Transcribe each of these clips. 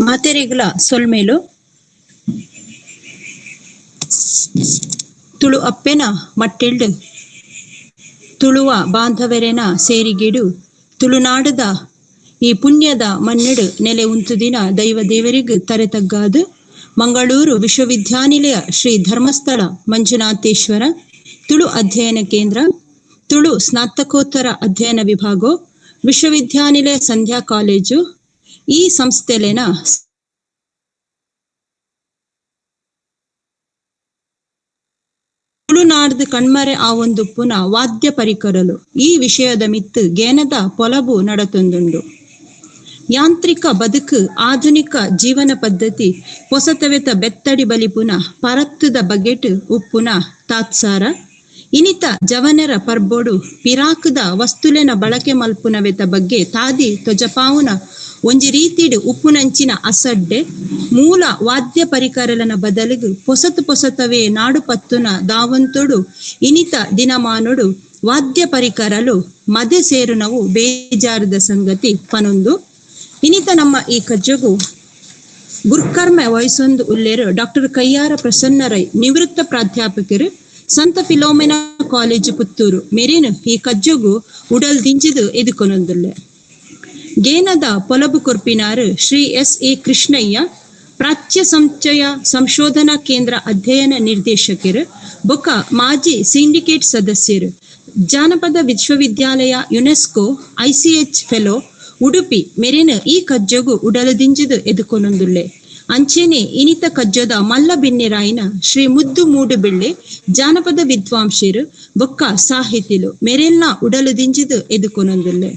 ಮಾತೆರೆಗ್ಲ ಸೊಲ್ಮೇಲು ತುಳು ಅಪ್ಪೆನ ಮಟ್ಟೆಲ್ಡು ತುಳುವ ಬಾಂಧವರೆನ ಸೇರಿಗಿಡು ತುಳುನಾಡದ ಈ ಪುಣ್ಯದ ಮಣ್ಣೆಡು ನೆಲೆ ಉಂತುದಿನ ದೈವ ದೇವರಿಗೂ ತರೆತಗ್ಗಾದು ಮಂಗಳೂರು ವಿಶ್ವವಿದ್ಯಾನಿಲಯ ಶ್ರೀ ಧರ್ಮಸ್ಥಳ ಮಂಜುನಾಥೇಶ್ವರ ತುಳು ಅಧ್ಯಯನ ಕೇಂದ್ರ ತುಳು ಸ್ನಾತಕೋತ್ತರ ಅಧ್ಯಯನ ವಿಭಾಗ ವಿಶ್ವವಿದ್ಯಾನಿಲಯ ಸಂಧ್ಯಾ ಕಾಲೇಜು ಈ ಸಂಸ್ಥೆಲೆನ ತುಳುನಾಡ್ದು ಕಣ್ಮರೆ ಆವೊಂದುಪ್ಪುನ ವಾದ್ಯ ಪರಿಕರಲು ಈ ವಿಷಯದ ಮಿತ್ತು ಗೇನದ ಪೊಲಬು ನಡತೊಂದುಂಡು. ಯಾಂತ್ರಿಕ ಬದುಕು ಆಧುನಿಕ ಜೀವನ ಪದ್ಧತಿ ಹೊಸತವೆತ ಬೆತ್ತಡಿ ಬಲಿಪುನ ಪರತ್ತುದ ಬಗೆಟ್ ಉಪ್ಪುನ ತಾತ್ಸಾರ ಇನಿತ ಜವನರ ಪರ್ಬೋಡು ಪಿರಾಕುದ ವಸ್ತುಲೆನ ಬಳಕೆ ಮಲ್ಪುನವೆತ ಬಗ್ಗೆ ತಾದಿ ತೊಜಪಾವುನ ಒಂಜಿ ರೀತಿಡು ಉಪ್ಪುನಂಚಿನ ಅಸಡ್ಡೆ ಮೂಲ ವಾದ್ಯ ಪರಿಕರಲನ ಬದಲಿಗೆ ಪೊಸತವೇ ನಾಡು ಪತ್ತುನ ದಾವಂತೊಡು ಇನಿತ ದಿನಮಾನೊಡು ವಾದ್ಯ ಪರಿಕರಲು ಮದೆ ಸೇರುನವು ಬೇಜಾರದ ಸಂಗತಿ ಪನೊಂದು. ಇನಿತ ನಮ್ಮ ಈ ಕಜ್ಜಗು ಗುರ್ಕರ್ಮೆ ವಯಸ್ಸೊಂದು ಉಲ್ಲೇರು ಡಾಕ್ಟರ್ ಕಯ್ಯಾರ ಪ್ರಸನ್ನ ರೈ ನಿವೃತ್ತ ಪ್ರಾಧ್ಯಾಪಕರು ಸಂತ ಫಿಲೋಮೆನಾ ಕಾಲೇಜು ಪುತ್ತೂರು ಮೇರೇನು ಈ ಕಜ್ಜಗು ಉಡಲ್ ದಿಂಜಿದು ಎದುಕೊನೊಂದುಲ್ಲೆ. ಗೇನದ ಪೊಲಬು ಕೊರ್ಪಿನಾರು ಶ್ರೀ ಎಸ್.ಎ. ಕೃಷ್ಣಯ್ಯ ಪ್ರಾಚ್ಯ ಸಂಚಯ ಸಂಶೋಧನಾ ಕೇಂದ್ರ ಅಧ್ಯಯನ ನಿರ್ದೇಶಕರು ಬೊಕ ಮಾಜಿ ಸಿಂಡಿಕೇಟ್ ಸದಸ್ಯರು ಜಾನಪದ ವಿಶ್ವವಿದ್ಯಾಲಯ ಯುನೆಸ್ಕೋ ಐಸಿಎಚ್ ಫೆಲೋ ಉಡುಪಿ ಮೆರೆನ ಈ ಕಜ್ಜಗು ಉಡಲದಿಂಜಿದು ಎದುಕೊನೊಂದುಲ್ಲೆ. ಅಂಚೆನೆ ಇನಿತ ಕಜ್ಜದ ಮಲ್ಲ ಬಿನ್ನೆರಾಯಿನ ಶ್ರೀ ಮುದ್ದು ಮೂಡುಬಿಳ್ಳೆ ಜಾನಪದ ವಿದ್ವಾಂಸರು ಬೊಕ್ಕ ಸಾಹಿತಿಲು ಮೆರೆಲ್ನ ಉಡಲದಿಂಜಿದು ಎದುಕೊನೊಂದುಲ್ಲೆ.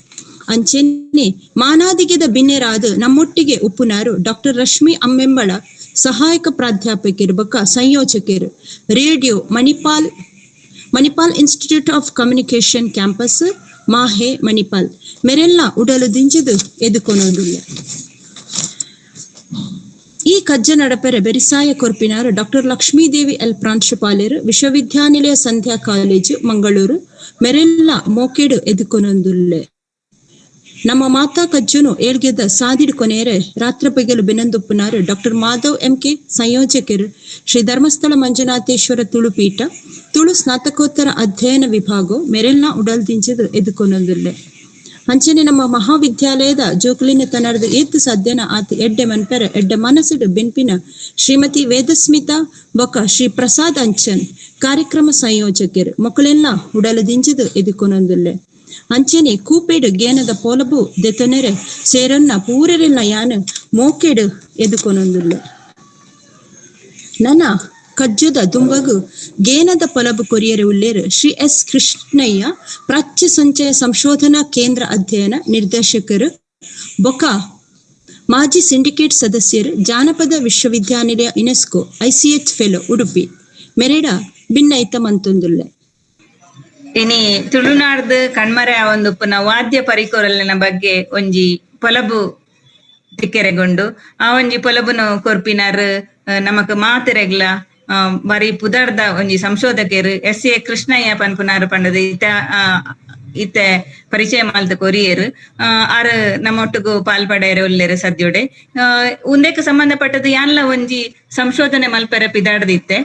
ಅಂಚೆನೆ ಮಾನಾದಿಗೆದ ಬಿನ್ನೆರಾದು ನಮ್ಮೊಟ್ಟಿಗೆ ಉಪ್ಪುನಾರು ಡಾಕ್ಟರ್ ರಶ್ಮಿ ಅಮ್ಮೆಂಬಳ ಸಹಾಯಕ ಪ್ರಾಧ್ಯಾಪಕರು ಬೊಕ್ಕ ಸಂಯೋಜಕರು radio Manipal institute of communication campus MAHE Manipal ಮೆರೆಲ್ನ ಉಡಲು ದಿಂಜಿದು ಎದುಕೊನೊಂದುಲ್ಲೆ. ಈ ಕಜ್ಜ ನಡಪೆರೆ ಬೆರಿಸಾಯ ಕೊರ್ಪಿನಾರು ಡಾಕ್ಟರ್ ಲಕ್ಷ್ಮೀದೇವಿ ಎಲ್ ಪ್ರಾಂಶುಪಾಲರು ವಿಶ್ವವಿದ್ಯಾನಿಲಯ ಸಂಧ್ಯಾ ಕಾಲೇಜು ಮಂಗಳೂರು ಮೆರೆಲ್ಲ ಮೋಕೆಡು ಎದುಕೊನೊಂದುಲ್ಲೆ. ನಮ್ಮ ಮಾತಾ ಕಜ್ಜುನು ಏಳ್ಗೆದ ಸಾದಿಡು ಕೊನೆಯರೆ ರಾತ್ರ ಪೆಗಲು ಬೆನಂದುಪ್ಪುನಾರು ಡಾಕ್ಟರ್ ಮಾಧವ್ ಎಂ.ಕೆ ಸಂಯೋಜಕರು ಶ್ರೀ ಧರ್ಮಸ್ಥಳ ಮಂಜುನಾಥೇಶ್ವರ ತುಳುಪೀಠ ತುಳು ಸ್ನಾತಕೋತ್ತರ ಅಧ್ಯಯನ ವಿಭಾಗ ಮೆರೆಲ್ನ ಉಡಲ್ ದಿಂಜಿದು ಎದುಕೊನೊಂದುಲ್ಲೆ. ಅಂಚನೆ ನಮ್ಮ ಮಹಾವಿದ್ಯಾಲಯದ ಜೋಕುಲಿನ ತನರ್ದು ಏತ್ತು ಸಾಧ್ಯನ ಆತ ಎಡ್ಡೆ ಮನ್ಪೆರ ಎಡ್ಡೆ ಮನಸ್ಸುಡು ಬೆನ್ಪಿನ ಶ್ರೀಮತಿ ವೇದಸ್ಮಿತಾ ಬೊಕ ಶ್ರೀ ಪ್ರಸಾದ್ ಅಂಚನ್ ಕಾರ್ಯಕ್ರಮ ಸಂಯೋಜಕರು ಮೊಕಲೆಲ್ಲ ಉಡಲು ದಿಂಜಿದು ಎದುಕೊನೊಂದುಲ್ಲೆ. ಅಂಚನೆ ಕೂಪೇಡು ಗೇನದ ಪೋಲಬು ದೆತೊನೆರೆ ಸೇರನ್ನ ಪೂರೆರೆಲ್ಲ ಯಾನು ಮೋಕೆಡು ಎದುಕೊನೊಂದುಲ್ಲೆ. ನನ್ನ ಕಜ್ಜದ ದುಂಬಗು ಗೇನದ ಪೊಲಬು ಕೊರಿಯರೆ ಉಲ್ಲೇರು ಶ್ರೀ ಎಸ್ ಕೃಷ್ಣಯ್ಯ ಪ್ರಾಚ್ಯ ಸಂಚಯ ಸಂಶೋಧನಾ ಕೇಂದ್ರ ಅಧ್ಯಯನ ನಿರ್ದೇಶಕರು ಬೊಕ ಮಾಜಿ ಸಿಂಡಿಕೇಟ್ ಸದಸ್ಯರು ಜಾನಪದ ವಿಶ್ವವಿದ್ಯಾನಿಲಯ ಯುನೆಸ್ಕೋ ಐಸಿಎಚ್ ಫೆಲೋ ಉಡುಪಿ ಮೆರೆಡ ಭಿನ್ನೈತ ಮಂತೊಂದುಲ್ಲೆ. ಇನಿ ತುಳುನಾಡ್ದು ಕಣ್ಮರೆ ಆವೊಂದುಪ್ಪುನ ವಾದ್ಯ ಪರಿಕರಲಿನ ಬಗ್ಗೆ ಒಂಜಿ ಪೊಲಬು ತಿಕ್ಕೆರೆಗೊಂಡು ಆ ಒಂಜಿ ಪೊಲಬುನು ಕೊರ್ಪಿನಾರ್ ನಮಕ್ ಮಾತೆರೆಗ್ಲ ಬಾರಿ ಪುದರ್ದ ಒಂಜಿ ಸಂಶೋಧಕರು ಎಸ್.ಎ. ಕೃಷ್ಣಯ್ಯ ಪನ್ಪುನಾರು ಪಂಡದು ಇತ್ತೆ ಪರಿಚಯ ಮಾಲ್ತ ಕೊರಿಯರು ಆರು ನಮ್ಮೊಟ್ಟಿಗೂ ಪಾಲ್ಪಡೆಯರು ಉಲ್ಲೇರು ಸದ್ಯೋಡೆ ಉಂದಕ್ಕೆ ಸಂಬಂಧಪಟ್ಟದ್ದು ಯಾನ್ಲ ಒಂಜಿ ಸಂಶೋಧನೆ ಮಲ್ಪೆರ ಪಿದಾಡ್ದಿತ್ತೆ.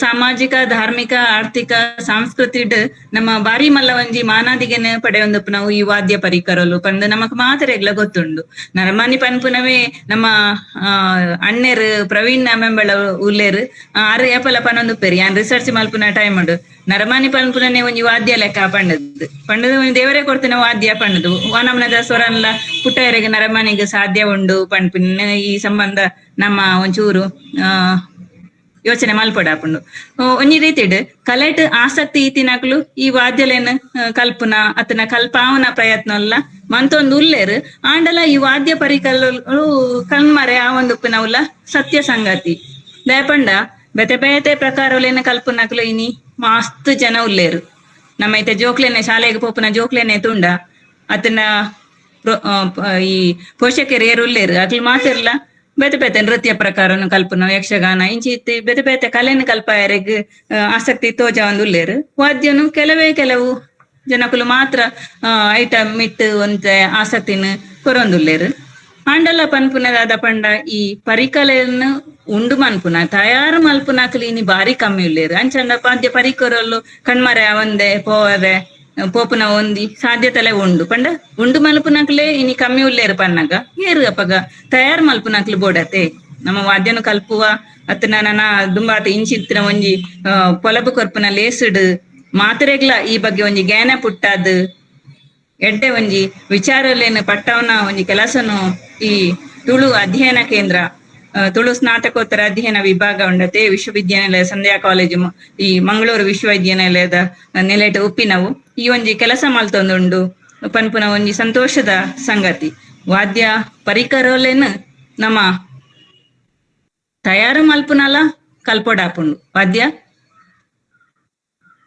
ಸಾಮಾಜಿಕ ಧಾರ್ಮಿಕ ಆರ್ಥಿಕ ಸಾಂಸ್ಕೃತಿಡ್ ನಮ್ಮ ಬಾರಿ ಮಲ್ಲ ಒಂಜಿ ಮಾನಾದಿಗೆನೆ ಪಡೆಯೊಂದುಪ್ಪು ನಾವು ಈ ವಾದ್ಯ ಪರಿಕರಲು ಪಂದು ನಮಕ್ ಮಾತೆರೆಗ್ಲ ಗೊತ್ತುಂಡು. ನರಮಾನಿ ಪನ್ಪುನವೇ ನಮ್ಮ ಅಣ್ಣೆರು ಪ್ರವೀಣ್ ಮೆಂಬಳ ಉಲ್ಲೇರು ಆರು ಏಪಲ ಪನೊಂದುಪ್ಪೇರಿ ಯಾನ್ ರಿಸರ್ಚ್ ಮಲ್ಪುನ ಟೈಮ್ ಉಂಡು ನರಮಾನಿ ಪನ್ಪುನನೆ ಒಂಜಿ ವಾದ್ಯ ಲೆಕ್ಕ ಪಂಡದು ಒಂಜಿ ದೇವರೇ ಕೊಡ್ತಿನ ವಾದ್ಯ ಪಂಡದು ವಾನಮ್ನದ ಸ್ವರನ್ಲ ಪುಟ್ಟಯರಿಗೆ ನರಮಾನಿಗೆ ಸಾಧ್ಯ ಉಂಡು ಪನ್ಪಿನ ಈ ಸಂಬಂಧ ನಮ್ಮ ಒಂಚೂರು ಯೋಚನೆ ಮಲ್ಪಡಾಪುಂಡು. ಒಂಜಿ ರೀತಿಡ್ ಕಲೆಟ್ ಆಸಕ್ತಿ ಈತಿನಕ್ಲು ಈ ವಾದ್ಯಲೇನು ಕಲ್ಪುನ ಅತನ ಕಲ್ಪಾವನ ಪ್ರಯತ್ನ ಮಂತೊಂದು ಉಲ್ಲೇರು ಆಂಡಲ ಈ ವಾದ್ಯ ಪರಿಕರಲು ಕಣ್ಮರೆ ಆ ಒಂದುಪ್ಪುನವುಲ ಸತ್ಯ ಸಂಗತಿ ದಯಪಂಡ ಬೇತೆ ಬೇತೆ ಪ್ರಕಾರಲೇನ ಕಲ್ಪುನಕ್ಲು ಇನಿ ಮಸ್ತ್ ಜನ ಉಲ್ಲೇರು. ನಮ್ಮ ಐತೆ ಜೋಕ್ಲೇನೆ ಶಾಲೆಗೆ ಪೋಪುನ ಜೋಕ್ಲೇನೆ ತುಂಡ ಅತನ ಈ ಪೋಷಕರು ಏರು ಉಲ್ಲೇರು ಅಕ್ಲು ಮಾತಿರ್ಲ ಬೇತೆ ಬೇತೆ ನೃತ್ಯ ಪ್ರಕಾರನು ಕಲ್ಪನ ಯಕ್ಷಗಾನ ಇಂಚಿ ಬೇತೆ ಬೇತೆ ಕಲೆನ ಕಲ್ಪಾಯರೆಗ್ ಆಸಕ್ತಿ ತೋಜ ಒಂದು ಉಲ್ಲೇರು. ವಾದ್ಯನು ಕೆಲವು ಜನಕುಲು ಮಾತ್ರ ಐಟಮ್ ಇಟ್ಟು ಒಂತೆ ಆಸಕ್ತಿನ ಕೊರೊಂದುಲ್ಲೇರು. ಆಂಡಲ ಪನ್ಪುನದಾದ ಪಂಡ ಈ ಪರಿಕಲೆಯನ್ನು ಉಂಡು ಮನ್ಪುನ ತಯಾರು ಮಲ್ಪುನಕ್ಲಿ ಇನಿ ಬಾರಿ ಕಮ್ಮಿ ಉಳ್ಳೇರು ಅಂಚಂಡ ಪಾದ್ಯ ಪರಿಕರಲು ಕಣ್ಮರೆ ಒಂದೇ ಪೋರೆ ಪೋಪುನ ಒಂದಿ ಸಾಧ್ಯತೆಲೆ ಉಂಡು ಪಂಡ ಉಂಡು ಮಲ್ಪುನಕ್ಲೆ ಇನಿ ಕಮ್ಮಿ ಉಳ್ಳೇರು ಪನ್ನಗ ಏರು ಅಪ್ಪಗ ತಯಾರು ಮಲ್ಪುನಕ್ಲು ಬೋಡತೆ ನಮ್ಮ ವಾದ್ಯನು ಕಲ್ಪುವ ಅತ್ತನ ನನ್ನ ದುಂಬಾತ ಇಂಚಿತ್ತಿನ ಒಂಜಿ ಪೊಲಬು ಕೊರ್ಪುನ ಲೇಸುಡು ಮಾತ್ರೆಗ್ಲ ಈ ಬಗ್ಗೆ ಒಂಜಿ ಜ್ಞಾನ ಪುಟ್ಟಾದ್ ಎಡ್ಡೆ ಒಂಜಿ ವಿಚಾರಲೇನು ಪಟ್ಟವನ ಒಂಜಿ ಕೆಲಸನು ಈ ತುಳು ಅಧ್ಯಯನ ಕೇಂದ್ರ ತುಳು ಸ್ನಾತಕೋತ್ತರ ಅಧ್ಯಯನ ವಿಭಾಗ ಉಂಡತೆ ವಿಶ್ವವಿದ್ಯಾನಿಲಯ ಸಂಧ್ಯಾ ಕಾಲೇಜು ಈ ಮಂಗಳೂರು ವಿಶ್ವವಿದ್ಯಾನಿಲಯದ ನೆಲೆಟ್ ಉಪ್ಪಿನವು ಈ ಒಂಜಿ ಕೆಲಸ ಮಲ್ತೊಂದುಂಡು ಪನ್ಪುನ ಒಂಜಿ ಸಂತೋಷದ ಸಂಗತಿ. ವಾದ್ಯ ಪರಿಕರಲೇನು ನಮ್ಮ ತಯಾರು ಮಲ್ಪುನಲ ಕಲ್ಪೊಡಾಪುಂಡು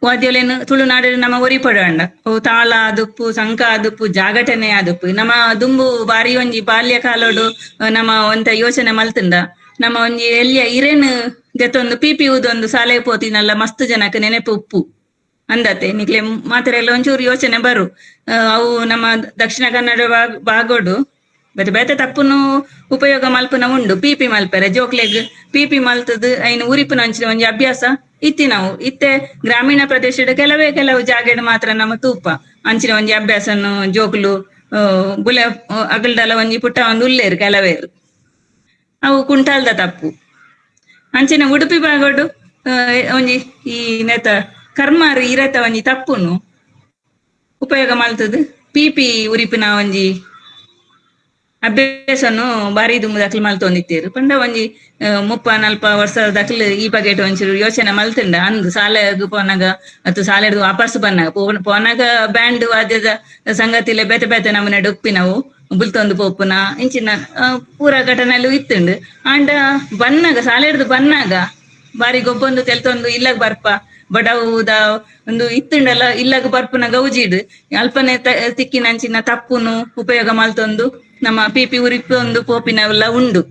ವಾದ್ಯಲೇನು ತುಳುನಾಡು ನಮ್ಮ ಒರಿ ಪಡಂಡ ಅವು ತಾಳ ಆದುಪ್ಪು ಸಂಕ ಆದುಪ್ಪು ಜಾಗಟನೆ ಆದುಪ್ಪು ನಮ್ಮ ದುಂಬು ಬಾರಿ ಒಂಜಿ ಬಾಲ್ಯ ಕಾಲೋಡು ನಮ್ಮ ಒಂತ ಯೋಚನೆ ಮಲ್ತಂಡ ನಮ್ಮ ಒಂಜಿ ಎಲ್ಲಿಯ ಇರೇನು ದೆತ್ತೊಂದು ಪಿಪಿ ಊದೊಂದು ಸಾಲೆ ಪೋತಿನಲ್ಲ ಮಸ್ತ್ ಜನಕ್ಕೆ ನೆನಪು ಉಪ್ಪು ಅಂದತೆ ನಿಕ್ಲೆ ಮಾತ್ರ ಎಲ್ಲ ಒಂಚೂರು ಯೋಚನೆ ಬರು ಅವು ನಮ್ಮ ದಕ್ಷಿಣ ಕನ್ನಡ ಬಾಗೋಡು ಬೇತೆ ಬೇತೆ ತಪ್ಪುನು ಉಪಯೋಗ ಮಲ್ಪುನ ಉಂಡು ಪಿಪಿ ಮಲ್ಪೆರೆ ಜೋಕ್ಲೆಗ್ ಪಿಪಿ ಮಲ್ತದ್ ಐನು ಉರಿಪುನ ಅಂಚಿನ ಒಂಜಿ ಅಭ್ಯಾಸ ಇತ್ತಿ ನಾವು ಇತ್ತೆ ಗ್ರಾಮೀಣ ಪ್ರದೇಶದ ಕೆಲವು ಜಾಗಡ್ ಮಾತ್ರ ನಮ್ಮ ತೂಪ ಅಂಚಿನ ಒಂಜಿ ಅಭ್ಯಾಸನು ಜೋಕ್ಲು ಬುಲೆ ಅಗಲ್ದಲ ಒಂಜಿ ಪುಟ್ಟ ಒಂದು ಉಲ್ಲೇರು ಕೆಲವೇರು ಅವು ಕುಂಟಾಲ್ದ ತಪ್ಪು ಅಂಚಿನ ಉಡುಪಿ ಬಾಗೋಡು ಒಂಜಿ ಈ ನೆತ ಕರ್ಮಾರು ಇರತ ಒಂಜಿ ತಪ್ಪುನು ಉಪಯೋಗ ಮಲ್ತದ್ ಪಿಪಿ ಉರಿಪಿನ ಒಂಜಿ ಅಭ್ಯಾಸನು ಬಾರಿ ದುಂಬು ದಕ್ಲು ಮಲ್ತೊಂದಿತ್ತೇರು ಪಂಡ ಒಂಜಿ 30-40 ವರ್ಷದ ದಕ್ಲು ಈ ಬಗೆಟ್ ಒಂಚೂರು ಯೋಚನೆ ಮಲ್ತಂಡ ಅಂದು ಸಾಲೆಗ್ ಪೋನಾಗ ಅತ್ತು ಸಾಲೆಡ್ದು ವಾಪಸ್ ಬನ್ನಾಗ ಪೋನಾಗ ಬ್ಯಾಂಡ್ ವಾದ್ಯದ ಸಂಗತಿಲೆ ಬೇತೆ ಬೇತೆ ನಮ್ಮನೆ ಡೊಪ್ಪಿನವು ಬುಲ್ತೊಂದು ಪೋಪುನ ಇಂಚಿನ ಪೂರ ಘಟನೆಲ್ಲೂ ಇತ್ತುಂಡು ಆಂಡ ಬನ್ನಾಗ ಸಾಲೆಡ್ದು ಬನ್ನಾಗ ಬಾರಿ ಗೊಬ್ಬೊಂದು ತೆಲ್ತೊಂದು ಇಲ್ಲಗ್ ಬರ್ಪ ಬಡವುದ ಒಂದು ಇತ್ತುಂಡಲ್ಲ ಇಲ್ಲಗ ಬರ್ಪುನ ಗೌಜಿಡ್ ಅಲ್ಪನೆ ತಿಕ್ಕಿನಂಚಿನ ತಪ್ಪುನು ಉಪಯೋಗ ಮಲ್ತೊಂದು ನಮ್ಮ ಪಿಪಿ ಉರಿಪು ಒಂದು ಪೋಪಿನವೆಲ್ಲ ಉಂಡು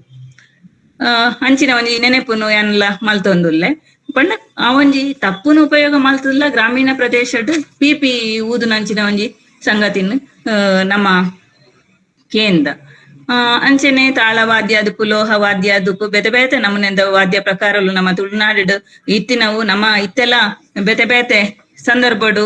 ಅಂಚಿನ ಒಂಜಿ ನೆನೆಪುನು ಎನ್ಲ ಮಲ್ತೊಂದುಲ್ಲೆ ಪಂಡ ಆ ಒಂಜಿ ತಪ್ಪುನು ಉಪಯೋಗ ಮಲ್ತದಿಲ್ಲ ಗ್ರಾಮೀಣ ಪ್ರದೇಶಡ್ ಪಿಪಿ ಊದುನಂಚಿನ ಒಂಜಿ ಸಂಗತಿನ್ ನಮ್ಮ ಕೇಂದ್ರ ಅಂಚೆನೆ ತಾಳವಾದ್ಯ ಅದುಪು ಲೋಹ ವಾದ್ಯ ಅದುಪು ಬೇತೆ ಬೇತೆ ನಮ್ಮನೆಂದ ವಾದ್ಯ ಪ್ರಕಾರಲು ನಮ್ಮ ತುಳುನಾಡು ಇತ್ತಿನವು ನಮ್ಮ ಇತ್ತೆಲ್ಲ ಬೇತೆ ಬೇತೆ ಸಂದರ್ಭಡು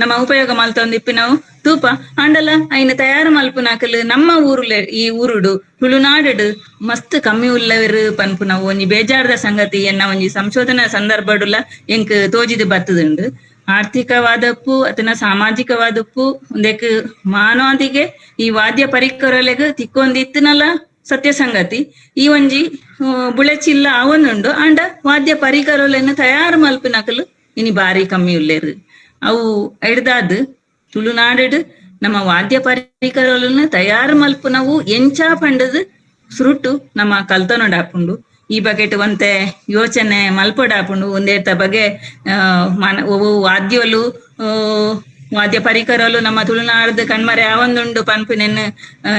ನಮ್ಮ ಉಪಯೋಗ ಮಲ್ತೊಂದಿಪ್ಪಿನವು ತೂಪ ಆಂಡಲ ಐನ ತಯಾರು ಮಲ್ಪುನಾಕಲು ನಮ್ಮ ಊರುಲೆ ಈ ಊರುಡು ತುಳುನಾಡು ಮಸ್ತ್ ಕಮ್ಮಿ ಉಳ್ಳವರು ಪನ್ಪುನವು ಒಂಜಿ ಬೇಜಾರ್ದ ಸಂಗತಿ ಎನ್ನ ಒಂಜಿ ಸಂಶೋಧನಾ ಸಂದರ್ಭಡುಲ ಎಂಕ್ ತೋಜಿದು ಬತ್ತದುಂಡು ಆರ್ಥಿಕವಾದಪ್ಪು ಅಥವಾ ಸಾಮಾಜಿಕವಾದಪ್ಪು ಒಂದಕ್ಕೆ ಮಾನವಾದಿಗೆ ಈ ವಾದ್ಯ ಪರಿಕರಲೆಗ್ ತಿಕ್ಕೊಂದಿತ್ತನಲ್ಲ ಸತ್ಯ ಸಂಗತಿ ಈ ಒಂಜಿ ಬುಳೆಚಿಲ್ಲ ಅವನುಂಡು ಆಂಡ ವಾದ್ಯ ಪರಿಕರಲೆನ್ನು ತಯಾರು ಮಲ್ಪಿನಕಲು ಇನಿ ಬಾರಿ ಕಮ್ಮಿ ಉಳ್ಳೇರು ಅವು ಎಡ್ದಾದ್ ತುಳುನಾಡು ನಮ್ಮ ವಾದ್ಯ ಪರಿಕರಲನ್ನು ತಯಾರು ಮಲ್ಪುನವು ಎಂಚಾ ಪಂಡದು ಸುರುಟು ನಮ್ಮ ಕಲ್ತನೊಡಾಪುಂಡು ಈ ಬಗೆಟ್ ಒಂತೆ ಯೋಚನೆ ಮಲ್ಪೊಡಾಪುಂಡು ಒಂದೇತ ಬಗೆ ವಾದ್ಯಲು ವಾದ್ಯ ಪರಿಕರಲು ನಮ್ಮ ತುಳುನಾಡು ಕಣ್ಮರೆ ಆವೊಂದುಂಡು ಪನ್ಪುನೆನ್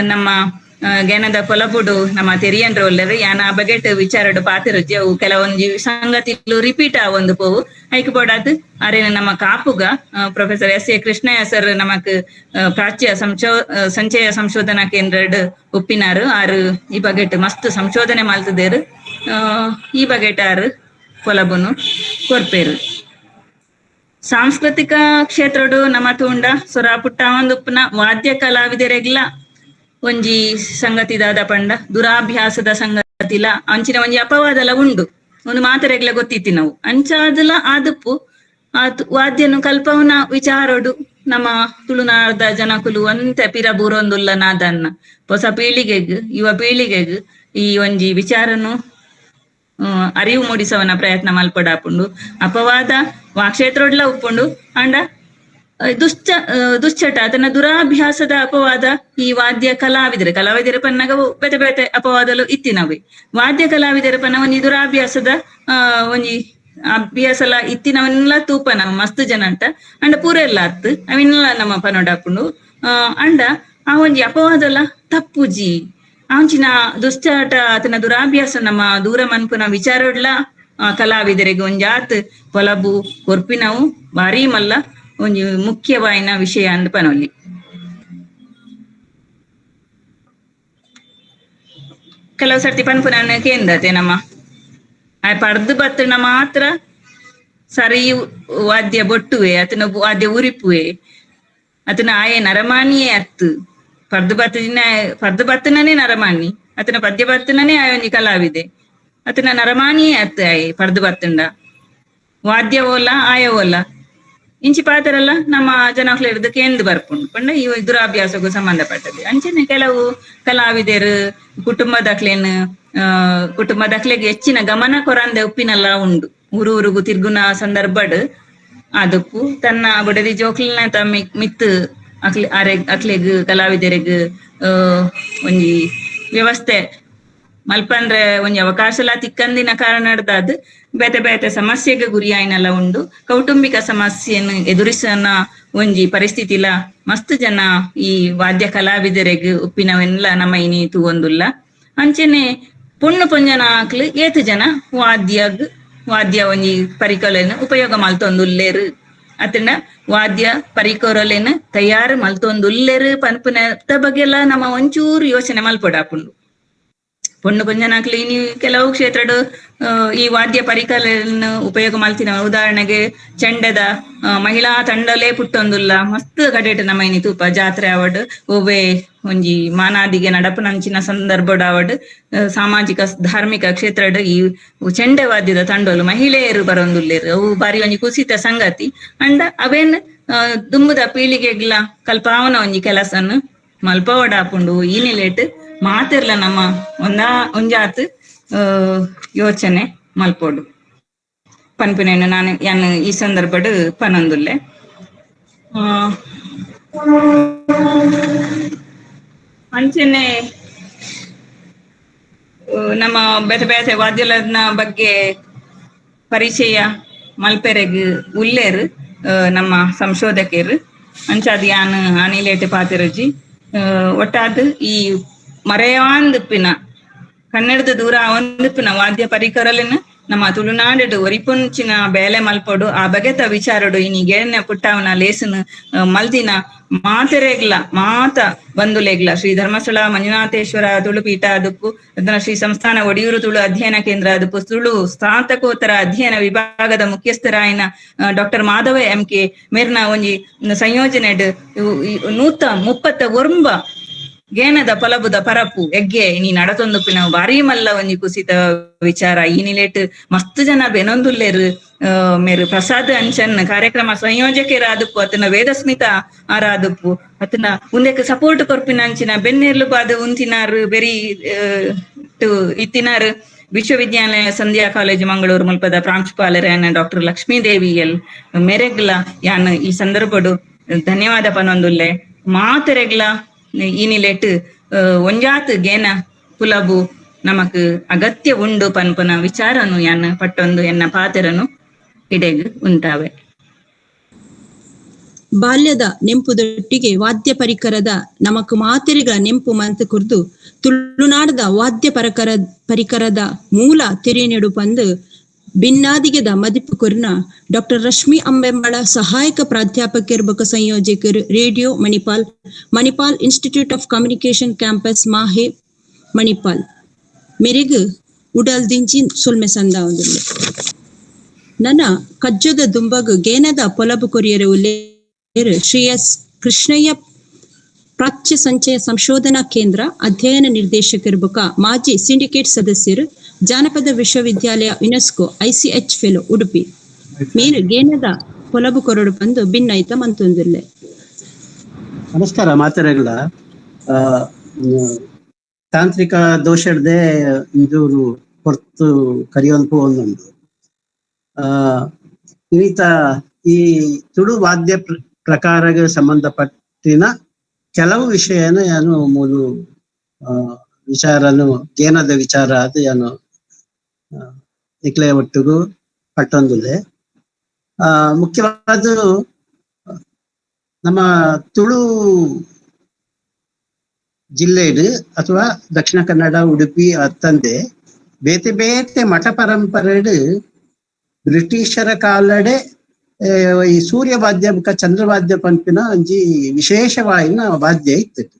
ನಮ್ಮ ಗೆನದ ಕೊಲಪುಡು ನಮ್ಮ ತೆರಿಯಂಡ್ರ ಒಲ್ಲೆರ್ ಯಾನ ಆ ಬಗೆಟ್ ವಿಚಾರಡು ಪಾತಿರುಜಿ ಅವು ಕೆಲವೊಂಜಿ ಸಂಗತಿಲು ರಿಪೀಟ್ ಆವೊಂದು ಪೋವು ಐಕ್ ಬೋಡಾದ್ ಅರೇನ ನಮ್ಮ ಕಾಪುಗ ಪ್ರೊಫೆಸರ್ S.A. ಕೃಷ್ಣಯ್ಯ ಸರ್ ನಮಕ್ ಪ್ರಾಚ್ಯ ಸಂಚಯ ಸಂಶೋಧನಾ ಕೇಂದ್ರ ಒಪ್ಪಿನಾರು ಆರು ಈ ಬಗೆಟ್ ಮಸ್ತ್ ಸಂಶೋಧನೆ ಮಲ್ತದೇರು ಈ ಬಗೆಟ್ ಆರು ಕೊಲಬುನು ಕೊರ್ಪೇರು ಸಾಂಸ್ಕೃತಿಕ ಕ್ಷೇತ್ರಡು ನಮ್ಮ ತೂಂಡ ಸೊರ ಪುಟ್ಟ ಒಂದುಪ್ಪುನ ವಾದ್ಯ ಕಲಾವಿದರೆಗ್ಲ ಒಂಜಿ ಸಂಗತಿದಾದ ಪಂಡ ದುರಾಭ್ಯಾಸದ ಸಂಗತಿಲ ಅಂಚಿನ ಒಂಜಿ ಅಪವಾದಲ ಉಂಡು ಒಂದು ಮಾತರೆಗ್ಲ ಗೊತ್ತಿತ್ತಿ ನಾವು ಅಂಚಾದಲ ಆದಪ್ಪು ವಾದ್ಯನು ಕಲ್ಪವನ ವಿಚಾರಡು ನಮ್ಮ ತುಳುನಾಡ ಜನಕುಲು ಒಂತೆ ಪಿರ ಬೂರೊಂದುಲ್ಲ ನಾದನ್ನ ಹೊಸ ಪೀಳಿಗೆಗ್ ಯುವ ಪೀಳಿಗೆಗ್ ಈ ಒಂಜಿ ವಿಚಾರನು ಅರಿವು ಮೂಡಿಸವನ ಪ್ರಯತ್ನ ಮಲ್ಪಡಾಪುಂಡು ಅಪವಾದ ವಾಕ್ಷೇತ್ರೊಡ್ಲ ಉಪ್ಪುಂಡು ಅಂಡ ದುಶ್ಚಟ ಅದನ್ನ ದುರಾಭ್ಯಾಸದ ಅಪವಾದ ಈ ವಾದ್ಯ ಕಲಾವಿದರ ಪನ್ನಾಗ ಬೇತೆ ಬೇತೆ ಅಪವಾದಲು ಇತ್ತಿನವೆ ವಾದ್ಯ ಕಲಾವಿದರ ಪನ್ನ ಒಂಜಿ ದುರಾಭ್ಯಾಸದ ಒಂಜಿ ಅಭ್ಯಾಸಲ ಇತ್ತಿನವನ್ನೆಲ್ಲ ತೂಪ ನಮ್ಮ ಮಸ್ತ್ ಜನ ಅಂತ ಅಂಡ ಪೂರ ಎಲ್ಲ ಅತ್ತು ಅವನ್ನೆಲ್ಲ ನಮ್ಮ ಪನೋಡಾಪುಂಡು ಅಂಡ ಆ ಒಂಜಿ ಅಪವಾದಲ ತಪ್ಪುಜಿ ಆಂಚಿನ ದುಶ್ಚಟ ಅತನ ದುರಾಭ್ಯಾಸ ನಮ್ಮ ದೂರ ಮನ್ಪುನ ವಿಚಾರಡ್ಲ ಕಲಾವಿದರಿಗೆ ಒಂಜಾತ್ ಪೊಲಬು ಕೊರ್ಪಿನವು ಬಾರಿ ಮಲ್ಲ ಒಂಜಿ ಮುಖ್ಯವಾಯಿನ ವಿಷಯ ಅಂದ್ ಪನೊಲಿ ಕೆಲವು ಸರ್ತಿ ಪನ್ಪುನ ಕೇಂದತೆ ನಮ್ಮ ಆ ಪರ್ದು ಬತ್ತನ ಮಾತ್ರ ಸರಿ ವಾದ್ಯ ಬೊಟ್ಟುವೆ ಅತನ ವಾದ್ಯ ಉರಿಪುವೆ ಅತನ ಆಯೆ ನರಮಾನಿಯೇ ಅತ್ತು ಪರ್ದು ಬತ್ತನೇ ನರಮಾನಿ ಅತನ ಪದ್ಯ ಬತ್ತನೇ ಆಯೊಂಜಿ ಕಲಾವಿದೆ ಅತನ ನರಮಾನಿಯೇ ಅತ್ತು ಆಯೆ ಪರ್ದು ಬತ್ತಂಡ ವಾದ್ಯ ಓಲ ಆಯ ಓಲ ಇಂಚಿ ಪಾತ್ರಲ್ಲ ನಮ್ಮ ಜನಕ್ಲು ಹಿಡಿದು ಕೇಂದು ಬರ್ಪುಂಡು ಪಂಡ ಈ ದುರಾಭ್ಯಾಸಕ್ಕೂ ಸಂಬಂಧಪಟ್ಟದ್ದು ಅಂಚನೆ ಕೆಲವು ಕಲಾವಿದರು ಕುಟುಂಬದಕ್ಲೆಗೆ ಹೆಚ್ಚಿನ ಗಮನ ಕೊರಂದೆ ಉಪ್ಪಿನಲ್ಲ ಉಂಡು ಊರುಗೂ ತಿರ್ಗುನ ಸಂದರ್ಭಡ್ ಅದಕ್ಕೂ ತನ್ನ ಬುಡದಿ ಜೋಕ್ಲಿನ ಮಿತ್ತು ಅಕ್ಲೆಗ್ ಕಲಾವಿದರಿಗ್ ಒಂಜಿ ವ್ಯವಸ್ಥೆ ಮಲ್ಪಂದ್ರೆ ಒಂಜಿ ಅವಕಾಶಲ ತಿಕ್ಕಂದಿನ ಕಾರಣಡ್ದಾದ್ ಬೇತೆ ಬೇತೆ ಸಮಸ್ಯೆಗೆ ಗುರಿಯಾಯಿನಲ್ಲ ಉಂಡು ಕೌಟುಂಬಿಕ ಸಮಸ್ಯೆಯನ್ನು ಎದುರಿಸನ ಒಂಜಿ ಪರಿಸ್ಥಿತಿಲ ಮಸ್ತ್ ಜನ ಈ ವಾದ್ಯ ಕಲಾವಿದರಿಗೆ ಉಪ್ಪಿನವೆಲ್ಲ ನಮ್ಮ ಇನಿ ತೂವೊಂದುಲ್ಲ ಅಂಚನೆ ಪೊಂಜನ ಆಕ್ಲು ಏತು ಜನ ವಾದ್ಯ ಒಂಜಿ ಪರಿಕರಲೆನ್ ಉಪಯೋಗ ಮಲ್ತೊಂದುಲ್ಲೇರು ಅತಂಡ ವಾದ್ಯ ಪರಿಕರಲೆನ್ ತಯಾರು ಮಲ್ತೊಂದುಲ್ಲೇರು ಪನ್ಪುನ ಬಗ್ಗೆಲ್ಲ ನಮ್ಮ ಒಂಚೂರು ಯೋಚನೆ ಮಲ್ಪೊಡಾಪುಂಡು ಪೊಂಜನಾಕ್ಲು ಇನಿ ಕೆಲವು ಕ್ಷೇತ್ರಡ್ ಈ ವಾದ್ಯ ಪರಿಕರನ್ನು ಉಪಯೋಗ ಮಲ್ತಿನ ಉದಾಹರಣೆಗೆ ಚೆಂಡದ ಮಹಿಳಾ ತಂಡಲೇ ಪುಟ್ಟೊಂದುಲ್ಲ ಮಸ್ತ್ ಕಡೆಟ್ ನಮ್ಮ ಇನಿ ತೂಪ ಜಾತ್ರೆ ಆವಡ್ ಒವ್ವೆ ಒಂಜಿ ಮಾನಾದಿಗೆ ನಡಪನಂಚಿನ ಸಂದರ್ಭಡ್ ಆವಡ್ ಸಾಮಾಜಿಕ ಧಾರ್ಮಿಕ ಕ್ಷೇತ್ರಡ್ ಈ ಚೆಂಡೆ ವಾದ್ಯದ ತಂಡೋಲು ಮಹಿಳೆಯರು ಬರೊಂದುಲ್ಲೇರು ಅವು ಬಾರಿ ಒಂಜಿ ಕುಸಿತ ಸಂಗತಿ ಅಂಡ ಅವೇನ್ ದುಂಬುದ ಪೀಳಿಗೆಗ್ಲ ಕಲ್ಪಾವನ ಒಂಜಿ ಕೆಲಸನ್ನು ಮಲ್ಪವಡಾಪುಂಡು ಈ ನಿಲೇಟ್ ಮಾತಿರ್ಲ ನಮ್ಮ ಒಂಜಾತ್ ಯೋಚನೆ ಮಲ್ಪೋಡು ಪನ್ಪುನೇನು ನಾನು ಈ ಸಂದರ್ಭಡ್ ಪನೊಂದುಲ್ಲೆ ಅಂಚನೆ ನಮ್ಮ ಬೇತೆ ಬೇತೆ ವಾದ್ಯಲನ ಬಗ್ಗೆ ಪರಿಚಯ ಮಲ್ಪೆರೆಗ್ ಉಲ್ಲೇರು ನಮ್ಮ ಸಂಶೋಧಕರು ಅಂಚಾದ್ ಯಾನ್ ಅನಿಲೇಟ್ ಪಾತಿರಜಿ ಒಟ್ಟಾದ್ ಈ ಮರೆಯಾಂದಿಪ್ಪಿನ ಕನ್ನಡದ ದೂರ ಒಂದಿಪ್ಪಿನ ವಾದ್ಯ ಪರಿಕರಲಿನ ನಮ್ಮ ತುಳುನಾಡು ಒರಿಪುಂಚಿನ ಬೇಲೆ ಮಲ್ಪೊಡು ಆ ಬಗೆತ ವಿಚಾರಡು ಇನಿ ಗೆಣೆ ಪುಟ್ಟವನ ಲೇಸನ್ ಮಲ್ದಿನ ಮಾತೆರೆಗ್ಲ ಮಾತ ಬಂದುಲೆಗ್ಲ ಶ್ರೀ ಧರ್ಮಸ್ಥಳ ಮಂಜುನಾಥೇಶ್ವರ ತುಳುಪೀಠ ಅದಕ್ಕೂ ಅದನ್ನ ಶ್ರೀ ಸಂಸ್ಥಾನ ಒಡಿಯೂರು ತುಳು ಅಧ್ಯಯನ ಕೇಂದ್ರ ಅದಕ್ಕೂ ತುಳು ಸ್ನಾತಕೋತ್ತರ ಅಧ್ಯಯನ ವಿಭಾಗದ ಮುಖ್ಯಸ್ಥರಾಯಿನ ಡಾಕ್ಟರ್ ಮಾಧವ MK ಮೇರ್ನ ಒಂಜಿ ಸಂಯೋಜನೆಡ್ 131 ಗೇನದ ಪಲಬುದ ಪರಪು ಎಗ್ಗೆ ನೀ ನಡತೊಂದುಪಿನ ಬಾರಿ ಮಲ್ಲ ಒಂಜಿ ಕುಸಿತ ವಿಚಾರ ಈ ನಿಲೇಟ್ ಮಸ್ತ್ ಜನ ಬೆನೊಂದುಲ್ಲೇರು ಮೇರು ಪ್ರಸಾದ್ ಅಂಚನ್ ಕಾರ್ಯಕ್ರಮ ಸಂಯೋಜಕರ ಆದುಪ್ಪು ಅತನ ವೇದಸ್ಮಿತ ಆರಾದುಪ್ಪು ಅತನ ಉಂದೆಕ್ ಸಪೋರ್ಟ್ ಕೊರ್ಪಿನ ಅಂಚಿನ ಬೆನ್ನೆರ್ಲು ಬಾದ ಉಂತಿನಾರು ಬೆರಿ ಇತ್ತಿನಾರು ವಿಶ್ವವಿದ್ಯಾಲಯ ಸಂಧ್ಯಾ ಕಾಲೇಜು ಮಂಗಳೂರು ಮುಲ್ಪದ ಪ್ರಾಂಶುಪಾಲರಾಯನ ಡಾಕ್ಟರ್ ಲಕ್ಷ್ಮೀದೇವಿ ಎಲ್ ಮೆರೆಗ್ಲ ಯಾನ್ ಈ ಸಂದರ್ಭಡು ಧನ್ಯವಾದ ಪನೊಂದುಲ್ಲೆ ಮಾತೆರೆಗ್ಲ ಈ ನಿಲೇಟ್ ಒಂಜಾತ್ ಗೇನ ಪುಲಬು ನಮಕ್ ಅಗತ್ಯ ಉಂಡು ಪನ್ಪುನ ವಿಚಾರನು ಯಾನ್ ಪಟ್ಟೊಂದು ಎನ್ನ ಪಾತೆರನು ಇಡೆಗ್ ಉಂಟಾವೆ. ಬಾಲ್ಯದ ನೆಂಪುದೊಟ್ಟಿಗೆ ವಾದ್ಯ ಪರಿಕರದ ನಮಕ್ ಮಾತೆರೆಗಳ ನೆಂಪು ಮಂತ್ ಕುರ್ದು ತುಳುನಾಡದ ವಾದ್ಯ ಪರಿಕರದ ಮೂಲ ತೆರೆನೆಡು ಪಂದು ಭಿನ್ನಾದಿಗೆದ ಮದಿಪ್ಪು ಕೊರ್ನ ಡಾಕ್ಟರ್ ರಶ್ಮಿ ಅಂಬೆಂಬಳ ಸಹಾಯಕ ಪ್ರಾಧ್ಯಾಪಕರು ಬೊಕ ಸಂಯೋಜಕರು radio Manipal institute of communication campus MAHE Manipal ಮೆರೆಗ್ ಉಡಲ್ ದಿಂಚಿ ಸೊಲ್ಮೆ ಸಂದ ಒಂದುಲ್ಲೆ ನನ್ನ ಕಜ್ಜದ ದುಂಬಗ್ ಗೇನದ ಪೊಲಬು ಕೊರಿಯರು ಉಲ್ಲೇರು ಶ್ರೀ ಎಸ್ ಕೃಷ್ಣಯ್ಯ ಪ್ರಾಚ್ಯ ಸಂಚಯ ಸಂಶೋಧನಾ ಕೇಂದ್ರ ಅಧ್ಯಯನ ನಿರ್ದೇಶಕರು ಬೊಕ ಮಾಜಿ ಸಿಂಡಿಕೇಟ್ ಸದಸ್ಯರು ಜಾನಪದ ವಿಶ್ವವಿದ್ಯಾಲಯ ಯುನೆಸ್ಕೋ ICH ಫೆಲೋ ಉಡುಪಿ ಮೇರು ಗೇನದ ಪೊಲಬು ಕೊರಡು ಬಂದು ಭಿನ್ನೈತ ಮಂತೊಂದುಲ್ಲೆ. ನಮಸ್ಕಾರ ಮಾತೆರೆಗ್ಲ ತಾಂತ್ರಿಕ ದೋಷಡ್ದೆ ಇಂದೂರು ಹೊರ್ತು ಕರಿಯೊಂದು ಒಂದುಂಡು ಇನ್ನಿತ ಈ ತುಳು ವಾದ್ಯ ಪ್ರಕಾರಗೆ ಸಂಬಂಧಪಟ್ಟಿನ ಕೆಲವು ವಿಷಯನ ಯಾನು ಮೂಲು ವಿಚಾರನು ಗೇನದ ವಿಚಾರ ಅದು ಯಾನು ಇಕ್ಲೆ ಒಟ್ಟಿಗೂ ಪಟ್ಟೊಂದುಲ್ಲೆ ಮುಖ್ಯವಾದ ನಮ್ಮ ತುಳು ಜಿಲ್ಲೆಡ್ ಅಥವಾ ದಕ್ಷಿಣ ಕನ್ನಡ ಉಡುಪಿ ಅತ್ತಂದೆ ಬೇತೆ ಬೇತೆ ಮಠ ಪರಂಪರೆಡ್ ಬ್ರಿಟಿಷರ ಕಾಲಡೆ ಈ ಸೂರ್ಯ ವಾದ್ಯ ಬುಕ್ಕ ಚಂದ್ರವಾದ್ಯ ಪಂಪಿನ ಒಂಜಿ ವಿಶೇಷವಾಯಿನ ವಾದ್ಯ ಇತ್ತಿತ್ತು.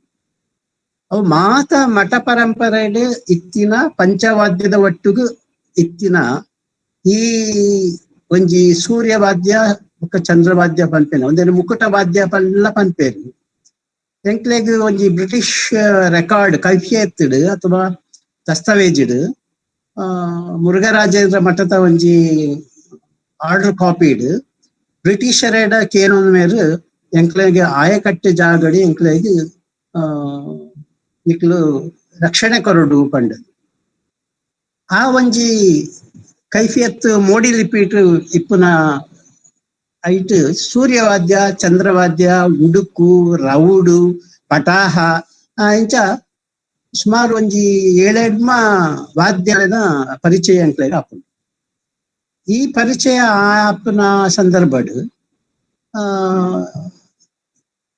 ಅವು ಮಾತ ಮಠ ಪರಂಪರೆಡ್ ಇತ್ತಿನ ಪಂಚವಾದ್ಯದ ಒಟ್ಟುಗು ಇತ್ತಿನ ಈ ಒಂಜಿ ಸೂರ್ಯವಾದ್ಯ ಬೊಕ್ಕ ಚಂದ್ರವಾದ್ಯ ಪನ್ಪೇನ ಒಂದೇನು ಮುಕುಟ ವಾದ್ಯ ಪಲ್ಲ ಪನ್ಪೇರು. ಎಂಕ್ಲೆಗ್ ಒಂಜಿ ಬ್ರಿಟಿಷ್ ರೆಕಾರ್ಡ್ ಕೈಫಿಯತ್ಡ್ ಅಥವಾ ದಸ್ತಾವೇಜ್ಡ್ ಮುರುಘರಾಜೇಂದ್ರ ಮಠದ ಒಂಜಿ ಆರ್ಡರ್ ಕಾಪಿಡ್ ಬ್ರಿಟಿಷರೆಡ ಕೇನೊಂದು ಮೇರು ಎಂಕ್ಲೆಗ್ ಆಯಕಟ್ಟೆ ಜಾಗಡಿ ಎಂಕ್ಲೆಗ್ ನಿಕ್ಲು ರಕ್ಷಣೆ ಕೊರಡು ಪಂಡ್. ಆ ಒಂಜಿ ಕೈಫಿಯತ್ ಮೋಡಿ ರಿಪೀಟ್ ಇಪ್ಪುನ ಐಟ್ ಸೂರ್ಯವಾದ್ಯ, ಚಂದ್ರವಾದ್ಯ, ಉಡುಕು, ರೌಡು, ಪಟಾಹ ಇಂಚ ಸುಮಾರು ಒಂಜಿ 7-8 ವಾದ್ಯದ ಪರಿಚಯ ಎಂಕ್ಲೆಗ್ ಆಪುಂಡು. ಈ ಪರಿಚಯ ಆಪುನ ಸಂದರ್ಭಡ್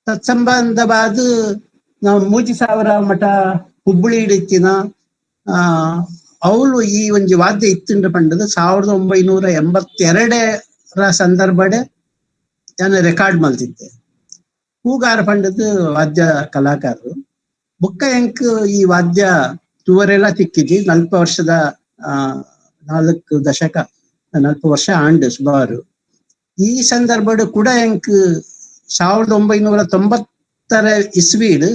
ತತ್ಸಂಬಂಧವಾದ ನಾವು ಮೂಜಿ ಸಾವಿರ ಮಠ ಹುಬ್ಬಳ್ಳಿ ಇತ್ತಿನ ಅವಳು ಈ ಒಂಜಿ ವಾದ್ಯ ಇತ್ತುಂಡು ಪಂಡದು 1982 ಸಂದರ್ಭಡೆ ನಾನು ರೆಕಾರ್ಡ್ ಮಲ್ತಿದ್ದೆ. ಹೂಗಾರ ಪಂಡದು ವಾದ್ಯ ಕಲಾಕಾರರು ಬೊಕ್ಕ ಎಂಕ್ ಈ ವಾದ್ಯ ತೂವರೆಲ್ಲ ತಿಕ್ಕಿದ್ದಿ 40 ವರ್ಷದ 4 ದಶಕ 40 ವರ್ಷ ಆಂಡ್ ಸುಮಾರು. ಈ ಸಂದರ್ಭಡ್ ಕೂಡ ಎಂಕ್ 1990 ಇಸ್ವೀಡ್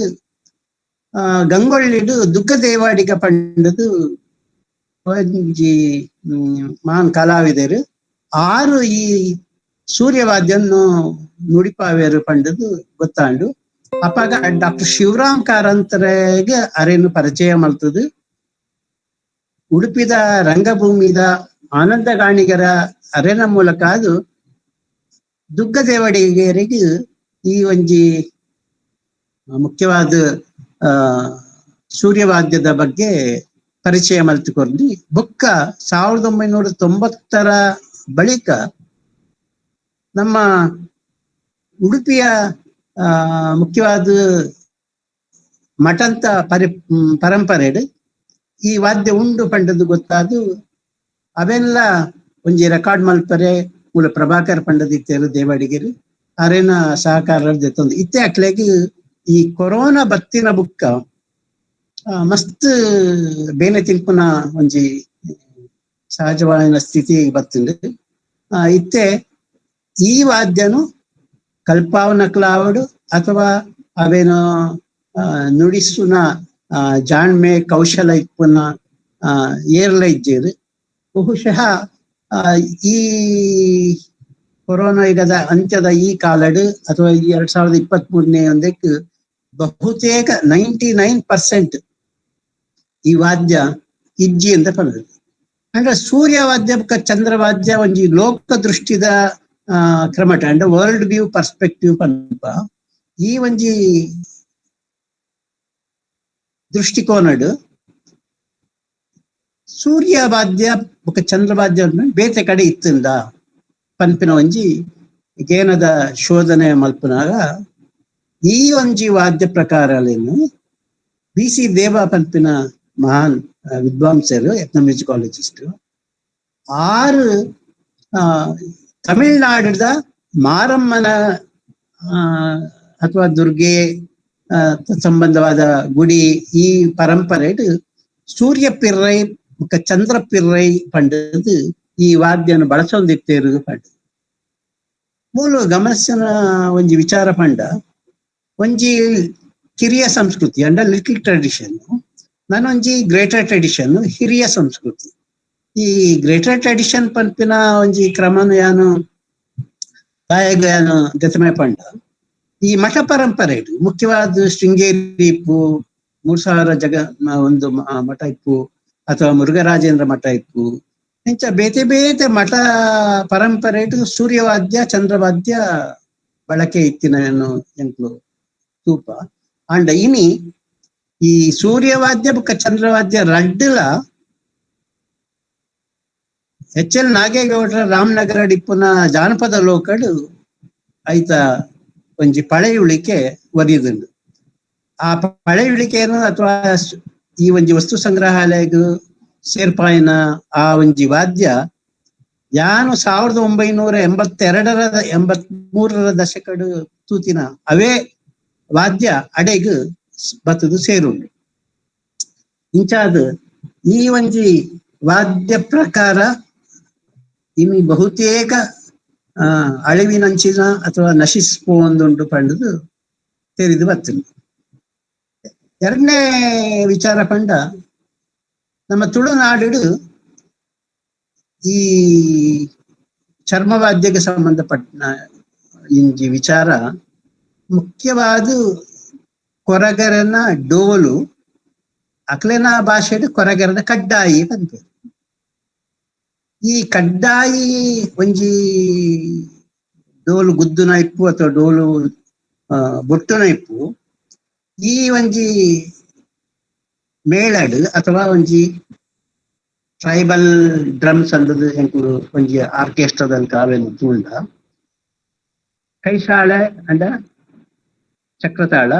ಗಂಗೊಳ್ಳಿಡ್ ದುಗ್ಗ ದೇವಾಡಿಗ ಪಂಡದು ಒಂಜಿ ಮಾನ್ ಕಲಾವಿದರು 6 ಈ ಸೂರ್ಯವಾದ್ಯನ್ನು ನುಡಿಪಾವೇರು ಪಂಡದು ಗೊತ್ತಾಂಡು. ಅಪಾಗ ಡಾಕ್ಟರ್ ಶಿವರಾಮ್ ಕಾರಂತರೆಗೆ ಅರೆನು ಪರಿಚಯ ಮಲ್ತದು. ಉಡುಪಿದ ರಂಗಭೂಮಿದ ಆನಂದ ಗಾಣಿಗರ ಅರೆನ ಮೂಲಕ ಅದು ದುಗ್ಗ ದೇವಡಿಗರಿಗೆ ಈ ಒಂಜಿ ಮುಖ್ಯವಾದ ಸೂರ್ಯವಾದ್ಯದ ಬಗ್ಗೆ ಪರಿಚಯ ಮಲ್ತುಕೊಂಡು ಬೊಕ್ಕ 1990 ಬಳಿಕ ನಮ್ಮ ಉಡುಪಿಯ ಮುಖ್ಯವಾದ ಮಠಂತ ಪರಂಪರೆಡ್ ಈ ವಾದ್ಯ ಉಂಡು ಪಂಡದು ಗೊತ್ತಾದು ಅವೆಲ್ಲ ಒಂಜಿ ರೆಕಾರ್ಡ್ ಮಲ್ಪರೆ ಮೂಲ ಪ್ರಭಾಕರ್ ಪಂಡದಿತ್ತೇರು ದೇವಾಡಿಗೆರು ಅರೆನ ಸಹಕಾರ ದೆತ್ತೊಂದು ಇತ್ತೆ ಅಕ್ಲೆಗ್ ಈ ಕೊರೋನಾ ಬತ್ತಿನ ಬುಕ್ಕ ಮಸ್ತ್ ಬೇನೆ ತಿಲ್ಪುನ ಒಂಜಿ ಸಹಜವಾದ ಸ್ಥಿತಿ ಬತ್ತುಂಡು. ಇತ್ತೆ ಈ ವಾದ್ಯನು ಕಲ್ಪಾವನಕ್ಲಾವಡು ಅಥವಾ ಅವೇನು ನುಡಿಸುನ ಜಾಣ್ಮೆ ಕೌಶಲ ಇಪ್ಪುನ ಏರ್ಲ ಇಜ್ಜೇರು. ಬಹುಶಃ ಈ ಕೊರೋನಾ ಯುಗದ ಅಂತ್ಯದ ಈ ಕಾಲಡ್ ಅಥವಾ 2023ನೇ ಒಂದಕ್ಕೆ ಬಹುತೇಕ 99% ಈ ವಾದ್ಯ ಇಜ್ಜಿ ಅಂತ ಪಂಡ. ಅಂದ್ರೆ ಸೂರ್ಯವಾದ್ಯ ಚಂದ್ರವಾದ್ಯ ಒಂಜಿ ಲೋಕ ದೃಷ್ಟಿದ ಕ್ರಮಟ ಅಂದ್ರೆ ವರ್ಲ್ಡ್ ವ್ಯೂ ಪರ್ಸ್ಪೆಕ್ಟಿವ್ ಪಂಪ ಈ ಒಂಜಿ ದೃಷ್ಟಿಕೋನಡ್ ಸೂರ್ಯವಾದ್ಯ ಬೊಕ ಚಂದ್ರವಾದ್ಯ ಬೇತೆ ಕಡೆ ಇತ್ತುಂಡ ಪನ್ಪಿನ ಒಂಜಿ ಗೇನದ ಶೋಧನೆ ಮಲ್ಪನಾಗ ಈ ಒಂಜಿ ವಾದ್ಯ ಪ್ರಕಾರಲೇನು BC ದೇವ ಪನ್ಪಿನ ಮಹಾನ್ ವಿದ್ವಾಂಸರು ಎಥ್ನೋಮ್ಯೂಸಿಕಾಲಜಿಸ್ಟ್ 6 ತಮಿಳ್ನಾಡಿದ ಮಾರಮ್ಮನ ಅಥವಾ ದುರ್ಗೆ ಸಂಬಂಧವಾದ ಗುಡಿ ಈ ಪರಂಪರೆಡ್ ಸೂರ್ಯ ಪಿರ್ರೈ ಚಂದ್ರ ಪಿರ್ರೈ ಪಂಡದು ಈ ವಾದ್ಯನ ಬಳಸೊಂದಿತ್ತೇರು ಪಂಡ. ಮೂಲ ಗಮನಿಸಿನ ಒಂಜಿ ವಿಚಾರ ಪಂಡ ಒಂಜಿ ಕಿರಿಯ ಸಂಸ್ಕೃತಿ ಅಂಡ ಲಿಟಲ್ ಟ್ರೆಡಿಷನ್ ನಾನೊಂಜಿ ಗ್ರೇಟರ್ ಟ್ರೆಡಿಷನ್ ಹಿರಿಯ ಸಂಸ್ಕೃತಿ. ಈ ಗ್ರೇಟರ್ ಟ್ರೆಡಿಷನ್ ಪನ್ಪಿನ ಒಂಜಿ ಕ್ರಮನ ಯಾನು ಯಾನು ಗತಮೆ ಪಂಡ ಈ ಮಠ ಪರಂಪರೆ ಮುಖ್ಯವಾದ ಶೃಂಗೇರಿ ಇಪ್ಪು 3000 ಒಂದು ಮಠ ಇಪ್ಪು ಅಥವಾ ಮುರುಘರಾಜೇಂದ್ರ ಮಠ ಇಪ್ಪು ಇಂಚ ಬೇತೆ ಬೇತೆ ಮಠ ಪರಂಪರೆ ಸೂರ್ಯವಾದ್ಯ ಚಂದ್ರವಾದ್ಯ ಬಳಕೆ ಇತ್ತಿನ ಎಂಕ್ಲು ತೂಪ ಅಂಡ ಇನಿ ಈ ಸೂರ್ಯವಾದ್ಯ ಬೊಕ್ಕ ಚಂದ್ರವಾದ್ಯ ರಡ್ಡುಲ HL ನಾಗೇಗೌಡರ ರಾಮನಗರ ಡಿಪ್ಪುನ ಜಾನಪದ ಲೋಕಡು ಐತ ಒಂಜಿ ಪಳೆಯುಳಿಕೆ ಒರಿಯುದುಂಡು. ಆ ಪಳೆಯುಳಿಕೆಯನ್ನು ಅಥವಾ ಈ ಒಂಜಿ ವಸ್ತು ಸಂಗ್ರಹಾಲಯಗೂ ಸೇರ್ಪಾಯಿನ ಆ ಒಂಜಿ ವಾದ್ಯ ಯಾನು 1982-83 ದಶಕಡು ತೂತಿನ ಅವೇ ವಾದ್ಯ ಅಡೆಗ್ ಬತ್ತದು ಸೇರುಂಡು. ಇಂಚಾದ್ ಈ ಒಂಜಿ ವಾದ್ಯ ಪ್ರಕಾರ ಇನ್ನು ಬಹುತೇಕ ಅಳಿವಿನಂಚಿನ ಅಥವಾ ನಶಿಸ್ಪೋಂದುಂಡು ಪಂಡದು ತೆರಿದು ಬರ್ತದೆ. ಎರಡನೇ ವಿಚಾರ ಪಂಡ ನಮ್ಮ ತುಳುನಾಡು ಈ ಚರ್ಮವಾದ್ಯಕ್ಕೆ ಸಂಬಂಧಪಟ್ಟ ಇಂಜಿ ವಿಚಾರ ಮುಖ್ಯವಾದ ಕೊರಗರನ ಡೋಲು ಅಕ್ಲೆನ ಭಾಷೆಡು ಕೊರಗರನ ಕಡ್ಡಾಯಿ ಬಂತು. ಈ ಕಡ್ಡಾಯಿ ಒಂಜಿ ಡೋಲು ಗುದ್ದುನ ಇಪ್ಪು ಅಥವಾ ಡೋಲು ಬೊಟ್ಟುನ ಇಪ್ಪು ಈ ಒಂಜಿ ಮೇಳಡ್ ಅಥವಾ ಒಂಜಿ ಟ್ರೈಬಲ್ ಡ್ರಮ್ಸ್ ಅಂದದು ಎಂಕುಲು ಒಂಜಿ ಆರ್ಕೆಸ್ಟ್ರಾದಲ್ಲಿ ಕಾವೆನು ತೂಂಡ ಕೈಸಾಳೆ ಅಂಡ ಚಕ್ರತಾಳ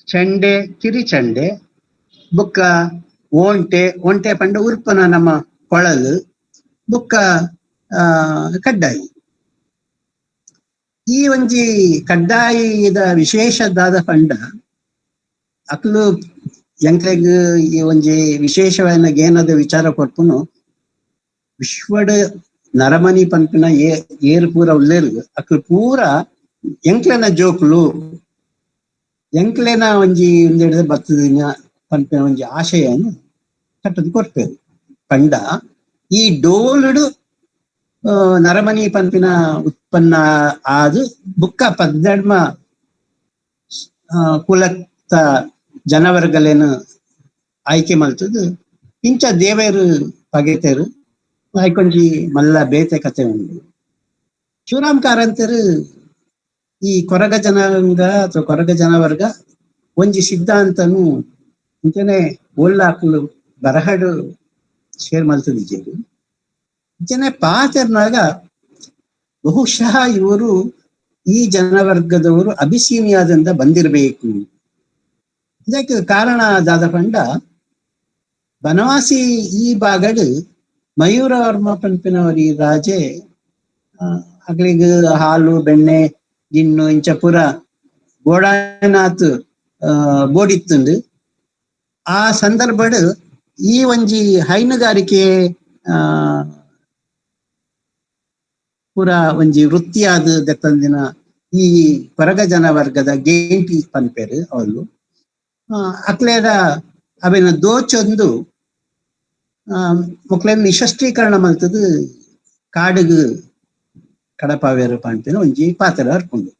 ಚೆಂಡೆ ಕಿರಿ ಚೆಂಡೆ ಬುಕ್ಕ ಒಂಟೆ ಪಂಡ ಉರ್ಪನ ನಮ್ಮ ಕೊಳಲು ಬುಕ್ಕ ಕಡ್ಡಾಯಿ. ಈ ಒಂಜಿ ಕಡ್ಡಾಯಿದ ವಿಶೇಷದಾದ ಪಂಡ ಅಕ್ಲು ಎಂಕ್ಲೆಗ್ ಈ ಒಂಜಿ ವಿಶೇಷವಾದ ಗೇನದ ವಿಚಾರ ಕೊರ್ಪುನು ವಿಶ್ವಡ್ ನರಮನಿ ಪಂಪಿನ ಏರು ಪೂರ ಉಲ್ಲೇರು ಅಕ್ಲು ಪೂರ ಎಂಕ್ಲೆನ ಜೋಕ್ಲು ಎಂಕ್ಲೆನ ಒಂಜಿ ಒಂದೆಡೆ ಬತ್ತದಿನ ಪಂಪಿನ ಒಂಜಿ ಆಶಯನು ಕಟ್ಟದು ಕೊಡ್ತೇವೆ ಪಂಡ. ಈ ಡೋಲುಡು ನರಮನಿ ಪಂಪಿನ ಉತ್ಪನ್ನ ಆದು ಬುಕ್ಕ ಪದ್ದಡ್ಮ ಕುಲತ್ತ ಜನವರ್ಗಲೇನು ಆಯ್ಕೆ ಮಲ್ತದು ಇಂಚ ದೇವೇರು ಪಗೆತೇರು ಆಯ್ಕೊಂಜಿ ಮಲ್ಲ ಬೇತೆ ಕತೆ ಉಂಡು. ಶಿವರಾಮ್ ಕಾರಂತರು ಈ ಕೊರಗ ಜನಾಂಗ ಅಥವಾ ಕೊರಗ ಜನವರ್ಗ ಒಂಜಿ ಸಿದ್ಧಾಂತನು ಇಂಚನೆ ಓಲ್ಲಾಕ್ಲು ಬರಹಡು ಶೇರ್ ಮಲ್ತದಿದ್ದೇರು. ಇಂಚನೆ ಪಾತೆರ್ನಾಗ ಬಹುಶಃ ಇವರು ಈ ಜನವರ್ಗದವರು ಅಬಿಸೀನಿಯಾದಿಂದ ಬಂದಿರಬೇಕು. ಇದಕ್ಕೆ ಕಾರಣ ದಾದ ಪಂಡ ಬನವಾಸಿ ಈ ಬಾಗಡ್ ಮಯೂರವರ್ಮ ಪಂಪಿನವರಿ ರಾಜೆ ಅಗ್ಲಿಗ್ ಹಾಲು ಬೆಣ್ಣೆ ಗಿಣ್ಣು ಇಂಚ ಪುರ ಗೋಡಾನಾಥ್ ಬೋಡಿತ್ತುಂಡು. ಆ ಸಂದರ್ಭಡ್ ಈ ಒಂಜಿ ಹೈನುಗಾರಿಕೆ ಪುರ ಒಂಜಿ ವೃತ್ತಿಯಾದ ದೆತ್ತಂದಿನ ಈ ಕೊರಗ ಜನವರ್ಗದ ಗೇಂಟಿ ಪನ್ಪೆರು ಅವಳು ಅಕ್ಲೇದ ಅವೆನ ದೋಚೊಂದು ಮೊಕ್ಲೇನ ನಿಶಸ್ತ್ರೀಕರಣ ಮಲ್ತದು ಕಾಡಿಗ್ ಕಡಪಾವೇರು ಪಂಪಿನ ಒಂಜಿ ಪಾತ್ರ ಹರ್ಕೊಂಡು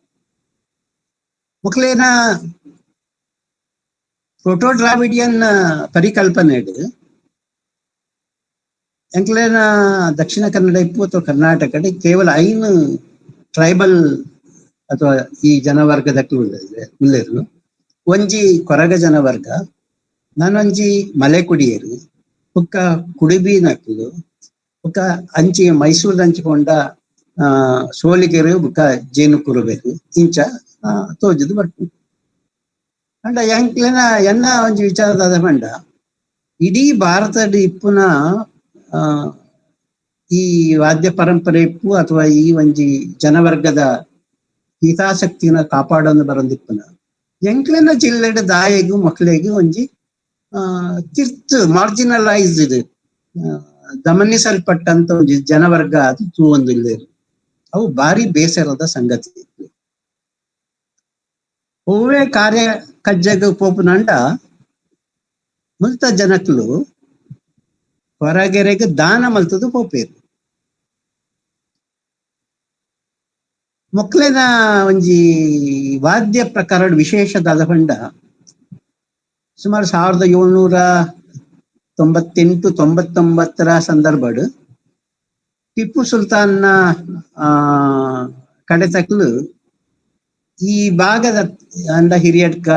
ಮೊಕ್ಲೇನ ಪ್ರೋಟೋ ಡ್ರಾವಿಡಿಯನ್ ಪರಿಕಲ್ಪನೆಡ್ ಎಂಕ್ಲೇನ ದಕ್ಷಿಣ ಕನ್ನಡ ಇಪ್ಪು ಅಥವಾ ಕರ್ನಾಟಕಡ್ ಕೇವಲ 5 ಟ್ರೈಬಲ್ ಅಥವಾ ಈ ಜನವರ್ಗದಕ್ಕೆ ಉಳ್ಳೇರು. ಒಂಜಿ ಕೊರಗ ಜನವರ್ಗ, ನಾನೊಂಜಿ ಮಲೆ ಕುಡಿಯರು, ಬುಕ್ಕ ಕುಡಿಬಿ ನಕ್ಕಲು, ಬುಕ್ಕ ಅಂಚಿ ಮೈಸೂರು ಹಂಚಿಕೊಂಡ ಸೋಲಿಗೆರು ಬುಕ್ಕ ಜೇನು ಕುರುಬೇರು ಇಂಚ ತೋಜದು ಬರ್ತೀನಿ. ಅಂಡ ಎಂಕ್ಲೆನ ಎನ್ನ ಒಂಜಿ ವಿಚಾರದಾದ ಪಂಡ ಇಡೀ ಭಾರತದ ಇಪ್ಪುನ ಈ ವಾದ್ಯ ಪರಂಪರೆ ಇಪ್ಪು ಅಥವಾ ಈ ಒಂಜಿ ಜನವರ್ಗದ ಹಿತಾಸಕ್ತಿನ ಕಾಪಾಡೋದು ಬರಂದಿಪ್ಪುನ ಎಂಕ್ಲೆನ ಜಿಲ್ಲೆಡ್ ದಾಯೆಗು ಮಕ್ಳೆಗು ಒಂಜಿ ತಿರ್ತ್ ಮಾರ್ಜಿನಲೈಸ್ಡ್ ಗಮನಿಸಲ್ಪಟ್ಟಂತ ಒಂಜಿ ಜನವರ್ಗ ಅದು ತೂವೊಂದುಲ್ಲೇರು. ಅವು ಬಾರಿ ಬೇಸರದ ಸಂಗತಿ. ಒವ್ವೇ ಕಾರ್ಯ ಕಜ್ಜಗ ಪೋಪುನಂಡ ಮುಲ್ತ ಜನಕ್ಲು ಹೊರಗೆರೆಗೆ ದಾನ ಮಲ್ತದು ಪೋಪೇರು. ಮೊಕ್ಲೆನ ಒಂಜಿ ವಾದ್ಯ ಪ್ರಕಾರ ವಿಶೇಷದಾದ ಪಂಡ ಸುಮಾರು 1798-99 ಸಂದರ್ಭಡ್ ಟಿಪ್ಪು ಸುಲ್ತಾನ್ನ ಕಡೆತಕ್ಲು ಈ ಭಾಗದ ಅಂಡ ಹಿರಿಯಡ್ಕ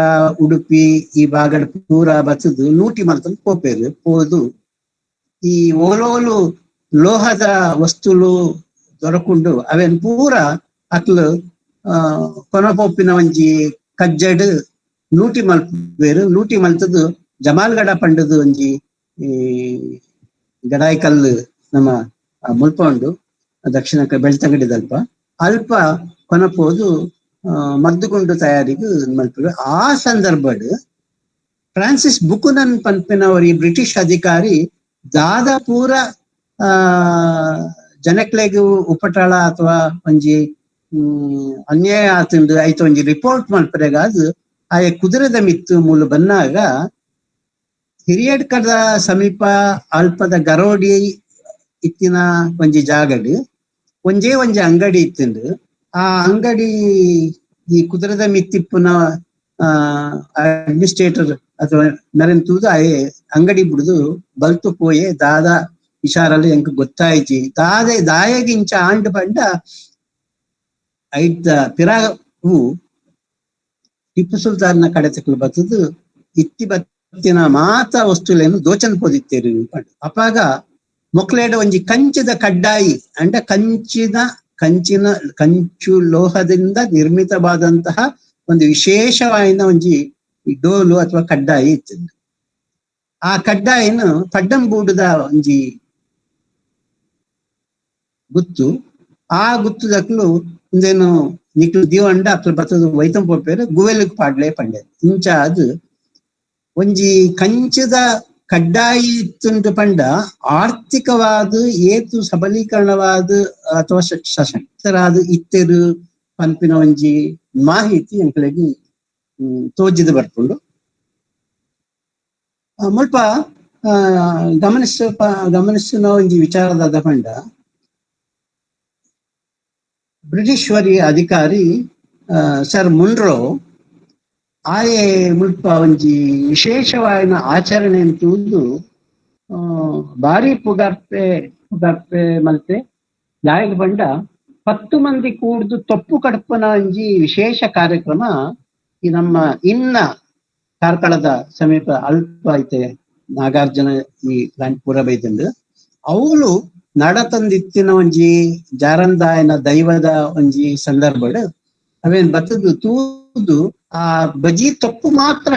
ಉಡುಪಿ ಈ ಭಾಗದ ಪೂರ ಬತ್ತದು ಲೂಟಿ ಮಲ್ತಂದು ಪೋಪೇರು. ಪೋದು ಈ ಓಲೋಲು ಲೋಹದ ವಸ್ತುಲು ದೊರಕುಂಡು ಅವೆನ್ ಪೂರ ಅಕ್ಲು ಕೊನಪೊಪ್ಪಿನ ಒಂಜಿ ಕಜ್ಜಡ್ ಲೂಟಿ ಮಲ್ಪೇರು. ಲೂಟಿ ಮಲ್ತದು ಜಮಾಲ್ಗಡ ಪಂಡದು ಒಂಜಿ ಗಡಾಯಿಕಲ್ಲು ನಮ್ಮ ಮುಲ್ಪ ಉಂಡು ದಕ್ಷಿಣಕ್ಕೆ ಬೆಳ್ತಂಗಡಿದಲ್ಪ ಅಲ್ಪ ಕೊನಪೋದು ಮದ್ದುಗುಂಡು ತಯಾರಿಗೆ ಮಲ್ಪರು. ಆ ಸಂದರ್ಭಡ್ ಫ್ರಾನ್ಸಿಸ್ ಬುಕುನನ್ ಪನ್ಪಿನವರು ಈ ಬ್ರಿಟಿಷ್ ಅಧಿಕಾರಿ ದಾದ ಪೂರ ಜನಕ್ಲೆಗ್ ಉಪಟಳ ಅಥವಾ ಒಂಜಿ ಅನ್ಯಾಯ ಆತಂದು ಐತ ಒಂಜಿ ರಿಪೋರ್ಟ್ ಮಲ್ಪರೆಗಾದ್ ಆಯ ಕುದುರೆದ ಮಿತ್ತು ಮೂಲು ಬನ್ನಾಗ ಹಿರಿಯಡ್ಕದ ಸಮೀಪ ಅಲ್ಪದ ಗರೋಡಿ ಇತ್ತಿನ ಒಂಜಿ ಜಾಗಡ್ ಒಂಜಿ ಅಂಗಡಿ ಇತ್ತಂದು ಆ ಅಂಗಡಿ ಈ ಕುದುರೆದ ಮಿತ್ತಿಪ್ಪುನ ಅಡ್ಮಿನಿಸ್ಟ್ರೇಟರ್ ಅಥವಾ ನರೇನ್ ತೂದು ಆಯೆ ಅಂಗಡಿ ಬಿಡುದು ಬಲ್ತು ಪೋಯೆ ದಾದ ವಿಚಾರಲ್ಲಿ ಎಂಕ್ ಗೊತ್ತಾಯ್ತಿ ದಾಯಗಿಂಚ ಆಂಡ್ ಪಂಡ ಐದ ಪಿರಾವು ಟಿಪ್ಪು ಸುಲ್ತಾನ್ನ ಕಡೆತಕ್ಕಲು ಬತ್ತದು ಇತ್ತಿ ಬತ್ತಿನ ಮಾತ ವಸ್ತುಲೇನು ದೋಚನ್ ಪೋದಿತ್ತೇರು ಪಂಡ. ಅಪಾಗ ಮೊಕ್ಲೇಡ ಒಂಜಿ ಕಂಚಿದ ಕಡ್ಡಾಯಿ ಅಂಡ ಕಂಚು ಲೋಹದಿಂದ ನಿರ್ಮಿತವಾದಂತಹ ಒಂದು ವಿಶೇಷವಾದ ಒಂಜಿ ಡೋಲು ಅಥವಾ ಕಡ್ಡಾಯಿ ಇತ್ತು. ಆ ಕಡ್ಡಾಯಿನ ಪಡ್ಡಂಬೂಡದ ಒಂಜಿ ಗುತ್ತು. ಆ ಗುತ್ತುದಕ್ಲು ಇಂದೇನು ನಿಕ್ಲು ದಿವಂಡ ಅಕ್ಲು ಬತ್ತದು ವೈತಂ ಪೋಪೇರು ಗುವೆಲಿಗ್ ಪಾಡ್ಲೆ ಪಂಡೆ ಇಂಚ ಅದು ಒಂಜಿ ಕಂಚದ ಕಡ್ಡಾಯಿ ಇತ್ತುಂಟು ಪಂಡ ಆರ್ಥಿಕವಾದ ಏತು ಸಬಲೀಕರಣವಾದ ಅಥವಾ ಸಶಕ್ತರಾದ ಇತ್ತೆರು ಪನ್ಪಿನ ಒಂಜಿ ಮಾಹಿತಿ ಎಂಕ್ಲೆಗಿ ತೋಜಿದ ಬರ್ಪುಂಡು. ಮುಲ್ಪ ಗಮನಿಸಿನ ಒಂಜಿ ವಿಚಾರದ ಪಂಡ ಬ್ರಿಟಿಷ್ ವರಿ ಅಧಿಕಾರಿ ಸರ್ ಮುನ್ರೋ ಆಯೆ ಮುಲ್ಪ ಒಂಜಿ ವಿಶೇಷವಾದ ಆಚರಣೆ ಅಂತೂ ಭಾರಿ ಪುಗಾರ್ಪೆ ಮಲ್ತೆ ದಾಯಗ ಪಂಡ 10 ಮಂದಿ ಕೂಡ್ದು ತೊಪ್ಪು ಕಡಪನ ಒಂಜಿ ವಿಶೇಷ ಕಾರ್ಯಕ್ರಮ ಈ ನಮ್ಮ ಇನ್ನ ಕಾರ್ಕಳದ ಸಮೀಪ ಅಲ್ಪ ಐತೆ ನಾಗಾರ್ಜುನ ಈ ಪ್ಲಾಂಟ್ ಪೂರ ಬೈತಂಡು ಅವಳು ನಡತಂದಿತ್ತಿನ ಒಂಜಿ ಜಾರಂದಾಯನ ದೈವದ ಒಂಜಿ ಸಂದರ್ಭಡ್ ಅವೇನ್ ಬತ್ತದು ತೂದು ಆ ಬಜಿ ತೊಪ್ಪು ಮಾತ್ರ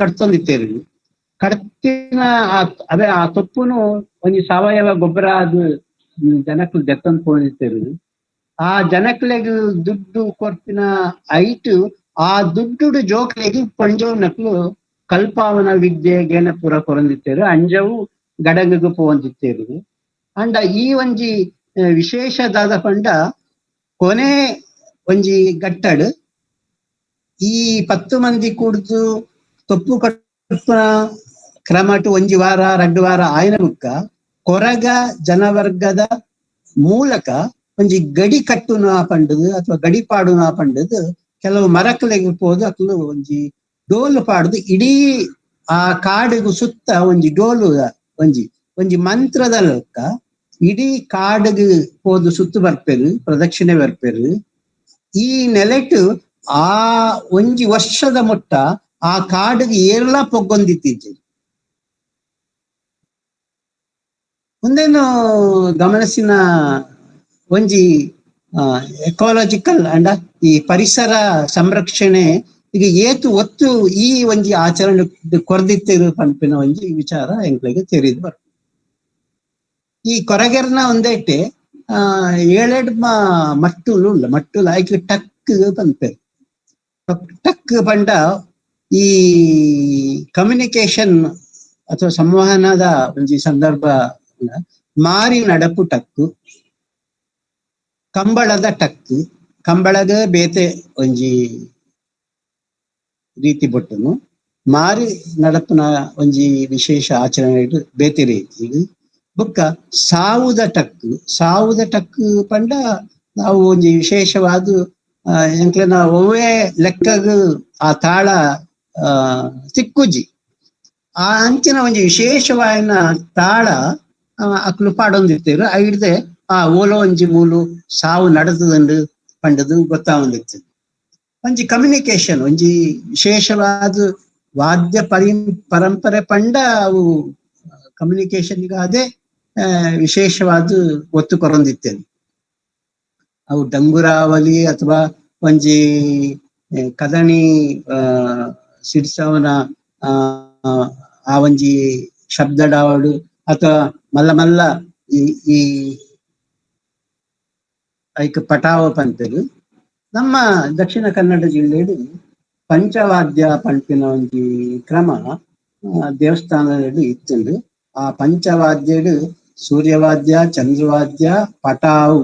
ಕಡ್ತೊಂದಿತ್ತೇರು. ಕಡ್ತಿನ ಅವೇ ಆ ತೊಪ್ಪುನು ಒಂಜಿ ಸಾವಯವ ಗೊಬ್ಬರ ಅದು ಜನಕ್ಲು ದೆತ್ತಂದ್ ಪೋದಿತ್ತೇರು. ಆ ಜನಕ್ಲೆಗ್ ದುಡ್ಡು ಕೊರ್ಪಿನ ಐಟು ಆ ದುಡ್ಡು ಜೋಕ್ಲೆಗ್ ಪಂಜೋನಕ್ಲು ಕಲ್ಪಾವನ ವಿದ್ಯೆ ಗೇನ ಪೂರ ಕೊರಂದಿತ್ತೇರು. ಅಂಜವು ಗಡಂಗು ಪೋವಂದಿತ್ತೇರು. ಅಂಡ ಈ ಒಂಜಿ ವಿಶೇಷದಾದ ಪಂಡ ಕೊನೆ ಒಂಜಿ ಗಟ್ಟಡ್ ಈ 10 ಮಂದಿ ಕೂಡ್ದು ತೊಪ್ಪು ಕಟ್ಟುನ ಕ್ರಮಟು ಒಂಜಿ ವಾರ 2 ವಾರ ಆಯ್ನ ಬುಕ್ಕ ಕೊರಗ ಜನವರ್ಗದ ಮೂಲಕ ಒಂಜಿ ಗಡಿ ಕಟ್ಟುನ ಪಂಡದು ಅಥವಾ ಗಡಿ ಪಾಡುನ ಪಂಡದು ಕೆಲವು ಮರಕ್ಲೆಗ್ ಪೋದು ಅಕ್ಲು ಒಂಜಿ ಡೋಲು ಪಾಡ್ದು ಇಡೀ ಆ ಕಾಡಿಗೂ ಸುತ್ತ ಒಂಜಿ ಡೋಲು ಒಂಜಿ ಮಂತ್ರದ ಲೆಕ್ಕ ಇಡೀ ಕಾಡಿಗೆ ಪೋದು ಸುತ್ತು ಬರ್ಪೆರು, ಪ್ರದಕ್ಷಿಣೆ ಬರ್ಪೆರು. ಈ ನೆಲೆಟ್ ಆ ಒಂಜಿ ವರ್ಷದ ಮೊಟ್ಟ ಆ ಕಾಡಿಗೆ ಏರ್ಲ ಪೊಗ್ಗೊಂದಿತ್ತಿದ್ದೆ. ಮುಂದೇನು ಗಮನಿಸಿನ ಒಂಜಿ ಎಕಾಲಜಿಕಲ್ ಅಂಡ ಈ ಪರಿಸರ ಸಂರಕ್ಷಣೆ ಈಗ ಏತು ಒತ್ತು ಈ ಒಂಜಿ ಆಚರಣೆ ಕೊರ್ದಿತ್ತೇರು ಪಂಪಿನ ಒಂಜಿ ವಿಚಾರ ಎಂಕ್ಲೆಗೆ ತೆರಿದು ಬರ್ತದೆ. ಈ ಕೊರಗೆರ್ನ ಒಂದೇಟೆ 7 ಮಟ್ಟುಲು ಉಂಡ ಮಟ್ಟುಲು ಐಕ್ಲು ಟಕ್ ಪಂಪೇರು. ಟಕ್ ಪಂಡ ಈ ಕಮ್ಯುನಿಕೇಶನ್ ಅಥವಾ ಸಂವಹನದ ಒಂಜಿ ಸಂದರ್ಭ ಮಾರಿ ನಡಪು ಟಕ್ಕು, ಕಂಬಳದ ಟಕ್ಕು, ಕಂಬಳಗ ಬೇತೆ ಒಂಜಿ ರೀತಿ ಬೊಟ್ಟನು ಮಾರಿ ನಡಪುನ ಒಂಜಿ ವಿಶೇಷ ಆಚರಣೆ ಬೇತೆ ರೀತಿ. ಬೊಕ್ಕ ಸಾವುದ ಟಕ್ಕು ಪಂಡ ನಾವು ಒಂಜಿ ವಿಶೇಷವಾದ ಎಂಕ್ಲೆನ ಒವ್ವೇ ಲೆಕ್ಕಗ್ ಆ ತಾಳ ತಿಕ್ಕುಜಿ ಆ ಅಂಚಿನ ಒಂಜಿ ವಿಶೇಷವಾದ ತಾಳ ಅಕ್ಲು ಪಾಡೊಂದಿತ್ತೇರು. ಐಡ್ದೆ ಆ ಓಲೋ ಒಂಜಿ ಮೂಲು ಸಾವು ನಡೆದದಂಡು ಪಂಡದು ಗೊತ್ತಾವಂದಿತ್ತು. ಒಂಜಿ ಕಮ್ಯುನಿಕೇಶನ್ ಒಂಜಿ ವಿಶೇಷವಾದ ವಾದ್ಯ ಪರಂಪರೆ ಪಂಡ ಅವು ಕಮ್ಯುನಿಕೇಶನ್ ಈಗ ಅದೇ ವಿಶೇಷವಾದ ಒತ್ತು ಕೊರೊಂದಿತ್ತೇನೆ. ಅವು ಡಂಗುರಾವಲಿ ಅಥವಾ ಒಂಜಿ ಕದಣಿ ಸಿಡ್ಸವನ ಆ ಒಂಜಿ ಶಬ್ದಡಾವಡು ಅಥವಾ ಮಲ್ಲ ಈ ಐಕ್ ಪಟಾವ ಪಂಪೆರು. ನಮ್ಮ ದಕ್ಷಿಣ ಕನ್ನಡ ಜಿಲ್ಲೆಡು ಪಂಚವಾದ್ಯ ಪಂಪಿನ ಒಂಜಿ ಕ್ರಮ ದೇವಸ್ಥಾನದಲ್ಲಿ ಇತ್ತುಂಡು. ಆ ಪಂಚವಾದ್ಯಡು ಸೂರ್ಯವಾದ್ಯ, ಚಂದ್ರವಾದ್ಯ, ಪಟಾವು.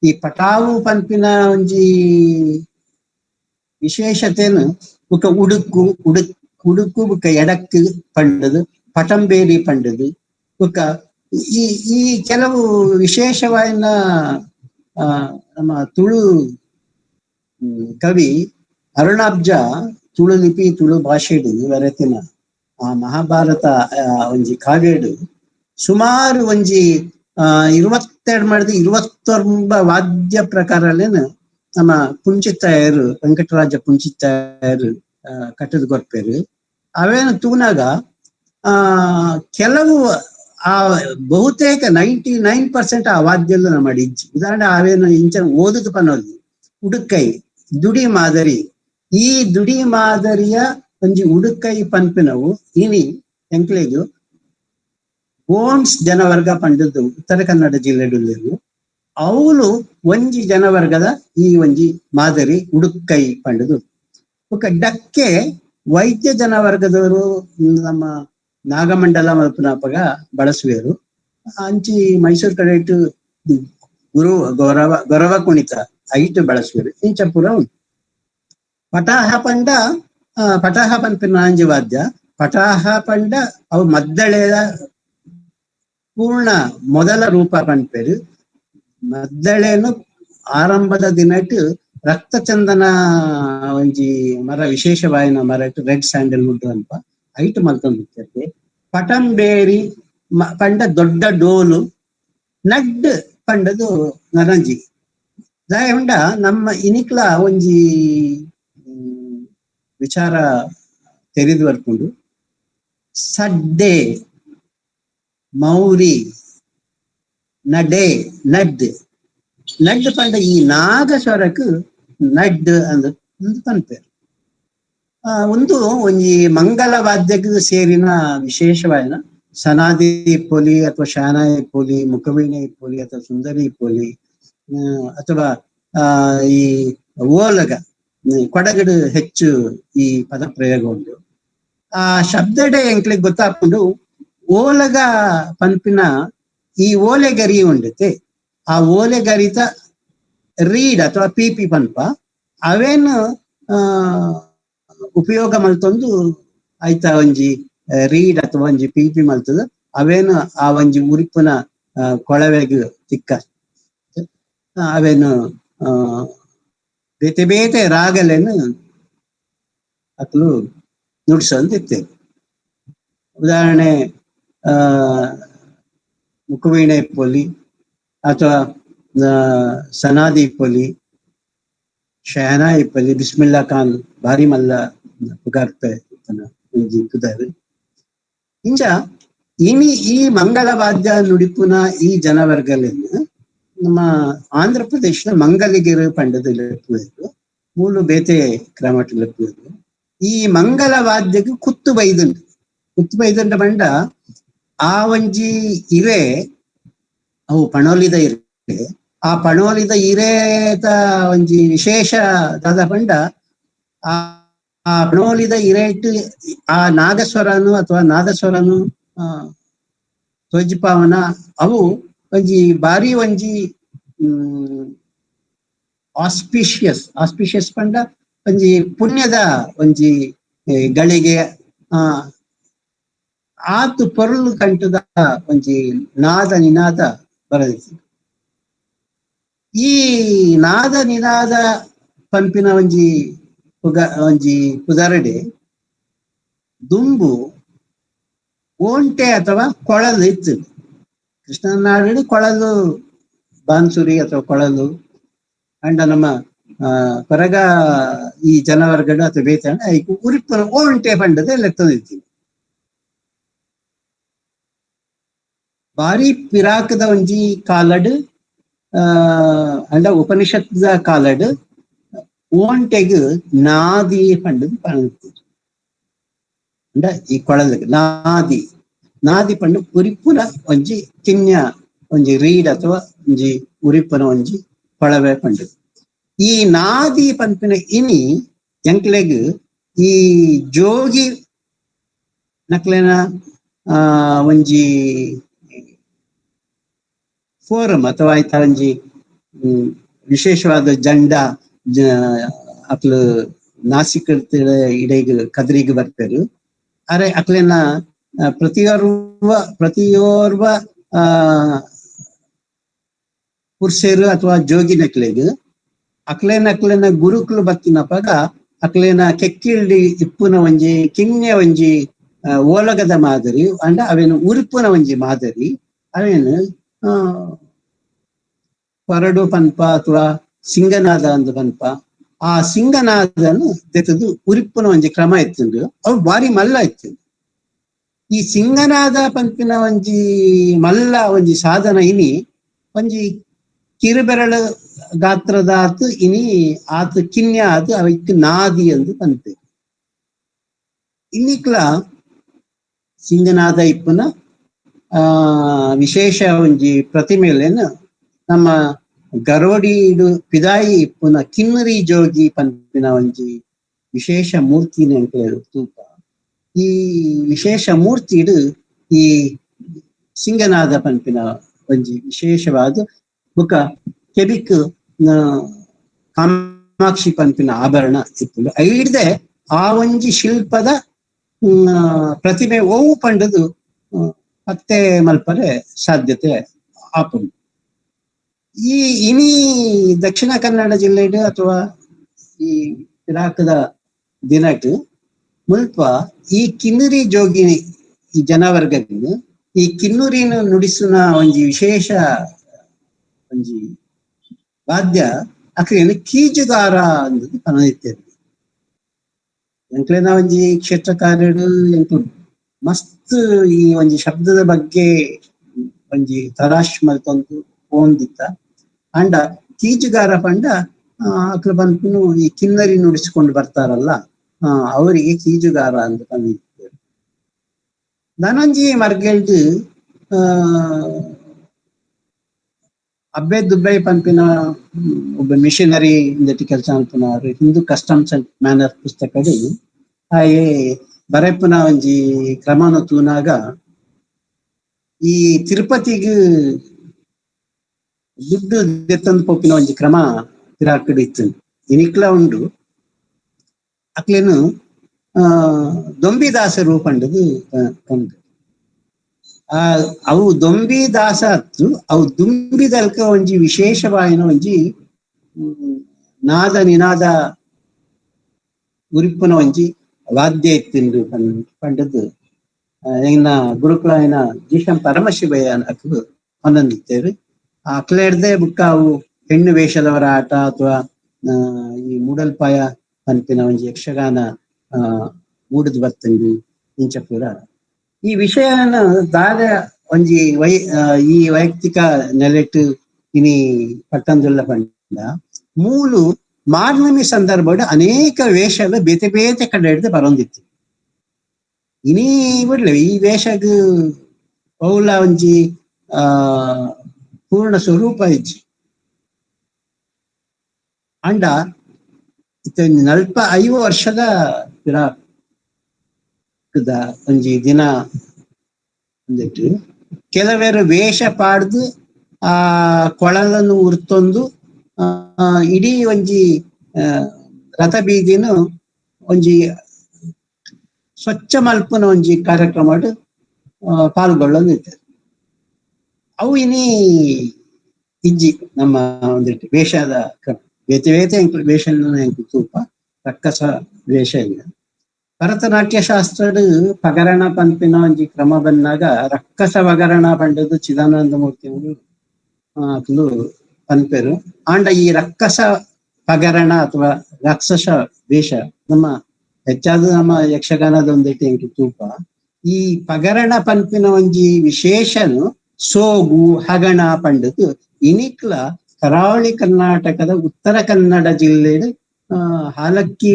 ಈ ಪಟಾವು ಪಂಪಿನ ಒಂಜಿ ವಿಶೇಷತೆನು ಬೊಕ ಉಡುಕು ಬೊಕ ಎಡಕ್ ಪಂಡದು, ಪಟಂಬೇರಿ ಪಂಡದು ಬೊಕ ಈ ಈ ಕೆಲವು ವಿಶೇಷವಾದ ನಮ್ಮ ತುಳು ಕವಿ ಅರುಣಾಬ್ಜ ತುಳು ಲಿಪಿ ತುಳು ಭಾಷೆಡು ವರತಿನ ಆ ಮಹಾಭಾರತ ಒಂಜಿ ಕಾವ್ಯಡು ಸುಮಾರು ಒಂಜಿ 22 ಮಾಡಿದ 29 ವಾದ್ಯ ಪ್ರಕಾರಲೇನು ನಮ್ಮ ಪುಂಚಿತ್ತಾಯರು ವೆಂಕಟರಾಜ ಪುಂಚಿತ್ತಾಯರು ಕಟ್ಟದು ಕೊರ್ಪೇರು. ಅವೇನು ತೂನಾಗ ಕೆಲವು ಆ ಬಹುತೇಕ 99% ಆ ವಾದ್ಯಲು ನಮ್ಮ ಇಜ್ಜಿ. ಉದಾಹರಣೆ ಅವೇನು ಇಂಚ ಓದುದು ಪನೊಲ್ಲಿ ಉಡುಕೈ ದುಡಿ ಮಾದರಿ. ಈ ದುಡಿ ಮಾದರಿಯ ಒಂಜಿ ಉಡುಕೈ ಪನ್ಪಿನವು ಇನಿ ಎಂಕ್ಲೆಗು ಬೋನ್ಸ್ ಜನವರ್ಗ ಪಂಡದು ಉತ್ತರ ಕನ್ನಡ ಜಿಲ್ಲೆಡು ಅವಳು ಒಂಜಿ ಜನವರ್ಗದ ಈ ಒಂಜಿ ಮಾದರಿ ಉಡುಕೈ ಪಂಡದು. ಬೊಕ ಡಕ್ಕೆ ವೈದ್ಯ ಜನವರ್ಗದವರು ನಮ್ಮ ನಾಗಮಂಡಲ ಮಲ್ಪನಾಪಗ ಬಳಸುವೆರು. ಅಂಚಿ ಮೈಸೂರು ಕಡೆ ಇಟ್ಟು ಗೊರವ ಕುಣಿತ ಐಟ್ ಬಳಸುವೆರು. ಇಂಚ ಪುರ ಉಂಟು. ಪಟಾಹ ಪಂಪಿನ ನಾಂಜಿ ವಾದ್ಯ. ಪಟಾಹ ಪಂಡ ಅವು ಮದ್ದಳೆಯ ಪೂರ್ಣ ಮೊದಲ ರೂಪ ಪಂಪೇರು. ಮದ್ದಳೆನು ಆರಂಭದ ದಿನಟ್ಟು ರಕ್ತಚಂದನ ಒಂಜಿ ಮರ ವಿಶೇಷವಾಯಿನ ಮರ ರೆಡ್ ಸ್ಯಾಂಡಲ್ವುಡ್ ಅನ್ಪ ಐಟ್ ಮಲ್ತೊಂದಿತ್ತೆ. ಪಟಂಬೇರಿ ಪಂಡ ದೊಡ್ಡ ಡೋಲು. ನಡ್ ಪಂಡದು ನರಂಜಿ. ದಾಯ ಉಂಡ ನಮ್ಮ ಇನಿಕ್ಲ ಒಂಜಿ ವಿಚಾರ ತೆರೆದು ಬರ್ಕೊಂಡು ಸಡ್ಡೆ, ಮೌರಿ, ನಡೆ, ನಡ್ ಪಂಡ ಈ ನಾಗಸ್ವರಕ್ ನಡ್ ಅಂದ್ ಪನ್ಪೇರು. ಒಂದು ಒಂಜಿ ಮಂಗಲ ವಾದ್ಯಕ್ಕೆ ಸೇರಿನ ವಿಶೇಷವಾದ ಸನಾದಿ ಪೊಲಿ ಅಥವಾ ಶಾನಾಯಿ ಪೊಲಿ, ಮುಖವೀಣೆ ಪೊಲಿ ಅಥವಾ ಸುಂದರಿ ಪೊಲಿ ಅಥವಾ ಈ ಓಲಗ ಕೊಡಗಡು ಹೆಚ್ಚು ಈ ಪದ ಪ್ರಯೋಗ ಉಂಟು. ಆ ಶಬ್ದಡೆ ಎಂಕ್ಲಿಗೆ ಗೊತ್ತಾಕೊಂಡು ಓಲಗ ಪಂಪಿನ ಈ ಓಲೆಗರಿ ಉಂಡತೆ. ಆ ಓಲೆಗರಿತ ರೀಡ್ ಅಥವಾ ಪಿಪಿ ಪನ್ಪ ಅವೇನು ಉಪಯೋಗ ಮಲ್ತೊಂದು ಆಯ್ತ ಒಂಜಿ ರೀಡ್ ಅಥವಾ ಒಂಜಿ ಪಿಪಿ ಮಲ್ತದ. ಅವೇನು ಆ ಒಂಜಿ ಉರಿಪುನ ಕೊಳವೆಗ್ ತಿಕ್ಕ ಅವೇನು ಬೇತೆ ಬೇತೆ ರಾಗಲೇನು ಅಕ್ಲು ನುಡ್ಸಂದಿತ್ತೇವೆ. ಉದಾಹರಣೆ ಮುಖವೀಣೆ ಪೊಲಿ ಅಥವಾ ಸನಾದಿ ಪೊಲಿ, ಶಹನಾಯಿ ಪೊಲಿ, ಬಿಸ್ಮಿಲ್ಲಾ ಖಾನ್ ಭಾರಿ ಮಲ್ಲ ಪುಗಾರ್ಪೆ ಒಂಜಿ ಕುದರು. ಇಂಚ ಇನಿ ಈ ಮಂಗಳ ವಾದ್ಯ ನುಡಿಪುನ ಈ ಜನವರ್ಗಲೆನ್ನು ನಮ್ಮ ಆಂಧ್ರ ಪ್ರದೇಶದ ಮಂಗಲಿಗಿರು ಪಂಡದ ಲೆಪ್ಪುವೆರು ಮೂಲು ಬೇತೆ ಕ್ರಮಟ್ ಲೆಪ್ಪುವೆರು. ಈ ಮಂಗಲ ವಾದ್ಯಕ್ಕೆ ಕುತ್ತು ಬೈದುಂಡ ಪಂಡ ಆ ಒಂಜಿ ಇರೆ ಅವು ಪಣೋಲಿದ ಇರೆ. ಆ ಪಣೋಲಿದ ಇರೇತ ಒಂಜಿ ವಿಶೇಷ ದಾದ ಪಂಡ ಆ ಪಣೋಲಿದ ಇರೇಟ್ ಆ ನಾಗಸ್ವರನು ಅಥವಾ ನಾದಸ್ವರನು ತೋಜಿಪಾವನ ಅವು ಒಂಜಿ ಬಾರಿ ಒಂಜಿ ಆಸ್ಪಿಷಿಯಸ್ ಪಂಡ ಒಂಜಿ ಪುಣ್ಯದ ಒಂಜಿ ಗಳಿಗೆ ಆತು ಪೊರ್ಲು ಕಂಟುದ ಒಂಜಿ ನಾದ ನಿನಾದ ಬರದಿತ್ತು. ಈ ನಾದ ನಿನಾದ ಪಂಪಿನ ಒಂಜಿ ಪುದರಡೆ ದುಂಬು ಓಂಟೆ ಅಥವಾ ಕೊಳಲು ಇತ್ತು. ಕೃಷ್ಣನ ನಾಡು ಕೊಳಲು ಬಾನ್ಸುರಿ ಅಥವಾ ಕೊಳಲು ಅಂಡ ನಮ್ಮ ಕೊರಗ ಈ ಜನವರ್ಗಡು ಅಥವಾ ಬೇತಂಡ ಐಕು ಉರಿಪುನ ಓಂಟೆ ಪಂಡದ ಲೆತ್ತದಿತ್ತು. ಬಾರಿ ಪಿರಾಕದ ಒಂಜಿ ಕಾಲಡ್ ಅಂಡ ಉಪನಿಷತ್ದ ಕಾಲಡ್ ಓಂಟೆಗ್ ನಾದಿ ಪಂಡದು ಪಣತಿರು. ಅಂಡ ಈ ಕೊಳಲಿಗೆ ನಾದಿ ಪಂಡು ಉರಿಪುನ ಒಂಜಿ ಕಿನ್ಯ ಒಂಜಿ ರೀಡ್ ಅಥವಾ ಒಂಜಿ ಉರಿಪುನ ಒಂಜಿ ಕೊಳವೆ ಪಂಡು. ಈ ನಾದಿ ಪನ್ಪಿನ ಇನಿ ಎಂಕ್ಲೆಗ್ ಈ ಜೋಗಿ ನಕ್ಲೆನ ಒಂಜಿ ಫೋರಮ್ ಅಥವಾ ಆಯ್ತ ಒಂಜಿ ವಿಶೇಷವಾದ ಜಂಡ ಅಕ್ಲು ನಾಸಿಕ್ ಇಡೈಗ್ ಕದ್ರಿಗ್ ಬರ್ಪೇರು. ಅರೆ ಅಕ್ಲೆನ ಪ್ರತಿಯೋರ್ವ ಪುರ್ಷೇರು ಅಥವಾ ಜೋಗಿ ನಕ್ಲೆಗ್ ಅಕ್ಲೆನ ಗುರುಕುಲು ಬತ್ತಿನ ಪಗ ಅಕ್ಲೆನ ಕೆಕ್ಕಿಲ್ಡಿ ಇಪ್ಪುನ ಒಂಜಿ ಕಿನ್ಯ ಒಂಜಿ ಓಲಗದ ಮಾದರಿ ಅಂಡ ಅವೇನು ಉರುಪುನ ಒಂಜಿ ಮಾದರಿ ಅವೇನು ಪರಡು ಪನ್ಪ ಅಥವಾ ಸಿಂಗನಾದ ಅಂದು ಪನ್ಪ ಆ ಸಿಂಗನಾದನು ತೆತ್ತದು ಉರಿಪ್ಪುನ ಒಂಜಿ ಕ್ರಮ ಇತ್ತುಂಡು ಅವು ಬಾರಿ ಮಲ್ಲ ಇತ್ತುಂಡು. ಈ ಸಿಂಗನಾದ ಪನ್ಪಿನ ಒಂಜಿ ಮಲ್ಲ ಒಂಜಿ ಸಾಧನ ಇನಿ ಒಂಜಿ ಕಿರುಬೆರಳು ಗಾತ್ರದಾತು ಇನಿ ಆತು ಕಿನ್ಯ ಆತು ಅವಕ್ಕೆ ನಾದಿ ಎಂದು ಪನ್ಪೆ. ಇನ್ನಿಕ್ಲ ಸಿಂಗನಾದ ಇಪ್ಪುನ ವಿಶೇಷ ಒಂಜಿ ಪ್ರತಿಮೆಲೇನು ನಮ್ಮ ಗರೋಡಿಡು ಪಿದಾಯಿ ಇಪ್ಪುನ ಕಿನ್ನರಿ ಜೋಗಿ ಪನ್ಪಿನ ಒಂಜಿ ವಿಶೇಷ ಮೂರ್ತಿನ ಎಂಕ್ಲೆಗ್ ತೂಪ. ಈ ವಿಶೇಷ ಮೂರ್ತಿಡು ಈ ಸಿಂಗನಾದ ಪನ್ಪಿನ ಒಂಜಿ ವಿಶೇಷವಾದ ಬುಕ ಕೆಬಿಕ್ ಕಾಮಾಕ್ಷಿ ಪನ್ಪಿನ ಆಭರಣ ಇಪ್ಪುಂಡು. ಐಡ್ದೆ ಆ ಒಂಜಿ ಶಿಲ್ಪದ ಪ್ರತಿಮೆ ಓವು ಪಂಡದು ಪತ್ತೆ ಮಲ್ಪರೆ ಸಾಧ್ಯತೆ ಆಪುಂಡು. ಈ ಇನಿ ದಕ್ಷಿಣ ಕನ್ನಡ ಜಿಲ್ಲೆಡ್ ಅಥವಾ ಈ ಪಿರಾಕದ ದಿನಟ್ ಮುಲ್ಪ ಈ ಕಿನ್ನರಿ ಜೋಗಿನಿ ಈ ಜನವರ್ಗಕ್ಕೆ ಈ ಕಿನ್ನೂರಿನ ನುಡಿಸುನ ಒಂಜಿ ವಿಶೇಷ ಒಂಜಿ ವಾದ್ಯ ಅಕ್ಲೇನು ಕೀಜುಗಾರ ಅನ್ನೋದು ಪನದಿತ್ತೇವೆ. ಎಂಕ್ಲೆನ ಒಂಜಿ ಕ್ಷೇತ್ರಕಾರ್ಯಡು ಎಂಕು ಮಸ್ತ್ ಈ ಒಂಜಿ ಶಬ್ದದ ಬಗ್ಗೆ ಒಂಜಿ ತರಾಶ್ ಮಲ್ತೊಂದು ಓಂದಿತ್ತ ಅಂಡ ಕೀಜುಗಾರ ಪಂಡ ಅಕ್ಲು ಬಂದ್ಪುನು ಈ ಕಿನ್ನರಿ ನುಡಿಸ್ಕೊಂಡು ಬರ್ತಾರಲ್ಲ ಅವರಿಗೆ ಕೀಜುಗಾರ ಅಂತ ಪಂದಿತ್ತೇವೆ. ಧನಂಜಿ ಮರ್ಗೆಲ್ಡ್ ಅಬ್ಬೆ ದುಬ್ಬೈ ಪಂಪಿನ ಒಬ್ಬ ಮಿಷನರಿ ಇಂದಟಿ ಕೆಲಸ ಅನ್ಪುನಾರು ಹಿಂದೂ ಕಸ್ಟಮ್ಸ್ ಅಂಡ್ ಮ್ಯಾನರ್ ಪುಸ್ತಕಡು ಹಾಗೆ ಬರೆಪುನ ಒಂಜಿ ಕ್ರಮನ ತೂನಾಗ ಈ ತಿರುಪತಿಗ್ ದುಡ್ಡು ದೆತ್ತಂದು ಪೋಪಿನ ಒಂಜಿ ಕ್ರಮ ಪಿರಾಕಡ್ ಇತ್ತು. ಇನಿಕ್ಲ ಉಂಡು ಅಕ್ಲೇನು ದೊಂಬಿದಾಸರು ಪಂಡದು ಕಂಡು ಅವು ದೊಂಬಿದಾಸ ಅತ್ತು ಅವು ದುಂಬಿದಲ್ಕ ಒಂಜಿ ವಿಶೇಷವಾಯಿನ ಒಂಜಿ ನಾದ ನಿನಾದ ಉರಿಪ್ಪುನ ಒಂಜಿ ವಾದ್ಯ ಇತ್ತಿಂದು ಪಂಡದು ಇನ್ನ ಗುರುಕುಲ ಇನ್ನ ಜೀಶಂ ಪರಮಶಿವಯ್ಯ ಅಕ್ಲು ಹೊಂದಿತ್ತೇವೆ. ಅಕ್ಲೇರ್ದೆ ಬುಕ್ಕ ಅವು ಹೆಣ್ಣು ವೇಷದವರ ಆಟ ಅಥವಾ ಈ ಮೂಡಲ್ಪಾಯ ಪನ್ಪಿನ ಒಂಜಿ ಯಕ್ಷಗಾನ ಮೂಡುದು ಬತ್ತಂದು ಇಂಚ ಪೂರ ಈ ವಿಷಯನ ದಾದ ಒಂಜಿ ಈ ವೈಯಕ್ತಿಕ ನೆಲೆಟ್ ಇನಿ ಪಟ್ಟಂದುಲ್ಲ ಪಂಡ ಮೂಲು ಮಾರ್ನಮಿ ಸಂದರ್ಭಡ್ ಅನೇಕ ವೇಷಗಳು ಬೇತೆ ಬೇತೆ ಕಡೆ ಹಿಡ್ದು ಬರೋಂದಿತ್ತು. ಇನಿ ಬಿಡ್ಲೆ ಈ ವೇಷಗ್ ಪೌಲ ಒಂಜಿ ಪೂರ್ಣ ಸ್ವರೂಪ ಇಜ್ಜಿ ಅಂಡ ಇತ್ತ ನಲ್ಪ 5 ವರ್ಷದ ಪಿರಾಕದ ಒಂಜಿ ದಿನ ಅಂದಿಟ್ಟು ಕೆಲವೇರು ವೇಷ ಪಾಡ್ದು ಆ ಕೊಳಲನ್ನು ಉರ್ತೊಂದು ಇಡೀ ಒಂಜಿ ರಥ ಬೀದಿನು ಒಂಜಿ ಸ್ವಚ್ಛ ಮಲ್ಪುನ ಒಂಜಿ ಕಾರ್ಯಕ್ರಮ ಪಾಲ್ಗೊಳ್ಳೊಂದಿತ್ತು. ಅವು ಇನಿ ಇಜ್ಜಿ ನಮ್ಮ ಒಂದಿಟ್ಟು ವೇಷದ ಕ್ರಮ ಬೇತೆ ಬೇತೆ ವೇಷ ತೂಪ ರಕ್ಕಸ ವೇಷ ಇಲ್ಲ. ಭರತನಾಟ್ಯ ಶಾಸ್ತ್ರಡ್ ಪಗರಣ ಪಂಪಿನ ಒಂಜಿ ಕ್ರಮ ಬಂದಾಗ ರಕ್ಕಸ ವಗರಣ ಪಂಡದು ಚಿದಾನಂದ ಮೂರ್ತಿ ಅಕ್ಲು ಪನ್ಪೆರು. ಆಂಡ ಈ ರಕ್ಕಸ ಪಗರಣ ಅಥವಾ ರಾಕ್ಷಸ ವೇಷ ನಮ್ಮ ಹೆಚ್ಚಾದ ನಮ್ಮ ಯಕ್ಷಗಾನದ ಒಂದಿಟ್ಟು ಎಂಟು ತೂಪ. ಈ ಪಗರಣ ಪಂಪಿನ ಒಂಜಿ ವಿಶೇಷನು ಸೋಗು ಹಗಣ ಪಂಡದು ಇನಿಕ್ಲ ಕರಾವಳಿ ಕರ್ನಾಟಕದ ಉತ್ತರ ಕನ್ನಡ ಜಿಲ್ಲೆಡ್ ಹಾಲಕ್ಕಿ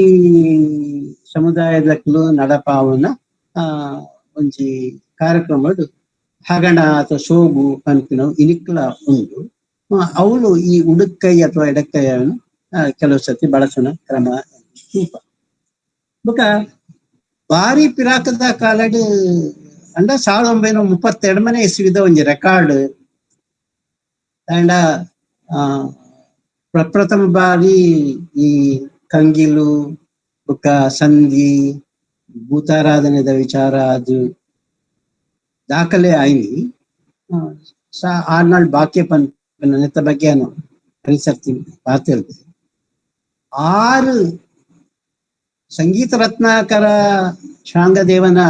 ಸಮುದಾಯದಕ್ಲು ನಡಪಾವನ ಒಂಜಿ ಕಾರ್ಯಕ್ರಮಡು ಹಗಣ ಅಥವಾ ಸೋಗು ಪನ್ಪಿನ ಇನಿಕ್ಲ ಉಂಡು. ಅವಳು ಈ ಉಡುಕ್ಕೈ ಅಥವಾ ಎಡಕ್ಕೈಯನ್ನು ಕೆಲವು ಸತಿ ಬಳಸುನ ಕ್ರಮ ರೂಪ ಬೊಕ ಬಾರಿ ಪಿರಾಕದ ಕಾಲಡ್ ಅಂಡ 1932 ಇಸ್ವಿದ ಒಂಜಿ ರೆಕಾರ್ಡ್ ಅಂಡ ಪ್ರಪ್ರಥಮ ಬಾರಿ ಈ ಕಂಗಿಲು ಬೊಕ ಸಂಧಿ ಭೂತಾರಾಧನೆದ ವಿಚಾರ ಅದು ದಾಖಲೆ ಆಯ್ನಿ ಆರ್ನಾಳ್ ಬಾಕ್ಯ ನೆತ್ತ ಬಗ್ಗೆ ಪರಿಸರ್ತಿ ಪಾತಿರ್ದೆ 6 ಸಂಗೀತ ರತ್ನಾಕರ ಶಾಂಗದೇವನ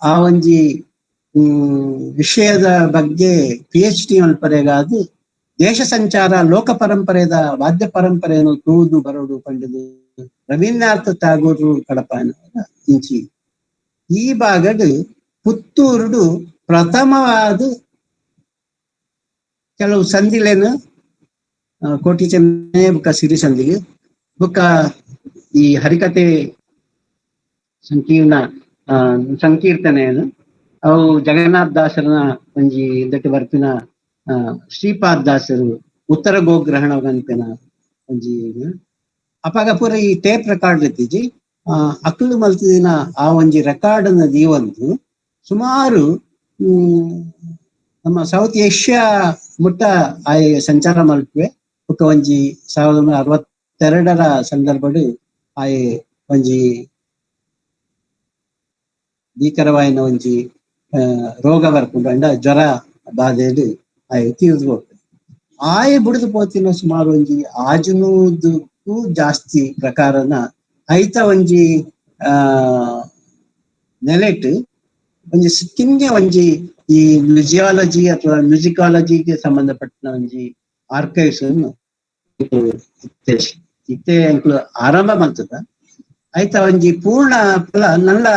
ಆ ಒಂಜಿ ವಿಷಯದ ಬಗ್ಗೆ PhD ಮಲ್ಪರೆಗಾದು ದೇಶ ಸಂಚಾರ ಲೋಕ ಪರಂಪರೆದ ವಾದ್ಯ ಪರಂಪರೆಯನ್ನು ತೂದು ಬರೋಡು ಪಂಡದು ರವೀಂದ್ರನಾಥ ಟಾಗೂರು ಕಡಪಾಯನ ಇಂಚಿ ಈ ಭಾಗಡ್ ಪುತ್ತೂರುಡು ಪ್ರಥಮವಾದ ಕೆಲವು ಸಂಧಿಲೇನು ಕೋಟಿ ಚೆನ್ನೈ ಬುಕ್ಕ ಸಿರಿ ಸಂಧಿಗೆ ಬುಕ್ಕ ಈ ಹರಿಕತೆ ಸಂಕೀರ್ತನೆಯನ್ನು ಅವು ಜಗನ್ನಾಥ ದಾಸರನ ಒಂಜಿ ದಟ್ಟು ಬರ್ಪಿನ ಶ್ರೀಪಾದ್ ದಾಸರು ಉತ್ತರ ಗೋಗ್ರಹಣ ಕನ್ಪಿನ ಒಂಜಿ ಅಪಾಗ ಪೂರ ಈ ಟೇಪ್ ರೆಕಾರ್ಡ್ ಎತ್ತಿಜಿ ಅಕ್ಲು ಮಲ್ತಿದಿನ ಆ ಒಂಜಿ ರೆಕಾರ್ಡ್ ಅನ್ನ ದೀವಂತು ಸುಮಾರು ನಮ್ಮ ಸೌತ್ ಏಷ್ಯಾ ಮುಟ್ಟ ಆಯ್ ಸಂಚಾರ ಮಲ್ಪೆ ಬೊಕ ಒಂಜಿ 1962 ಸಂದರ್ಭಡ್ ಆಯ್ ಒಂಜಿ ಭೀಕರವಾಯಿನ ಒಂಜಿ ರೋಗ ಬರ್ಪುಂಡು ಅಂಡ ಜ್ವರ ಬಾಧೆಡ್ ಆಯ್ ತೀರ್ದು ಹೋಗ್ತದೆ ಆಯ್ ಬುಡ್ದು ಪೋತಿನ ಸುಮಾರು ಒಂಜಿ 500ಕ್ಕೂ ಜಾಸ್ತಿ ಪ್ರಕಾರನ ಐತ ಒಂಜಿ ನೆಲೆಟ್ ಒಂಜಿ ಸಿಕ್ಕಿಂಗೆ ಒಂಜಿ ಈ ಮ್ಯೂಸಿಯಾಲಜಿ ಅಥವಾ ಮ್ಯೂಸಿಕಾಲಜಿಗೆ ಸಂಬಂಧಪಟ್ಟ ಒಂಜಿ ಆರ್ಕೈವ್ಸ್ ಇತ್ತೆ ಎಂಕ್ಲು ಆರಂಭ ಮಾಡ್ತದ ಐತ ಒಂಜಿ ಪೂರ್ಣ ಫಲ ನಲ್ಲ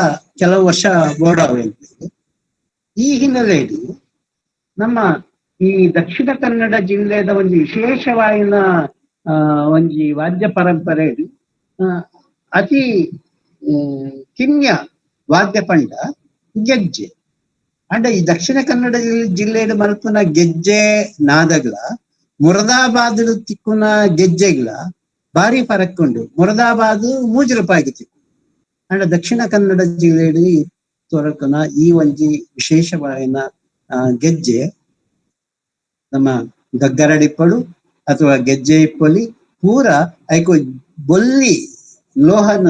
ಕೆಲವು ವರ್ಷ ಬೋಡಾವೆ ಈ ಹಿನ್ನೆಲೆಯಲ್ಲಿ ನಮ್ಮ ಈ ದಕ್ಷಿಣ ಕನ್ನಡ ಜಿಲ್ಲೆದ ಒಂಜಿ ವಿಶೇಷವಾಯಿನ ಒಂಜಿ ವಾದ್ಯ ಪರಂಪರೆ ಅತಿ ಕಿನ್ಯ ವಾದ್ಯ ಪಂಡ ಗೆಜ್ಜೆ ಅಂಡ ಈ ದಕ್ಷಿಣ ಕನ್ನಡ ಜಿಲ್ಲೆಡ್ ಮಲ್ಪುನ ಗೆಜ್ಜೆ ನಾದಗ್ಲ ಮುರದಾಬಾದ್ ತಿಕ್ಕುನ ಗೆಜ್ಜೆಗ್ಲ ಬಾರಿ ಫರಕ್ ಉಂಡು. ಮುರದಾಬಾದ್ 3 ರೂಪಾಯಿಗೆ ತಿಕ್ಕು ಅಂಡ ದಕ್ಷಿಣ ಕನ್ನಡ ಜಿಲ್ಲೆಡ್ ತೋರಕುನ ಈ ಒಂಜಿ ವಿಶೇಷವಾಯಿನ ಗೆಜ್ಜೆ ನಮ್ಮ ಗಗ್ಗರಡಿಪ್ಪಳು ಅಥವಾ ಗೆಜ್ಜೆ ಇಪ್ಪೊಲಿ ಪೂರ ಐಕು ಬೊಲ್ಲಿ ಲೋಹನ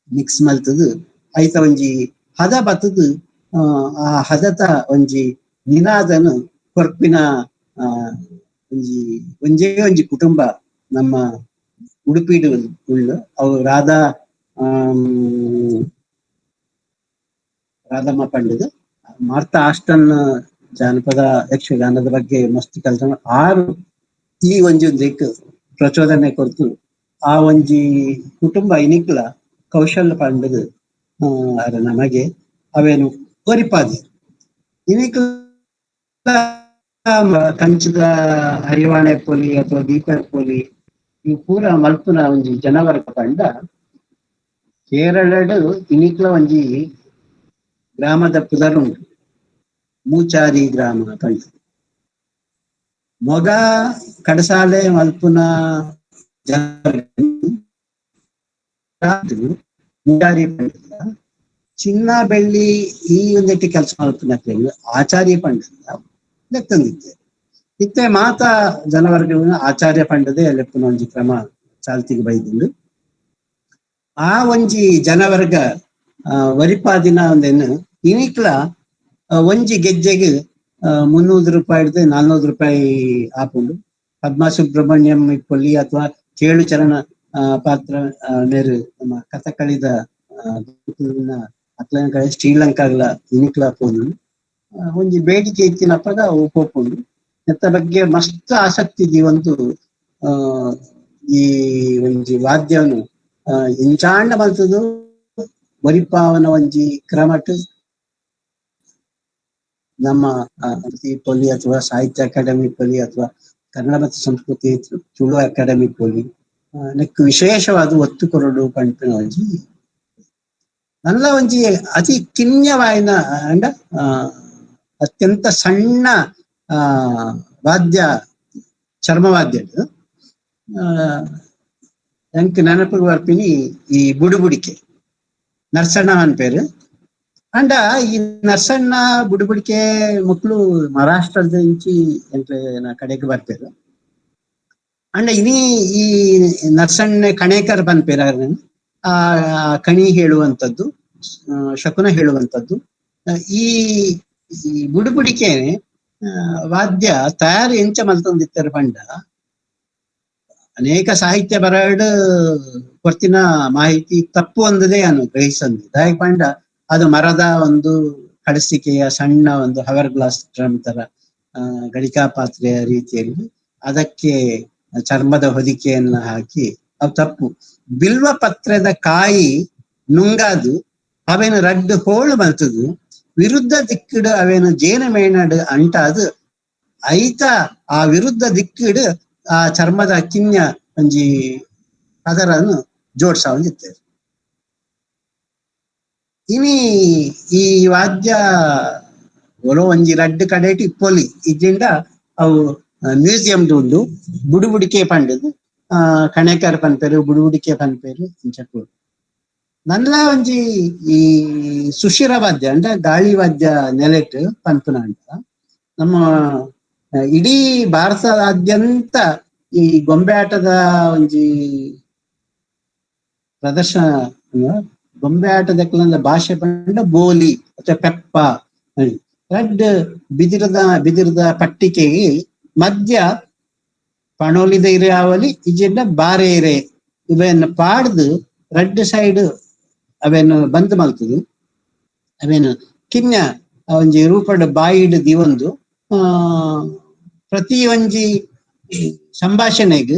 ಮಿಕ್ಸ್ ಮಲ್ತದು ಐತ ಒಂಜಿ ಹದ ಬತ್ತದು ಆ ಹದತ ಒಂಜಿ ನಿನಾದನು ಕೊರ್ಪಿನ ಒಂಜಿ ಕುಟುಂಬ ನಮ್ಮ ಉಡುಪಿಡು ಉಳ್ಳು ಅವು ರಾಧಮ್ಮ ಪಂಡದು ಮಾರ್ತಾ ಆಸ್ಟನ್ ಜಾನಪದ ಯಕ್ಷಗಾನದ ಬಗ್ಗೆ ಮಸ್ತ್ ಕೆಲಸ 6 ಈ ಒಂಜಿ ದಿಕ್ಕು ಪ್ರಚೋದನೆ ಕೊರ್ತು ಆ ಒಂಜಿ ಕುಟುಂಬ ಇನಿಕ್ಲ ಕೌಶಲ್ಯ ಪಂಡದು ನಮಗೆ ಅವೇನು ಪರಿಪಾದಿ ಇನಿಕ್ಲ ಕಂಚದ ಹರಿವಾಣೆ ಪೋಲಿ ಅಥವಾ ದೀಪ ಪೋಲಿ ಇವು ಪೂರ ಮಲ್ಪುನ ಒಂಜಿ ಜನವರ್ಗ ಪಂಡ ಕೇರಳಡ್ ಇನಿಕ್ಲ ಒಂಜಿ ಗ್ರಾಮದ ಪುದರುಂಡು ಮೂಚಾರಿ ಗ್ರಾಮ ಪಂಡ ಮೊಗ ಕಡಸಾಲೆ ಮಲ್ಪುನ ಮೂಚಾರಿ ಪಂಡ ಚಿನ್ನ ಬೆಳ್ಳಿ ಈ ಒಂದೆಟ್ಟಿ ಕೆಲಸ ಮಲ್ಪುನ ಆಚಾರ್ಯ ಪಂಡ ಲೆಕ್ಕಂದಿತ್ತೆ ಇತ್ತೆ ಮಾತ ಜನವರ್ಗಗಳನ್ನ ಆಚಾರ್ಯ ಪಂಡದೆ ಲೆಪ್ಪುನ ಒಂಜಿ ಕ್ರಮ ಚಾಲ್ತಿಗೆ ಬೈದಿಂಡು ಆ ಒಂಜಿ ಜನವರ್ಗ ವರಿಪಾದಿನ ಒಂದೇನು ಇನಿಕ್ಲ ಒಂಜಿ ಗೆಜ್ಜೆಗೆ 300 ರೂಪಾಯಿ 400 ರೂಪಾಯಿ ಆಪುಂಡು. ಪದ್ಮಾ ಸುಬ್ರಹ್ಮಣ್ಯಂ ಇಪ್ಪೊಲಿ ಅಥವಾ ಕೇಳು ಚರಣ ಪಾತ್ರ ಮೇರು ನಮ್ಮ ಕಥಕಳಿದ ಅಕ್ಲನ ಕಡೆ ಶ್ರೀಲಂಕಾಗ್ಲ ಇನಿಕ್ಲ ಪೋನು ಒಂಜಿ ಬೇಡಿಕೆ ಇತ್ತಿನಪ್ಪಗ ಅವು ಪೋಪುಂಡು ಎತ್ತ ಬಗ್ಗೆ ಮಸ್ತ್ ಆಸಕ್ತಿ ದೀವಂತು ಈ ಒಂಜಿ ವಾದ್ಯವನ್ನು ಇಂಚಾಂಡ ಮಲ್ತದು ವರಿಪಾವನ ಒಂಜಿ ಕ್ರಮಟ್ ನಮ್ಮ ಪೊಲಿ ಅಥವಾ ಸಾಹಿತ್ಯ ಅಕಾಡೆಮಿ ಪೊಲಿ ಅಥವಾ ಕನ್ನಡ ಮತ್ತು ಸಂಸ್ಕೃತಿ ತುಳು ಅಕಾಡೆಮಿ ಪೊಲಿ ನೆಕ್ಕು ವಿಶೇಷವಾದ ಒತ್ತು ಕೊರಡು ಪಂಪಿನ ಒಂಜಿ ನಲ್ಲ ಒಂಜಿ ಅತಿ ಕಿನ್ಯವಾಯಿನ ಅಂಡ ಅತ್ಯಂತ ಸಣ್ಣ ವಾದ್ಯ ಚರ್ಮವಾದ್ಯ ಎಂಕ್ ನೆನಪಿಗೆ ಬರ್ಪಿನಿ ಈ ಬುಡುಬುಡಿಕೆ ನರಸಣ್ಣ ಅನ್ ಪೇರು. ಅಂಡ ಈ ನರಸಣ್ಣ ಬುಡುಬುಡಿಕೆ ಮಕ್ಕಳು ಮಹಾರಾಷ್ಟ್ರದ ಇಂಚಿ ಎಂಕ್ ಕಡೆಗೆ ಬರ್ಪೇರು. ಅಂಡ ಇನಿ ಈ ನರಸಣ್ಣ ಕಣೇಕರ್ ಬಂದ್ಪೇರ ಆ ಕಣಿ ಹೇಳುವಂಥದ್ದು, ಶಕುನ ಹೇಳುವಂಥದ್ದು. ಈ ಬುಡುಬುಡಿಕೆ ವಾದ್ಯ ತಯಾರು ಎಂಚ ಮಲ್ತೊಂದಿತ್ತರ ಪಂಡ ಅನೇಕ ಸಾಹಿತ್ಯ ಬರಡ್ ಕೊರ್ತಿನ ಮಾಹಿತಿ ತಪ್ಪು ಒಂದದೇ ಅನ್ನು ಗ್ರಹಿಸಂದು ದಾಯಕ ಪಂಡ ಅದು ಮರದ ಒಂದು ಕಡಸಿಕೆಯ ಸಣ್ಣ ಒಂದು ಹವರ್ ಗ್ಲಾಸ್ ಡ್ರಮ್ ತರ ಗಡಿಕಾ ಪಾತ್ರೆಯ ರೀತಿಯಲ್ಲಿ ಅದಕ್ಕೆ ಚರ್ಮದ ಹೊದಿಕೆಯನ್ನ ಹಾಕಿ ಅದು ತಪ್ಪು. ಬಿಲ್ವ ಪತ್ರದ ಕಾಯಿ ನುಂಗಾದು ಅವೇನು ರಡ್ಡು ಹೋಳು ಮಲ್ತದು ವಿರುದ್ಧ ದಿಕ್ಕಿಡು ಅವೇನು ಜೇನ ಮೇಣಡು ಅಂಟಾದು ಐತ ಆ ವಿರುದ್ಧ ದಿಕ್ಕಿಡು ಆ ಚರ್ಮದ ಕಿನ್ಯ ಒಂಜಿ ಅದರನ್ನು ಜೋಡ್ಸಾವಂದಿತ್ತೇವೆ. ಇನಿ ಈ ವಾದ್ಯ ಒಲೋ ಒಂಜಿ ರಡ್ಡು ಕಡೆಟ್ ಇಪ್ಪೊಲಿ ಇದ್ದಿಂದ ಅವು ಮ್ಯೂಸಿಯಂ ಉಂಡು. ಬುಡುಬುಡಿಕೆ ಪಂಡದು ಕಣೇಕರ್ ಪನ್ಪೇರು, ಬುಡುಬುಡಿಕೆ ಪನ್ಪೇರು ಇಂಚಕ್ಕೂ ನನ್ಲ ಒಂಜಿ ಈ ಸುಶಿರ ವಾದ್ಯ ಅಂಡ ಗಾಳಿ ವಾದ್ಯ ನೆಲೆಟ್ ಪನ್ಪುನ ಅಂತ ನಮ್ಮ ಇಡೀ ಭಾರತದಾದ್ಯಂತ ಈ ಗೊಂಬೆ ಆಟದ ಒಂಜಿ ಪ್ರದರ್ಶನ, ಗೊಂಬೆ ಆಟದ ಭಾಷೆ ಪಂಡ ಬೋಲಿ ಅಥವಾ ಪೆಪ್ಪ ರಡ್ ಬಿದಿರದ ಪಟ್ಟಿಕೆಗೆ ಮಧ್ಯ ಪಣೋಲಿದ ಇರೆ ಆವಲಿ ಇಜೆಂಡ ಬಾರೇರೆ ಇವೇನು ಪಾಡ್ದು ರಡ್ ಸೈಡ್ ಅವೇನು ಬಂದ್ ಮಲ್ತದು ಅವೇನು ಕಿನ್ಯ ಒಂಜಿ ರೂಪಡ್ ಬಾಯಿಡ್ ದಿವೊಂದು ಪ್ರತಿ ಒಂಜಿ ಸಂಭಾಷಣೆಗ್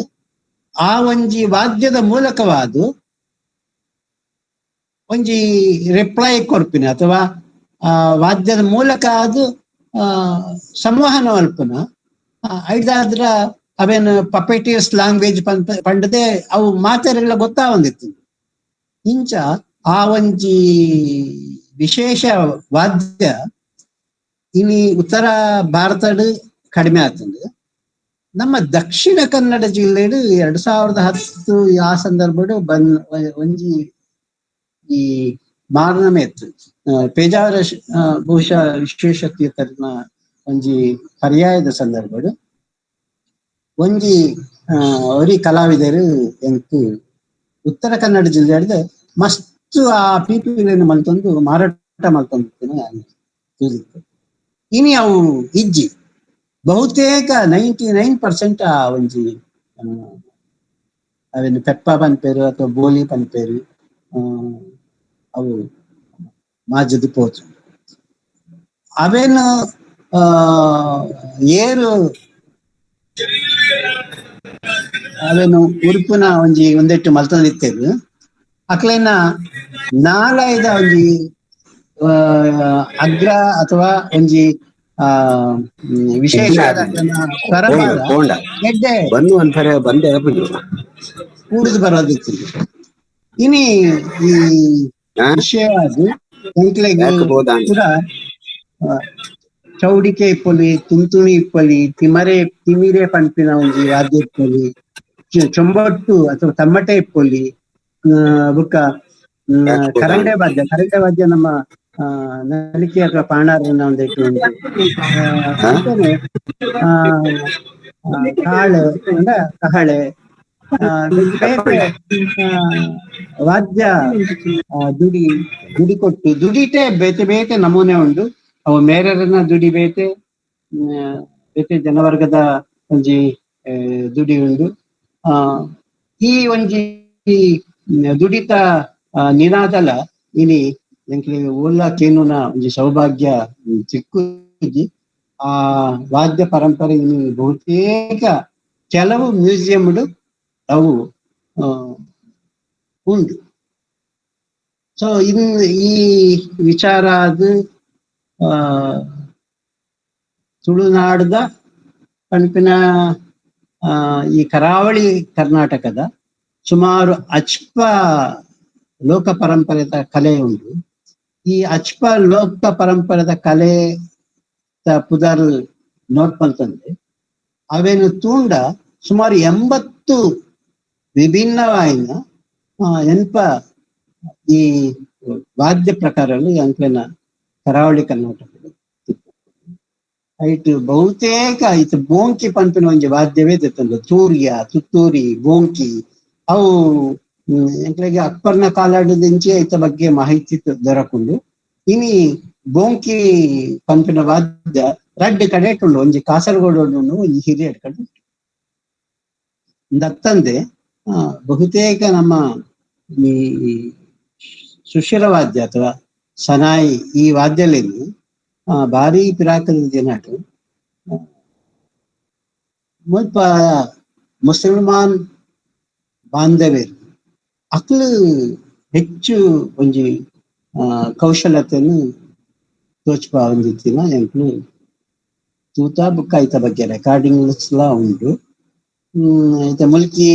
ಆ ಒಂಜಿ ವಾದ್ಯದ ಮೂಲಕವಾದು ಒಂಜಿ ರಿಪ್ಲೈ ಕೊರ್ಪಿನ ಅಥವಾ ವಾದ್ಯದ ಮೂಲಕ ಅದು ಸಂವಹನ ಅಲ್ಪನ ಐದಾದ್ರ ಅವೇನು ಪಪೇಟಿಯಸ್ ಲ್ಯಾಂಗ್ವೇಜ್ ಪಂಡದೆ ಅವು ಮಾತೆರೆಲ್ಲ ಗೊತ್ತಾವಂದಿತ್ತು. ಇಂಚ ಆ ಒಂಜಿ ವಿಶೇಷ ವಾದ್ಯ ಇನಿ ಉತ್ತರ ಭಾರತಡ್ ಕಡಿಮೆ ಆಗ್ತದೆ. ನಮ್ಮ ದಕ್ಷಿಣ ಕನ್ನಡ ಜಿಲ್ಲೆಡು 2010 ಆ ಸಂದರ್ಭಡು ಒಂಜಿ ಈ ಮಾರ್ನಮೇತ್ತು ಪೇಜಾವರ ಬಹುಶಃ ವಿಶ್ವೇಶ ತೀರ್ಥರ್ನ ಒಂಜಿ ಪರ್ಯಾಯದ ಸಂದರ್ಭಡು ಒಂಜಿ ಅವರಿ ಕಲಾವಿದರು ಎಂಕ್ ಉತ್ತರ ಕನ್ನಡ ಜಿಲ್ಲೆಡ್ ಮಸ್ತ್ ಆ ಪೀಪಿಗಳನ್ನು ಮಲ್ತೊಂದು ಮಾರಾಟ ಮಲ್ತೊಂದು ಇನಿ ಅವು ಇಜ್ಜಿ ಬಹುತೇಕ 99% ಆ ಒಂಜಿ ಅವೇನು ಪೆಪ್ಪ ಪನ್ಪೇರು ಅಥವಾ ಬೋಲಿ ಪನ್ಪೇರು ಅವು ಮಾಜದು ಪೋತು ಅವೇನು ಏರು ಅವೇನು ಉರುಪುನ ಒಂಜಿ ಒಂದೆಟ್ಟು ಮಲ್ತೊಂದಿತ್ತೇರು ಅಕ್ಲೇನ ನಾಲೈದ ಒಂಜಿ ಅಗ್ರ ಅಥವಾ ಒಂಜಿ ವಿಶೇಷ ಕೂಡುದು ಬರೋದಿತ್ತು. ಇನಿ ಈ ವಿಷಯ ಅದು ಕೂಡ ಚೌಡಿಕೆ ಇಪ್ಪೊಲಿ, ತುಂತುಣಿ ಇಪ್ಪೊಲಿ, ತಿಮಿರೆ ಪಂಪಿನ ಒಂಜಿ ವಾದ್ಯ ಇಪ್ಪೊಲಿ, ಚೊಂಬೊಟ್ಟು ಅಥವಾ ತಮ್ಮಟೆ ಇಪ್ಪೊಲಿ, ಬುಕ್ಕ ಕರಂಡೆ ವಾದ್ಯ ನಮ್ಮ ನಲಿಕೆ ಅಥವಾ ಪಾಣಾರನ ಒಂದಿಟ್ಟು ಉಂಟು. ಕಾಳು ಅಂಡ ಕಹಳೆ ಬೇತೆ ವಾದ್ಯ ದುಡಿ ಕೊಟ್ಟು ದುಡಿಟೆ ಬೇತೆ ಬೇತೆ ನಮೂನೆ ಉಂಡು. ಅವು ಮೇರರನ್ನ ದುಡಿ ಬೇತೆ ಜನವರ್ಗದ ಒಂಜಿ ದುಡಿ ಉಂಡು. ಈ ಒಂಜಿ ದುಡಿತ ನಿನಾದಲ ಇನಿ ಎಂಕ್ಲೆ ಓಲಾ ಕೇನುನ ಒಂಜಿ ಸೌಭಾಗ್ಯ ಚಿಕ್ಕುಜಿ ಆ ವಾದ್ಯ ಪರಂಪರೆ ಇನಿ ಬಹುತೇಕ ಕೆಲವು ಮ್ಯೂಸಿಯಂಡು ಅವು ಉಂಡು. ಸೊ ಇನ್ ಈ ವಿಚಾರ ಅದು ತುಳುನಾಡದ ಪಂಪಿನ ಈ ಕರಾವಳಿ ಕರ್ನಾಟಕದ ಸುಮಾರು ಅಚ್ಪ ಲೋಕ ಪರಂಪರೆದ ಕಲೆ ಉಂಟು. ಈ ಅಚ್ಪ ಲೋಕ ಪರಂಪರೆದ ಕಲೆ ಪುದರ್ ನೋಡ್ಪಂತಂದ್ರೆ ಅವೇನು ತೂಂಡ ಸುಮಾರು 80 ಮಸ್ತ್ ವಿಭಿನ್ನವಾಯಿನ ಎನ್ಪ ಈ ವಾದ್ಯ ಪ್ರಕಾರಗಳು ಎಂಕ್ಲೆನ ಕರಾವಳಿ ಕರ್ನಾಟಕದ ಐಟ್ ಬಹುತೇಕ ಐಟ್ ಬೋಂಕಿ ಪನ್ಪಿನ ಒಂಜಿ ವಾದ್ಯವೇ ತೆತ್ತಂದು ತೂರ್ಯ ತುತ್ತೂರಿ ಬೋಂಕಿ ಅವು ಎಂಕ್ಲೆಗೆ ಅಕ್ಬರ್ನ ಕಾಲಾಡದಿಂಚಿ ಐತ ಬಗ್ಗೆ ಮಾಹಿತಿ ದೊರಕುಂಡು. ಇನಿ ಬೋಂಕಿ ಪನ್ಪಿನ ವಾದ್ಯ ರಡ್ಡ್ ಕಡೆ ಉಂಡು, ಒಂಜಿ ಕಾಸರಗೋಡು ಒಂಜಿ ಹಿರಿಯಡ್ ಕಡೆ ಉಂಟು. ದತ್ತಂದೆ ಬಹುತೇಕ ನಮ್ಮ ಈ ಸುಶಿರ ವಾದ್ಯ ಅಥವಾ ಸನಾಯಿ ಈ ವಾದ್ಯಲೇನು ಭಾರಿ ಪಿರಾಕದ ದಿನಟು ಮುಲ್ಪ ಮುಸಲ್ಮಾನ್ ಬಾಂಧವ್ಯರು ಅಕ್ಲು ಹೆಚ್ಚು ಒಂಜಿ ಕೌಶಲತೆಯನ್ನು ತೋಚ್ಪಾ ಹೊಂದಿತ್ತಿನ ಎಂಕ್ಲು ತೂತ ಬುಕ್ಕ ಐತ ಬಗ್ಗೆ ರೆಕಾರ್ಡಿಂಗ್ಸ್ ಲ ಉಂಟು. ಐತ ಮುಲ್ಕಿ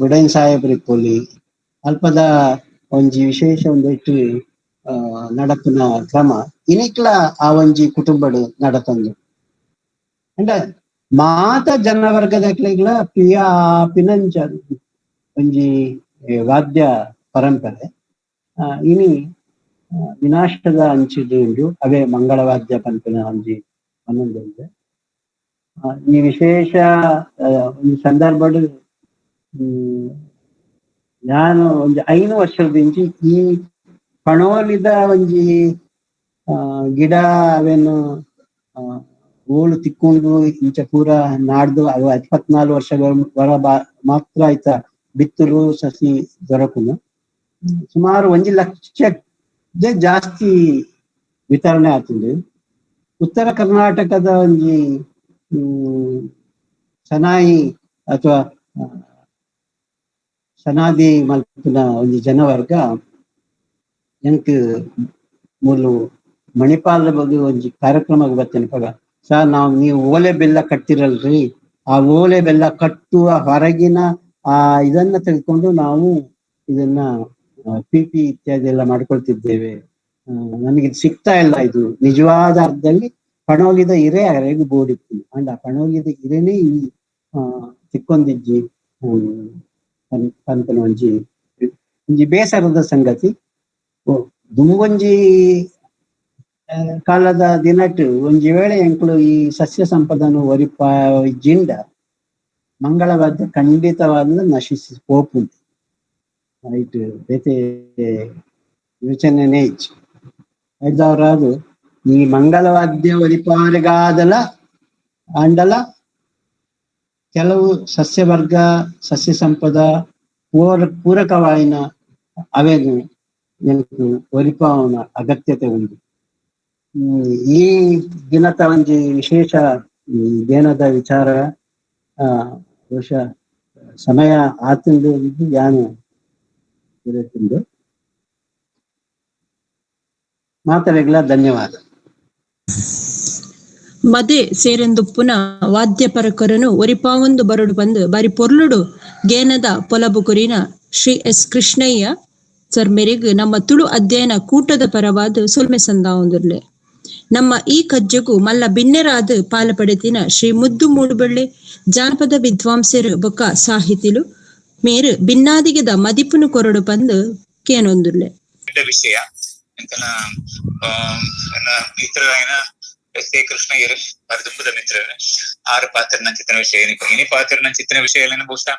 ಬುಡೈನ್ ಸಾಹೇಬ್ರು ಇಪ್ಪೊಲಿ ಅಲ್ಪದ ಒಂಜಿ ವಿಶೇಷ ಒಂದಿಟ್ಟು ನಡಪಿನ ಕ್ರಮ ಇನಿಕ್ಲ ಆ ಒಂಜಿ ಕುಟುಂಬಡು ನಡತಂದು ಅಂಡ ಮಾತ ಜನವರ್ಗದಕ್ಲೆಗ್ಲ ಪ್ರಿಯ ಪಿನಂಚ ಒಂಜಿ ವಾದ್ಯ ಪರಂಪರೆ ಇನಿ ವಿನಾಶದ ಅಂಚಿಡು ಉಂಡು. ಅವೇ ಮಂಗಳವಾದ್ಯ ಪಂಪಿನ ಒಂಜಿ ಅನ್ನೊಂದುಂಟು. ಈ ವಿಶೇಷ ಒಂದು ಸಂದರ್ಭಡ್ ನಾನು ಒಂಜಿ 5 ವರ್ಷದಿಂಚಿ ಈ ಪಣೋಲಿದ ಒಂಜಿ ಗಿಡ ಅವೇನು ಓಳು ತಿಕ್ಕೊಂಡು ಇಂಚ ಪೂರ ನಾಡ್ದು ಅವು 24 ವರ್ಷಗಳ ವರ ಮಾತ್ರ ಆಯ್ತ ಬಿತ್ತರು ಸಸಿ ದೊರಕುನು. ಸುಮಾರು 1 ಲಕ್ಷ ಜಾಸ್ತಿ ವಿತರಣೆ ಆಗ್ತದೆ. ಉತ್ತರ ಕರ್ನಾಟಕದ ಒಂಜಿ ಸನಾಯಿ ಅಥವಾ ಸನಾದಿ ಮಲ್ಪಿನ ಒಂಜಿ ಜನವರ್ಗ ಎಂಕ್ ಮೂಲು ಮಣಿಪಾಲದ ಬಗ್ಗೆ ಒಂಜಿ ಕಾರ್ಯಕ್ರಮ ಬರ್ತೇನೆ ಪಗ ಸರ್ ನೀವು ಓಲೆ ಬೆಲ್ಲ ಕಟ್ಟಿರಲ್ರಿ, ಆ ಓಲೆ ಬೆಲ್ಲ ಕಟ್ಟುವ ಹೊರಗಿನ ಇದನ್ನ ತೆಗೆದುಕೊಂಡು ನಾವು ಇದನ್ನ ಪಿಪಿ ಇತ್ಯಾದಿ ಎಲ್ಲ ಮಾಡ್ಕೊಳ್ತಿದ್ದೇವೆ. ನಮಗೆ ಸಿಗ್ತಾ ಇಲ್ಲ. ಇದು ನಿಜವಾದ ಅರ್ಥದಲ್ಲಿ ಪಣೋಲಿದ ಇರೆ ಅರೆಗೂ ಬೋಡಿತ್ತು ಅಂಡ್ ಆ ಪಣೋಲಿದ ಇರೆನೇ ಈ ತಿಕ್ಕೊಂದಿಜ್ಜಿ ಪಂಪನ ಒಂಜಿ ಬೇಸರದ ಸಂಗತಿ. ದುಂಬೊಂಜಿ ಕಾಲದ ದಿನಟ್ಟು ಒಂಜಿ ವೇಳೆ ಎಂಕ್ಲು ಈ ಸಸ್ಯ ಸಂಪದನು ಒರಿಪ ಜಿಂಡ ಮಂಗಳವಾದ್ಯ ಖಂಡಿತವಾದ ನಶಿಸಿ ಪೋಪುಂಡು. ಐಟ್ ಬೇತೆ ಯೋಚನೆನೇ ಇಚ್ಚು ಐದವರಾದು ಈ ಮಂಗಳವಾದ್ಯ ಒರಿಪಾರಿಗಾದಲ ಅಂಡಲ ಕೆಲವು ಸಸ್ಯವರ್ಗ ಸಸ್ಯ ಸಂಪದ ಪೂರಕವಾಯಿನ ಅವೇನು ಎಂಕು ಒರಿಪಾವನ ಅಗತ್ಯತೆ ಉಂಟು. ಈ ದಿನದ ಒಂಜಿ ವಿಶೇಷ ದೇನದ ವಿಚಾರ ಬಹುಶಃ ಸಮಯ ಆತಂದು ಯಾನು ಇರುತ್ತಂದು ಮಾತರೆಗ್ಲ ಧನ್ಯವಾದ. ಮದೆ ಸೇರೆಂದುಪ್ಪುನ ವಾದ್ಯ ಪರಕರನು ಒರಿಪಾವೊಂದು ಬರಡು ಬಂದು ಬಾರಿ ಪೊರ್ಲುಡು ಗೇನದ ಪೊಲಬು ಕುರಿನ ಶ್ರೀ ಎಸ್ ಕೃಷ್ಣಯ್ಯ ಸರ್ ಮೇರೆಗ್ ನಮ್ಮ ತುಳು ಅಧ್ಯಯನ ಕೂಟದ ಪರವಾದ ಸೊಲ್ಮೆ ಸಂದಾವೊಂದುರ್ಲೆ. ನಮ್ಮ ಈ ಕಜ್ಜೆಗೂ ಮಲ್ಲ ಬಿನ್ನೆರಾದ ಪಾಲ ಪಡೆತಿನ ಶ್ರೀ ಮುದ್ದು ಮೂಡುಬಳ್ಳೆ ಜಾನಪದ ವಿದ್ವಾಂಸರು ಬೊಕ್ಕ ಸಾಹಿತಿಲು ಮೇರು ಭಿನ್ನಾದಿಗದ ಮದಿಪುನು ಕೊರಡು ಬಂದು ಕೇನೊಂದುರ್ಲೆ ವಿಷಯ ಎಸ್ ಎ ಕೃಷ್ಣಯ್ಯರು ಬರದುಂಬುದ ಮಿತ್ರ ಆರು ಪಾತ್ರನ ಚಿತ್ರ ವಿಷಯ ಇನಿ ಪಾತ್ರನ ಚಿತ್ರ ವಿಷಯ ಬಹುಶಃ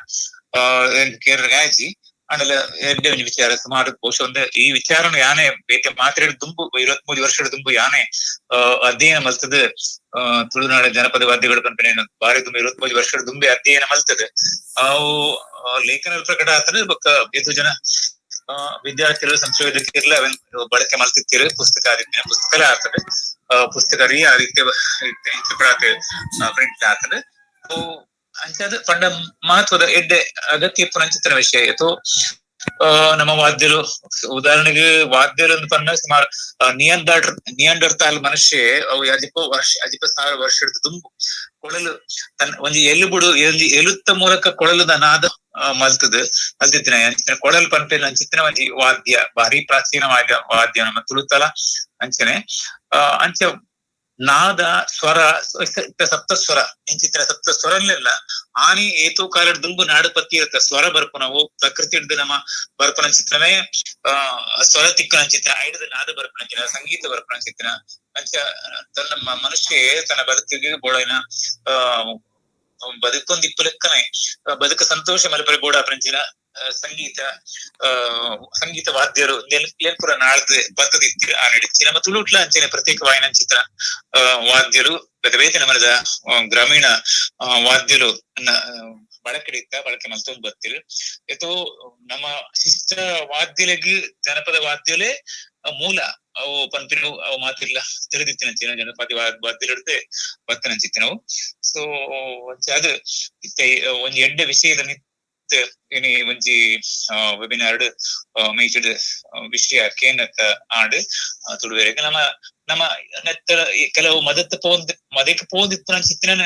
ಕೇರಳ ಗಾಯಜಿ ಅಂಡಲ ಎಡ್ಡೆ ಒಂಜಿ ವಿಚಾರ ಸುಮಾರು ಬಹುಶಃ ಒಂದು ಈ ವಿಚಾರನು ಯಾನೆ ಬೇತೆ ಮಾತಾಡಿ ದುಂಬು 23 ವರ್ಷದ ದುಂಬು ಯಾನೆ ಅಧ್ಯಯನ ಮಲ್ತದ ತುಳುನಾಡ ಜನಪದ ವಾದ್ಯಗಳ ಪಂಪಿನ ಬಾರಿ ದುಂಬು 23 ವರ್ಷದ ದುಂಬೆ ಅಧ್ಯಯನ ಮಲ್ತದ ಅವು ಲೇಖನ ಪ್ರಕಟ ಆಗ್ತದೆ ಬೊಕ್ಕ ಎದು ಜನ ವಿದ್ಯಾರ್ಥಿಗಳು ಸಂಶೋಧಕರಿಲ್ಲ ಅವನ್ ಬಳಕೆ ಮಲ್ತಿರ್ತೀರಿ ಪುಸ್ತಕ ಪುಸ್ತಕ ಆಗ್ತದೆ ಪುಸ್ತಕ ಆ ರೀತಿ ಪ್ರಿಂಟ್ ಆಗ್ತದೆ ಅಂಚದ ಪಂಡ ಮಹತ್ವದ ಎಡ್ಡೆ ಅಗತ್ಯ ಪುನಂಚಿತನ ವಿಷಯ ಅಥವಾ ನಮ್ಮ ವಾದ್ಯಲು ಉದಾಹರಣೆಗೆ ವಾದ್ಯಲು ಪನ್ನ ಸುಮಾರು ನಿಯಂಡರ್ತಾಲ್ ಮನುಷ್ಯ ಅವು ಅಜಿಪ 1000 ವರ್ಷದ ತುಂಬು ಕೊಳಲು ತನ್ನ ಒಂಜಿ ಎಲುಬುಡು ಎಲುತ್ತ ಮೂಲಕ ಕೊಳಲುದ ನಾದ ಮಲ್ತಿತ್ತಿನ ಕೊಳಲು ಪಂಪಿನ ಅಂಚಿತ್ತಿನ ಒಂಜಿ ವಾದ್ಯ ಭಾರಿ ಪ್ರಾಚೀನವಾದ ವಾದ್ಯ ನಮ್ಮ ತುಳುತಲ ಅಂಚನೆ ಅಂಚ ನಾದ ಸ್ವರ ಸಪ್ತ ಸ್ವರ ಇಂಚಿತ್ರ ಸಪ್ತ ಸ್ವರಲ್ಲೆಲ್ಲ ಆನಿ ಏತೋ ಕಾಲ ದುಂಬು ನಾಡು ಪತ್ತಿ ಇರುತ್ತೆ ಸ್ವರ ಬರ್ಪು ನಾವು ಪ್ರಕೃತಿ ಹಿಡಿದು ನಮ್ಮ ಬರ್ಪನ ಚಿತ್ರನೇ ಸ್ವರ ತಿಕ್ಕನ ಚಿತ್ರ ಐಡದ ನಾದ ಬರ್ಪನ ಚಿತ್ರ ಸಂಗೀತ ಬರ್ಪನ ಚಿತ್ರ ಅಂಚ ತನ್ನ ಮನುಷ್ಯ ತನ್ನ ಬದುಕಿಗೆ ಬೋಳನ ಬದುಕೊಂದು ಇಪ್ಪ ಲೆಕ್ಕನೆ ಬದುಕ ಸಂತೋಷ ಮಲಪರಿ ಬೋಡ ಪ್ರಂಚಿನ ಸಂಗೀತ ವಾದ್ಯರು ಪುರ ನಾಳ್ದು ಬತ್ತದಿತ್ತು ಆ ನಡಿಚಿ ನಮ್ಮ ತುಳುಟ್ಲ ಅಂಚನೆ ಪ್ರತ್ಯೇಕವಾಯಿನ ಚಿತ್ರ ವಾದ್ಯರು ಬೇತೆ ನಮ್ಮದ ಗ್ರಾಮೀಣ ವಾದ್ಯರು ಬಳಕೆ ಮಲ್ತೊಂದು ಬರ್ತಿರು ಎತ್ತೋ ನಮ್ಮ ಶಿಷ್ಟ ವಾದ್ಯಲೆಗ್ ಜನಪದ ವಾದ್ಯಲೇ ಮೂಲ ಅವು ಪಂಪಿನ ಅವು ಮಾತಿಲ್ಲ ತಿಳಿದಿತ್ತಿನ ಜನಪದ ವಾದ್ಯలు ಹಿಡ್ದೆ ಬತ್ತನಂಚಿತ್ತು ನಾವು ಸೊ ಅದು ಒಂದು ಎಡ್ಡೆ ವಿಷಯದ ಇನಿ ಒಂಜಿ ವೆಬಿನಾರ್ ಮೀಟೆಡ್ ವಿಷಯ ಕೇನತ್ತ ಆಡ್ ತುಳುವೆರೆಗೆ ನಮ್ಮ ನೆತ್ತ ಕೆಲವು ಮದಕ್ಕೆ ಪೋದಿತ್ತು ಚಿತ್ರನ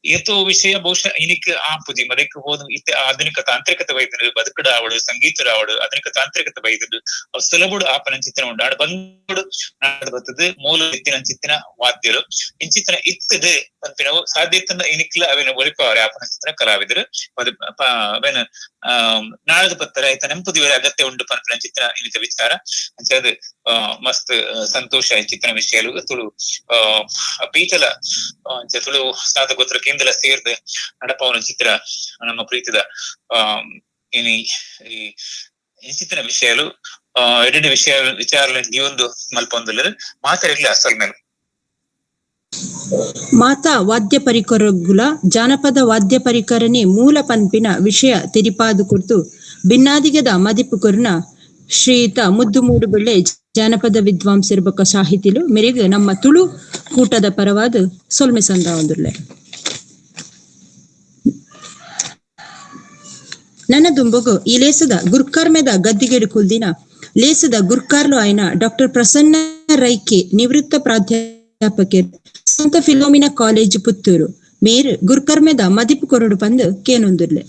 ಏತೋ ವಿಷಯ ಬಹುಶಃ ಇನಿಕ್ ಆಪುಜಿ ಮದಕ್ಕೆ ಹೋದ ಇತ್ತೆ ಆಧುನಿಕ ತಾಂತ್ರಿಕತೆ ಬೈದ್ರು ಬದುಕಡ ಆವಡು ಸಂಗೀತ ಆವಡು ಆಧುನಿಕ ತಾಂತ್ರಿಕತೆ ಬೈದ್ರು ಅವು ಸುಲಭಡು ಆಪನ ಚಿತ್ರ ಉಂಡು ಆಡ ಬಂದು ನಾಡ್ ಬರ್ತದೆ ಮೂಲ ಇತ್ತಿನ ಚಿತ್ರ ವಾದ್ಯರು ಇಂಚಿತ್ರ ಇತ್ತದು ಪಂಪಿನವು ಸಾಧ್ಯತಂದ ಇನಿಕ್ಲ ಅವೇನು ಒಲಿಪವರೆ ಆಪನ ಚಿತ್ರ ಕಲಾವಿದರು ಅವೇನು ನಾಳದ ಪತ್ತರ ಆಯ್ತ ನೆಂಪುದಿವರ ಅಗತ್ಯ ಉಂಡು ಪಂಪಿನ ಚಿತ್ರ ಇನಿತ ವಿಚಾರ ಅಂಚದು ಮಸ್ತ್ ಸಂತೋಷ ಈ ಚಿತ್ರ ವಿಷಯಲು ತುಳು ಪೀಠಲ ತುಳು ಸ್ನಾತಕೋತ್ತರ ಕೇಂದ್ರ ಸೇರ್ದ ನಡಪವನ ಚಿತ್ರ ನಮ್ಮ ಪ್ರೀತಿದ ಈ ಚಿತ್ರ ವಿಷಯಲು ಎರಡು ವಿಚಾರ ನೀವೊಂದು ಮಲ್ಪೊಂದುಲ್ಲರು ಮಾತಾಡಲಿ ಅಸಲ್ ಮೇಲೆ ಮಾತಾ ವಾದ್ಯ ಪರಿಕರಗುಲ ಜಾನಪದ ವಾದ್ಯ ಪರಿಕರನೆ ಮೂಲ ಪಂಪಿನ ವಿಷಯ ತಿರಿಪಾದು ಕುರಿತು ಭಿನ್ನಾದಿಗದ ಮದಿಪು ಕೊರ್ನ ಶ್ರೀಯುತ ಮುದ್ದು ಮೂಡುಬೆಳ್ಳೆ ಜಾನಪದ ವಿದ್ವಾಂಸರು ಬೊಕ್ಕ ಸಾಹಿತಿಲು ಮೆರೆಗೆ ನಮ್ಮ ತುಳು ಕೂಟದ ಪರವಾದ ಸೊಲ್ಮೆ ಸಂದ ಒಂದುಲ್ಲೆ ನನ್ನ ದುಂಬಗು ಈ ಲೇಸದ ಗುರ್ಕರ್ಮೆದ ಗದ್ದಿಗೆಡು ಕುಲ್ದಿನ ಲೇಸದ ಗುರ್ಕಾರ್ಲು ಆಯ್ನ ಡಾಕ್ಟರ್ ಪ್ರಸನ್ನ ರೈಕೆ ನಿವೃತ್ತ ಪ್ರಾಧ್ಯಾಪಕರು ಸಂತ ಫಿಲೋಮಿನಾ ಕಾಲೇಜ್ ಪುತ್ತೂರು ಮೇರ್ ಗುರ್ಕರ್ಮೆದ ಮದಿಪು ಕೊರಡು ಬಂದು ಕೇನೊಂದುಲ್ಲೆ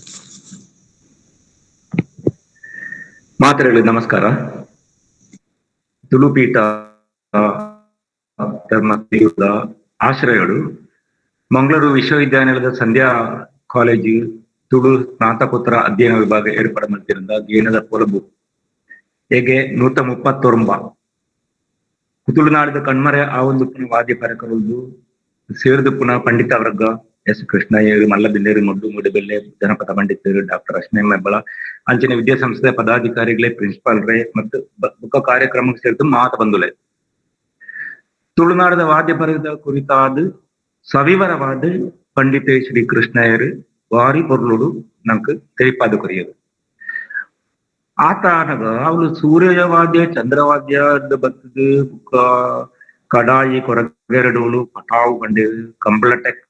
ಮಾತರೆಗಳು ನಮಸ್ಕಾರ. ತುಳುಪೀಠ ಧರ್ಮದ ಆಶ್ರಯಗಳು ಮಂಗಳೂರು ವಿಶ್ವವಿದ್ಯಾನಿಲಯದ ಸಂಧ್ಯಾ ಕಾಲೇಜು ತುಳು ಸ್ನಾತಕೋತ್ತರ ಅಧ್ಯಯನ ವಿಭಾಗ ಏರ್ಪಡ ಮಾಡ್ತಿರಂದ ಗೇನದ ಪೊಲಬು ಹೇಗೆ 139 ತುಳುನಾಡಿದ ಕಣ್ಮರೆ ಆ ಒಂದು ವಾದ್ಯ ಕಾರ್ಯಕ್ರಮದ್ದು ಸೇರಿದ ಪುನಃ ಪಂಡಿತ ವರ್ಗ ಎಸ್ ಕೃಷ್ಣಯ್ಯ ಮಲ್ಲಬಿಲ್ಲೇರು ಮುಡ್ಡು ಮೂಡುಬೆಲ್ಲೆ ಜನಪದ ಪಂಡಿತರು ಡಾಕ್ಟರ್ ಅಶ್ವನಿ ಹೆಬ್ಬಳ ಅಂಚಿನ ವಿದ್ಯಾಸಂಸ್ಥೆಯ ಪದಾಧಿಕಾರಿಗಳೇ ಪ್ರಿನ್ಸಿಪಾಲ್ರೇ ಮತ್ತು ಬುಕ್ಕ ಕಾರ್ಯಕ್ರಮಕ್ಕೆ ಸೇರಿದು ಮಾತ ಬಂದುಲೆ ತುಳುನಾಡದ ವಾದ್ಯ ಪರ್ವದ ಕುರಿತಾದ ಸವಿವರವಾದ ಪಂಡಿತ ಶ್ರೀ ಕೃಷ್ಣಯ್ಯರು ವಾರಿ ಪೊರ್ಲುಡು ನಂಗೆ ತಿಳಿಪಾದ ಕೊರಿಯರು ಆತನಗ ಅವಳು ಸೂರ್ಯವಾದ್ಯ ಚಂದ್ರವಾದ್ಯ ಬರ್ತದ ಬುಕ್ಕ ಕಡಾಯಿ ಕೊರಗೆರಡುಗಳು ಪಟಾವು ಕಂಡೇರು ಕಂಬಳ ಟೆಕ್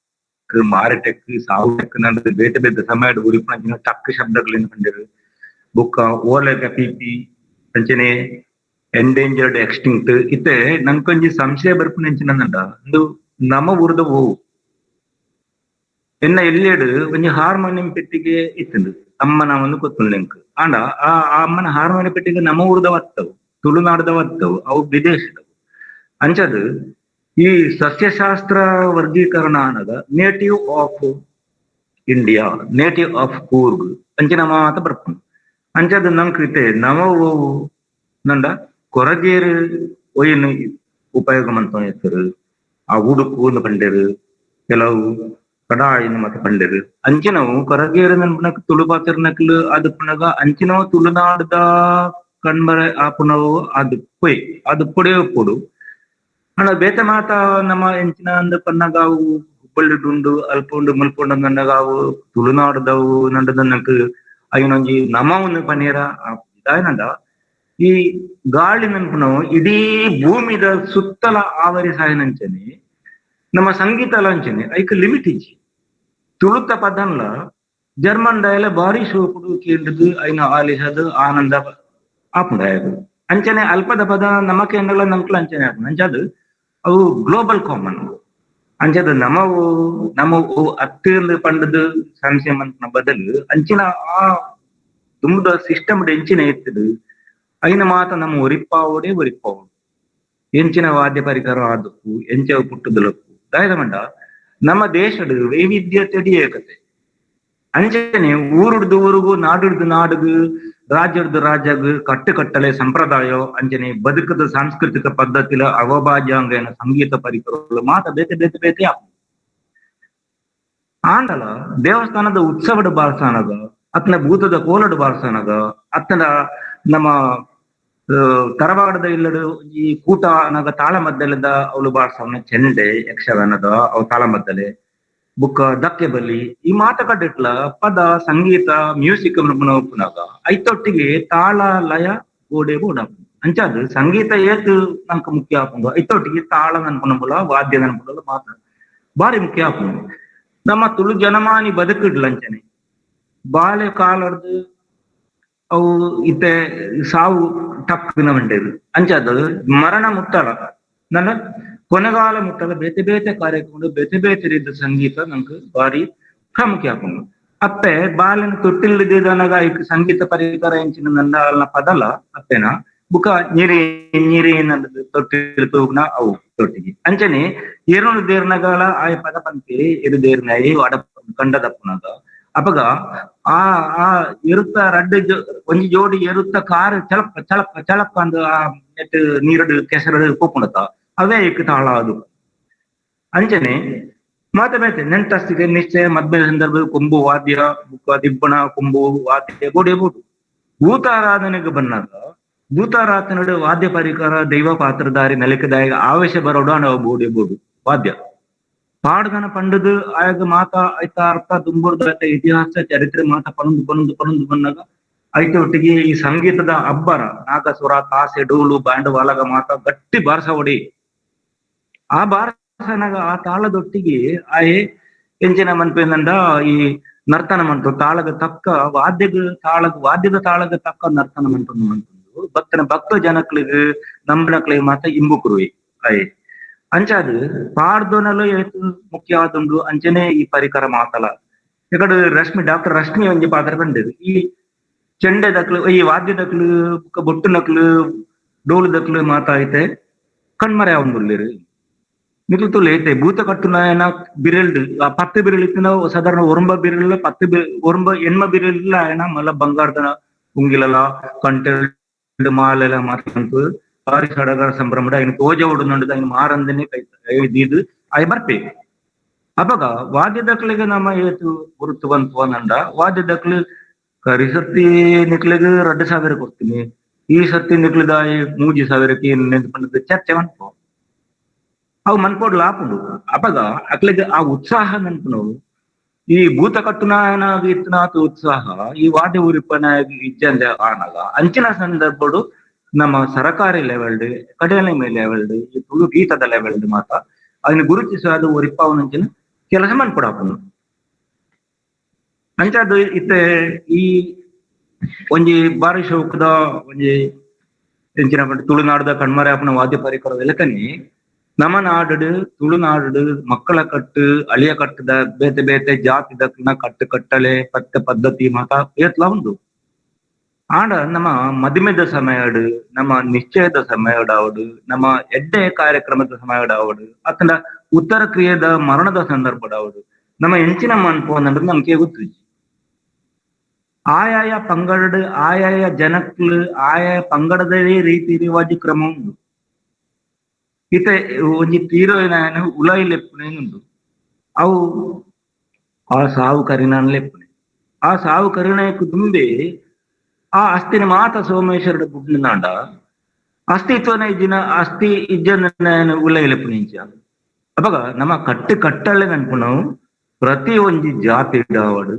ಮಾರಿಟೆಕ್ ಸಾವು ಟೆಕ್ ನಂದು ಬೇತೆ ಬೇತೆ ಸಮಯದ ಉರಿಪಣ ಟಕ್ ಶಬ್ದಗಳಿಂದ ಕಂಡೇರು ಬುಕ್ಕ ಓಲೆಗ ಪಿಪಿ ಅಂಚನೆ ಎಂಡೇಂಜರ್ಡ್ ಎಕ್ಸ್ಟಿಂಕ್ಟ್ ಇತ್ತೆ ನಂಕೊಂಜಿ ಸಂಶಯ ಬರ್ಪುನಂಚಿನಂದ ಒಂದು ನಮ ಊರ್ದ ಹೋವು ಎನ್ನ ಎಲ್ಲೇಡು ಒಂಜಿ ಹಾರ್ಮೋನಿಯಂ ಪೆಟ್ಟಿಗೆ ಇತ್ತಂದು ಅಮ್ಮನ ಒಂದು ಕೊತ್ತುಂಡೆಂಕ್ ಆಂಡ ಆ ಅಮ್ಮನ ಹಾರ್ಮೋನಿಯಂ ಪೆಟ್ಟಿಗೆ ನಮ್ಮ ಊರ್ದ ವತ್ತವು ತುಳುನಾಡದ ವತ್ತವು ಅವು ವಿದೇಶದವು ಅಂಚದು ಈ ಸಸ್ಯಶಾಸ್ತ್ರ ವರ್ಗೀಕರಣ ಅನ್ನದ native of India native of Coorg ಅಂಚಿನ ಮಾತ ಬರ್ಪುಂಡು ಅಂಚದು ನಮ್ ಕೃತೆ ನವ ನಂಡ ಕೊರಗೇರು ಒಯ್ಯನು ಉಪಯೋಗ ಮಂತ ಹೆಸರು ಆ ಉಡುಪು ಪಂಡೇರು ಕೆಲವು ಕಡಾಯಿನ ಮತ್ತೆ ಪಂಡೇರು ಅಂಚಿನವು ಕೊರಗೇರು ನನ್ಪುನಕ್ ತುಳು ಪಾತಿರ್ನಕ್ಲು ಅದು ಪುನಗ ಅಂಚಿನವು ತುಳುನಾಡದ ಕಣ್ಮರೆ ಆ ಪುನವು ಅದು ಪೊಯ್ ಅದು ಪೊಡೆಯೋ ಪೊಡು ಅಣ್ಣ ಬೇತೆ ಮಾತ ನಮ್ಮ ಎಂಚಿನ ಅಂದ ಪನ್ನಗಾವು ಹುಬ್ಬಳ್ಳಿಡುಂಡು ಅಲ್ಪುಂಡು ಮುಲ್ಪುಂಡು ನನ್ನಗಾವು ತುಳುನಾಡದವು ನಂಡದ ನಕ್ ಅಯ್ಯನೊಂಜಿ ನಮವನ್ನು ಪನೀರ ಇದಾಯ್ನಂದ ಈ ಗಾಳಿ ನನ್ಪುನವು ಇಡೀ ಭೂಮಿದ ಸುತ್ತಲ ಆವರಿಸಾಯನಂಚನೆ ನಮ್ಮ ಸಂಗೀತ ಲಂಚನೆ ಐಕ್ ಲಿಮಿಟ್ ಇಜ್ಜಿ ತುಳುತ ಪದನ್ಲ ಜರ್ಮನ್ ಡಯಲ ಬಾರಿ ಶೋಪುಡು ಕೇಳಿದು ಐನ ಆಲಿಸದು ಆನಂದ ಆಪುಂಡಾಯದು ಅಂಚನೆ ಅಲ್ಪದ ಪದ ನಮಕ್ಕೆ ಎಂದಲ್ಲ ನಂಕ್ಲ ಅಂಚನೆ ಆಪುಂಡು ಅಂಚದು ಅವು ಗ್ಲೋಬಲ್ ಕಾಮನ್ ಅಂಚದ ನಮವು ಹತ್ತಿರ ಪಂಡದು ಸಂಶಯ ಮಂತ್ನ ಬದಲು ಅಂಚಿನ ಆ ತುಂಬದ ಸಿಸ್ಟಮ್ ಎಂಚಿನ ಇರ್ತದು ಐನ ಮಾತ ನಮ್ಮ ಒರಿಪಾವುಡೆ ಎಂಚಿನ ವಾದ್ಯ ಪರಿಕರ ಆದಕ್ಕೂ ಎಂಚ ಪುಟ್ಟದಲಕ್ಕೂ ದಾಯದ ಮಂಡ ನಮ್ಮ ದೇಶದ ವೈವಿಧ್ಯತೆ ಏಕತೆ ಅಂಚನೆ ಊರುಡ್ದು ಊರಿಗೂ ನಾಡಿಡ್ದು ನಾಡಿಗೂ ರಾಜ್ಯದ ರಾಜ್ಯಗೂ ಕಟ್ಟಲೆ ಸಂಪ್ರದಾಯ ಅಂಚನೆ ಬದುಕದ ಸಾಂಸ್ಕೃತಿಕ ಪದ್ಧತಿಲ ಅವಭಾಜ್ಯಾಂಗನ ಸಂಗೀತ ಪರಿಕರಗಳು ಮಾತ ಬೇತೆ ಬೇತೆ ಬೇತೆ ಆಂಡಲ ದೇವಸ್ಥಾನದ ಉತ್ಸವದ ಬಾರ್ಸಾನಗ ಅತ್ತನ ಭೂತದ ಕೋಲದ ಬಾರ್ಸಾನಗ ಅತ್ತನ ನಮ್ಮ ತರವಾಡದ ಇಲ್ಲಡು ಈ ಕೂಟ ನಾಗ ತಾಳ ಮದ್ದಲದ ಅವಳು ಬಾರ್ಸವನ ಚೆಂಡೆ ಯಕ್ಷಗಾನದ ಅವು ತಾಳ ಮದ್ದಲೆ ಬುಕ್ಕ ದಕ್ಕೆ ಬಲಿ ಈ ಮಾತುಕಟ್ಟಿಟ್ಲ ಪದ ಸಂಗೀತ ಮ್ಯೂಸಿಕ್ ಉಪ್ಪುನಾಗ ಐತೊಟ್ಟಿಗೆ ತಾಳ ಲಯ ಗೋಡೆ ಬೋಡ ಅಂಚಾದು ಸಂಗೀತ ಏತ್ ನಮ್ಗೆ ಮುಖ್ಯ ಹಾಕೊಂಡು ಐತೊಟ್ಟಿಗೆ ತಾಳ ನನ್ಪುನಬುಲ ವಾದ್ಯ ನನ್ಪುನಬುಲ ಮಾತ ಬಾರಿ ಮುಖ್ಯ ಹಾಕೊಂಡು ನಮ್ಮ ತುಳು ಜನಮಾನಿ ಬದುಕಿಡ್ಲಂಚನೆ ಬಾಲ್ಯ ಕಾಲದ್ದು ಅವು ಇತ್ತೆ ಸಾವು ಟಕ್ಕಿನ ಮಂಡೇದು ಅಂಚಾದ ಮರಣ ಮುತ್ತಲ ನನ್ನ ಕೊನೆಗಾಲ ಮುತ್ತಲ ಬೇತೆ ಬೇತೆ ಕಾರ್ಯಕ್ರಮ ಬೇತೆ ಬೇತೆ ರೀತಿಯ ಸಂಗೀತ ನಮ್ಗೆ ಬಾರಿ ಪ್ರಾಮುಖ್ಯ ಹಾಕೊಂಡು ಅಪ್ಪೆ ಬಾಲಿನ ತೊಟ್ಟಿಲ್ದಿದನಗ ಈಗ ಸಂಗೀತ ಪರಿಕರ ಎಂಚಿನ ನನ್ನ ಪದಲ ಅಪ್ಪೆನ ಬುಕ ನೀರಿ ನೀರಿ ನನ್ನದು ತೊಟ್ಟಿಲ್ ತೂಗ್ನ ಅವು ತೊಟ್ಟಿಗೆ ಅಂಚನೆ ಏರುಳು ದೇರ್ನಗಾಲ ಆಯ ಪದ ಪಂಪಿ ಇರು ದೇರ್ನಾಯಿ ಅಡ ಕಂಡದಪ್ಪನಾಗ ಅಪಗ ಆ ಎರುತ್ತ ರಡ್ಡು ಒಂಜಿ ಜೋಡಿ ಎರುತ್ತ ಕಾರ್ ಚಳಪ್ಪ ಚಳಪ್ಪ ಚಳಪ್ಪ ಅಂದು ಆ ನೆಟ್ ನೀರಡು ಕೆಸರಡು ಪೋಪುಣತ ಅವೇ ಇಕ್ ತಾಳ ಅದು ಅಂಚನೆ ಮಾತ ಬೇತೆ ನೆಂಟಸ್ತಿಗೆ ನಿಶ್ಚಯ ಮದ್ವೆ ಸಂದರ್ಭ ಕೊಂಬು ವಾದ್ಯ ಬುಕ್ಕ ದಿಬ್ಬಣ ಕೊಂಬು ವಾದ್ಯ ಗೋಡೆಬಹುದು ಭೂತಾರಾಧನೆಗೆ ಬಂದಾಗ ಭೂತಾರಾಧನೆ ವಾದ್ಯ ಪರಿಕರ ದೈವ ಪಾತ್ರಧಾರಿ ನೆಲಕದಾಯ ಆವೇಶ ಬರೋಡು ನಾವು ಗೋಡೆಬಹುದು ವಾದ್ಯ ಪಾಡ್ದನ ಪಂಡದು ಆಗ ಮಾತ ಆಯ್ತ ಅರ್ಥ ತುಂಬುರ್ದ ಇತಿಹಾಸ ಚರಿತ್ರೆ ಮಾತ ಪಣಂದು ಬಂದಾಗ ಐತೆ ಒಟ್ಟಿಗೆ ಈ ಸಂಗೀತದ ಅಬ್ಬರ ನಾಗಸ್ವರ ತಾಸೆ ಡೋಲು ಬ್ಯಾಂಡ್ ವಾಲಗ ಮಾತ ಗಟ್ಟಿ ಬಾರಸ ಹೊಡಿ ಆ ಬಾರಸನಾಗ ಆ ತಾಳದೊಟ್ಟಿಗೆ ಆಯೆ ಎಂಚಿನ ಮನ್ಪೇನಂದ ಈ ನರ್ತನ ಮಂಟು ತಾಳಗ ತಕ್ಕ ವಾದ್ಯದ ತಾಳಗ ತಕ್ಕ ನರ್ತನ ಮಂಟು ಭಕ್ತನ ಭಕ್ತ ಜನಕ್ಲಿಗೆ ನಂಬನಕ್ಲಿಗೆ ಮಾತ ಇಂಬುಕುರುವೆ ಆಯೆ ಅಂಚಾದು ಪಾಡ್ದೋನಲು ಏತು ಮುಖ್ಯವಾದುಂಡು ಅಂಚನೆ ಈ ಪರಿಕರ ಮಾತಲ ಇಕಡೆ ಡಾಕ್ಟರ್ ರಶ್ಮಿ ಒಂಜಿ ಪಾತ್ರ ಬಂದಿರು ಈ ಚೆಂಡೆ ದಕ್ಲು ಈ ವಾದ್ಯ ದಕ್ಲು ಬೊಟ್ಟು ನಕ್ಲು ಡೋಲು ದಕ್ಲು ಮಾತ ಐತೆ ಕಣ್ಮರೆ ಅವನ್ನುಲ್ಲಿರು ನಿಕ್ಲು ತುಳು ಐತೆ ಭೂತ ಕಟ್ಟು ನಾಯನ ಬಿರಲ್ಡು ಆ 10 ಬಿರಲ್ ಇತ್ತಿನ ಸಾಧಾರಣ ಒರಂಬ ಬಿರಲ್ 10 ಒರಂಬ ಎಣ್ಮ ಬಿರಲ್ ಆಯನ ಮಲ್ಲ ಬಂಗಾರದ ಉಂಗಿಲಲ ಕಂಟೆಲ್ಡ್ ಮಾಲೆಲ್ಲ ಮಾತಂತು ಬಾರಿ ಸಡಗರ ಸಂಭ್ರಮಡ ಇನ್ನು ತೋಜ ಉಡುನುಂಡು ಇನ್ನು ಮಾರಂದನೆ ಕೈದು ಅಯ್ ಬರ್ಪೆ ಅಪಗ ವಾದ್ಯದಕ್ಲಿಗೆ ನಮ್ಮ ಏತು ಗುರುತು ಬಂತು ಅನ್ನಂಡ ವಾದ್ಯದಕ್ಲು ಕರಿ ಸತ್ತಿ ನಿಕ್ಲಿಗೆ 2,000 ಕೊಡ್ತೀನಿ ಈ ಸತ್ತಿ ನಿಕ್ಲಿದಾಯಿ 3,000ಕ್ಕೆ ನೆನ್ಪಂಡದ ಚರ್ಚೆ ಮನ್ಪು ಅವು ಮನ್ಪೋಡ್ಲ ಹಾಕೊಂಡು ಅಪಗ ಅಕ್ಲಿಗೆ ಆ ಉತ್ಸಾಹ ನೆನ್ಪು ಈ ಭೂತ ಕಟ್ಟುನಾಯನಾಗ ಇತ್ತನಾಥ ಉತ್ಸಾಹ ಈ ವಾದ್ಯ ಉರಿಪನಾಗಿ ಇಜ್ಜಂದೆ ಆನಾಗ ಅಂಚಿನ ಸಂದರ್ಭಡು ನಮ್ಮ ಸರಕಾರಿ ಲೆವೆಲ್ಡ್ ಅಕಾಡೆಮಿ ಲೆವೆಲ್ಡ್ ಈ ತುಳು ಗೀತದ ಲೆವೆಲ್ಡ್ ಮಾತ ಅದನ್ನ ಗುರುತಿಸುವ ಒರಿಪಾವನಂಚಿನ ಕೆಲಸ ಮನ್ಪುಡಾಪನು ಅಂಚದು ಇತ್ತೆ ಈ ಒಂಜಿ ಬಾರಿ ಶೌಕದ ಒಂಜಿ ಎಂಚಿನ ತುಳುನಾಡದ ಕಣ್ಮರೆ ಆಪನ ವಾದ್ಯ ಪರಿಕರ ಎಲಕನಿ ನಮ್ಮ ನಾಡು ತುಳುನಾಡು ಮಕ್ಕಳ ಕಟ್ಟು ಅಳಿಯ ಕಟ್ಟದ ಬೇತೆ ಬೇತೆ ಜಾತಿ ದಕ್ನ ಕಟ್ಟಲೆ ಪದ್ಧತಿ ಮಾತ ಏತ್ಲ ಉಂಡು ಆಂಡ ನಮ್ಮ ಮದುಮೆದ ಸಮಯಡು ನಮ್ಮ ನಿಶ್ಚಯದ ಸಮಯಡಾವಡು ನಮ್ಮ ಎಡ್ಡೆ ಕಾರ್ಯಕ್ರಮದ ಸಮಯಡಾವಡು ಅತ್ತಂಡ ಉತ್ತರ ಕ್ರಿಯೆದ ಮರಣದ ಸಂದರ್ಭಡಾವಡು ನಮ್ಮ ಎಂಚಿನ ಮನ್ಪೋನಂದ್ರೆ ನಮ್ಗೆ ಗೊತ್ತು ಆಯಾಯ ಪಂಗಡ ಆಯಾಯ ಜನಕ್ಲು ಆಯಾಯ ಪಂಗಡದೇ ರೀತಿ ರಿವಾಜು ಕ್ರಮ ಉಂಡು ಇತ ಒಂಜಿ ತೀರೋನ ಉಲಾಯಿ ಲೆಪ್ಪುನೆ ಉಂಡು ಅವು ಆ ಸಾವು ಕರಿನಾನ್ ಲೆಪ್ಪುನೆ ಆ ಸಾವು ಕರಿನಾಯಕು ದುಂಬೆ ಆ ಅಸ್ಥಿನ ಮಾತ ಸೋಮೇಶ್ವರ ಬುಡ್ನಾಂಡ ಅಸ್ತಿತ್ವನ ಇಜ್ಜಿನ ಅಸ್ಥಿ ಇಜ್ಜನ ಉಲ್ಲೈಲೆಪ್ಪು ನಿಂಚ ಅಪಗ ನಮ್ಮ ಕಟ್ಟಳೆ ನನ್ಪುನವು ಪ್ರತಿ ಒಂಜಿ ಜಾತಿ ಇಡಾವಡು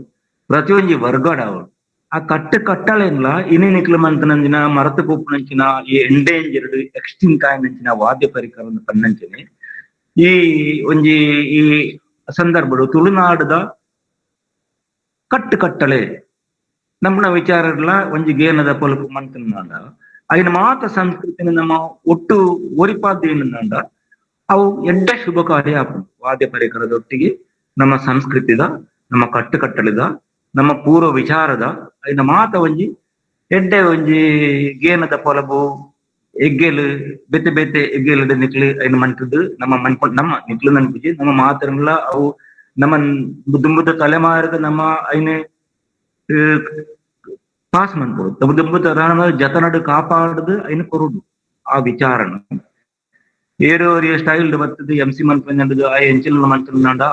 ಪ್ರತಿ ಒಂಜಿ ವರ್ಗಡಾವಡು ಆ ಕಟ್ಟಳೆನ್ಲ ಇನಿ ನಿಕ್ಲು ಮಂತನಂಚಿನ ಮರತು ಪೋಪುನಂಚಿನ ಈ ಎಂಡೇಂಜರ್ಡ್ ಎಕ್ಸ್ಟಿಂಕ್ಟ್ ಆಯ್ನಂಚಿನ ವಾದ್ಯ ಪರಿಕರವನ್ನು ಪನ್ನಂಚನೆ ಈ ಒಂಜಿ ಈ ಸಂದರ್ಭಡು ತುಳುನಾಡದ ಕಟ್ಟಳೆ ನಮ್ಮನ ವಿಚಾರಗಳ ಒಂಜಿ ಗೇನದ ಪೊಲುಪು ಮಂತನಾಂಡ ಅಯ್ನ ಮಾತ ಸಂಸ್ಕೃತಿನ ನಮ್ಮ ಒಟ್ಟು ಒರಿಪಾದೇನಂಡ ಅವು ಎಡ್ಡ ಶುಭ ಕಾರ್ಯ ಆಪು ವಾದ್ಯ ಪರಿಕರದೊಟ್ಟಿಗೆ ನಮ್ಮ ಸಂಸ್ಕೃತಿದ ನಮ್ಮ ಕಟ್ಟಳೆದ ನಮ್ಮ ಪೂರ್ವ ವಿಚಾರದ ಅಯ್ನ ಮಾತ ಒಂಜಿ ಎಡ್ಡೆ ಒಂಜಿ ಗೇನದ ಪೊಲಬು ಎಗ್ಗೆಲು ಬೆತ್ತೆ ಬೆತ್ತೆ ಎಗ್ಗೆಲು ನಿಕ್ಲು ಐನು ಮಂಟದ್ದು ನಮ್ಮ ನಿಕ್ಲು ನನ್ಪಿಜಿ ನಮ್ಮ ಮಾತರಂಗ್ಲ ಅವು ನಮ್ಮ ದುಂಬುದ ತಲೆಮಾರದ ನಮ್ಮ ಐನೆ ಪಾಸ್ ಮನ್ಪೋಡು ದುಂಬುದ ಜತನಡು ಕಾಪಾಡುದು ಐನು ಕೊರುಡು ಆ ವಿಚಾರಣ ಏರೋ ಸ್ಟೈಲ್ ಬರ್ತದೆ MC ಮನ್ಪಂದು ಆ ಎಂಚಿಲ್ ಮನ್ಪಂಡ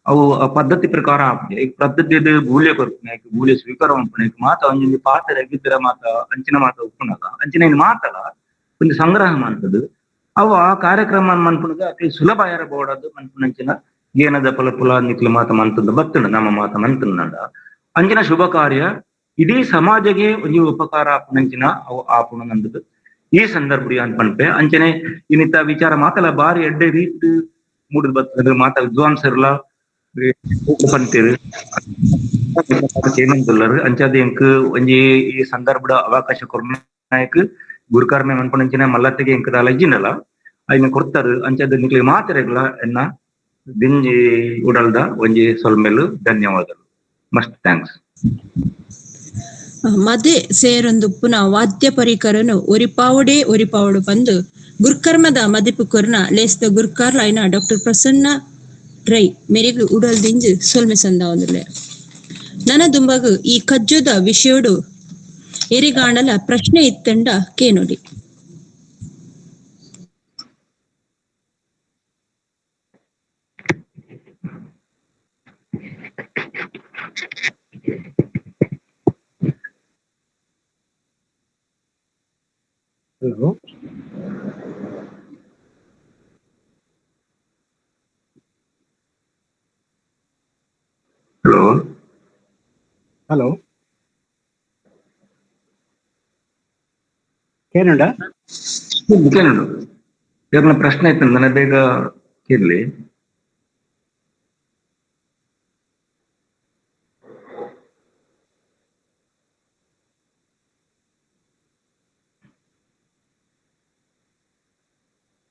ಅವು ಪದ್ಧತಿ ಪ್ರಕಾರ ಆಗ್ತದೆ ಈ ಪದ್ಧತಿ ಗೂಳ್ಯ ಕೊರ್ಪುನ ಗೂಳ್ಯ ಸ್ವೀಕಾರ ಮನ್ಪುನ ಮಾತ ಒಂಜೊಂದು ಪಾತ್ರ ಎಗ್ಗಿದ್ದರ ಮಾತ ಅಂಚಿನ ಮಾತ ಉಪ್ಪುನಾಗ ಅಂಚಿನ ಇನ್ ಮಾತಲ ಒಂದು ಸಂಗ್ರಹ ಮಾಡ್ತದೆ ಅವು ಆ ಕಾರ್ಯಕ್ರಮ ಮನ್ಪುನಗ ಅತಿ ಸುಲಭ ಇರಬಹುದಾದ ಮನ್ಪುನಂಚಿನ ಏನದ ಪುಲ ನಿಕ್ಲು ಮಾತ ಮಂತಂದ ಬತ್ತುಂಡ ನಮ್ಮ ಮಾತ ಮಂತಂದ ಅಂಚಿನ ಶುಭ ಕಾರ್ಯ ಇಡೀ ಸಮಾಜಗೆ ಒಂದು ಉಪಕಾರ ಆಪುನಂಚಿನ ಅವು ಆಪುಣ ನಂದದು ಈ ಸಂದರ್ಭ ಅನ್ಪನ್ಪೆ ಅಂಚನೆ ಇನ್ನಿತ ವಿಚಾರ ಮಾತಲ್ಲ ಬಾರಿ ಎಡ್ಡೆ ರೀತಿ ಮೂಡಿದ್ ಬರ್ತದೆ ಮಾತ ವಿದ್ವಾಂಸರ್ಲ ಪಂತೇರು ಏನಂತಲ್ಲರು ಅಂಚಾದ ಎಂಕ್ ಒಂಜಿ ಈ ಸಂದರ್ಭದ ಅವಕಾಶ ಕೊರ್ನಾಯಕ್ ಗುರುಕಾರ್ಮೆ ಮನ್ಪನಂಚಿನ ಮಲ್ಲತ್ತಿಗೆ ಎಂಕ್ ದಾಲಜ್ಜಿನಲ್ಲ ಅದನ್ನ ಕೊಡ್ತಾರು ಅಂಚಾದ ನಿಕ್ಲಿ ಮಾತರೆಗ್ಲ ಎನ್ನ ದಿಂಜಿ ಉಡಲ್ದ ಒಂಜಿ ಸೊಲ್ಮೆಲು ಧನ್ಯವಾದಗಳು ಮಸ್ಟ್ ಥ್ಯಾಂಕ್ಸ್. ಮದೆ ಸೇರೊಂದುಪ್ಪುನ ವಾದ್ಯ ಪರಿಕರನು ಒರಿಪಾವುಡು ಬಂದು ಗುರ್ಕರ್ಮದ ಮದಿಪು ಕೊರ್ನ ಲೇಸ್ದ ಗುರ್ಕಾರ್ಲ ಐನ ಡಾಕ್ಟರ್ ಪ್ರಸನ್ನ ರೈ ಮೆರಿಗ್ಲು ಉಡಲ್ ದಿಂಜು ಸೊಲ್ಮೆ ಸಂದ ಒಂದುಲೆ ನನ ದುಂಬಗು ಈ ಕಜ್ಜುದ ವಿಷಯೋಡು ಎರಿಗಾಂಡಲ ಪ್ರಶ್ನೆ ಇತ್ತಂಡ ಕೇನೊಡಿ. ಹಲೋ ಹಲೋ ಹಲೋ ಕೇನುಂಡ ಕೇಳುಂಡು ಇವ್ರನ್ನ ಪ್ರಶ್ನೆ ಇತ್ತು ನನಗೆ ಬೇಗ ಕೇಳಲಿ.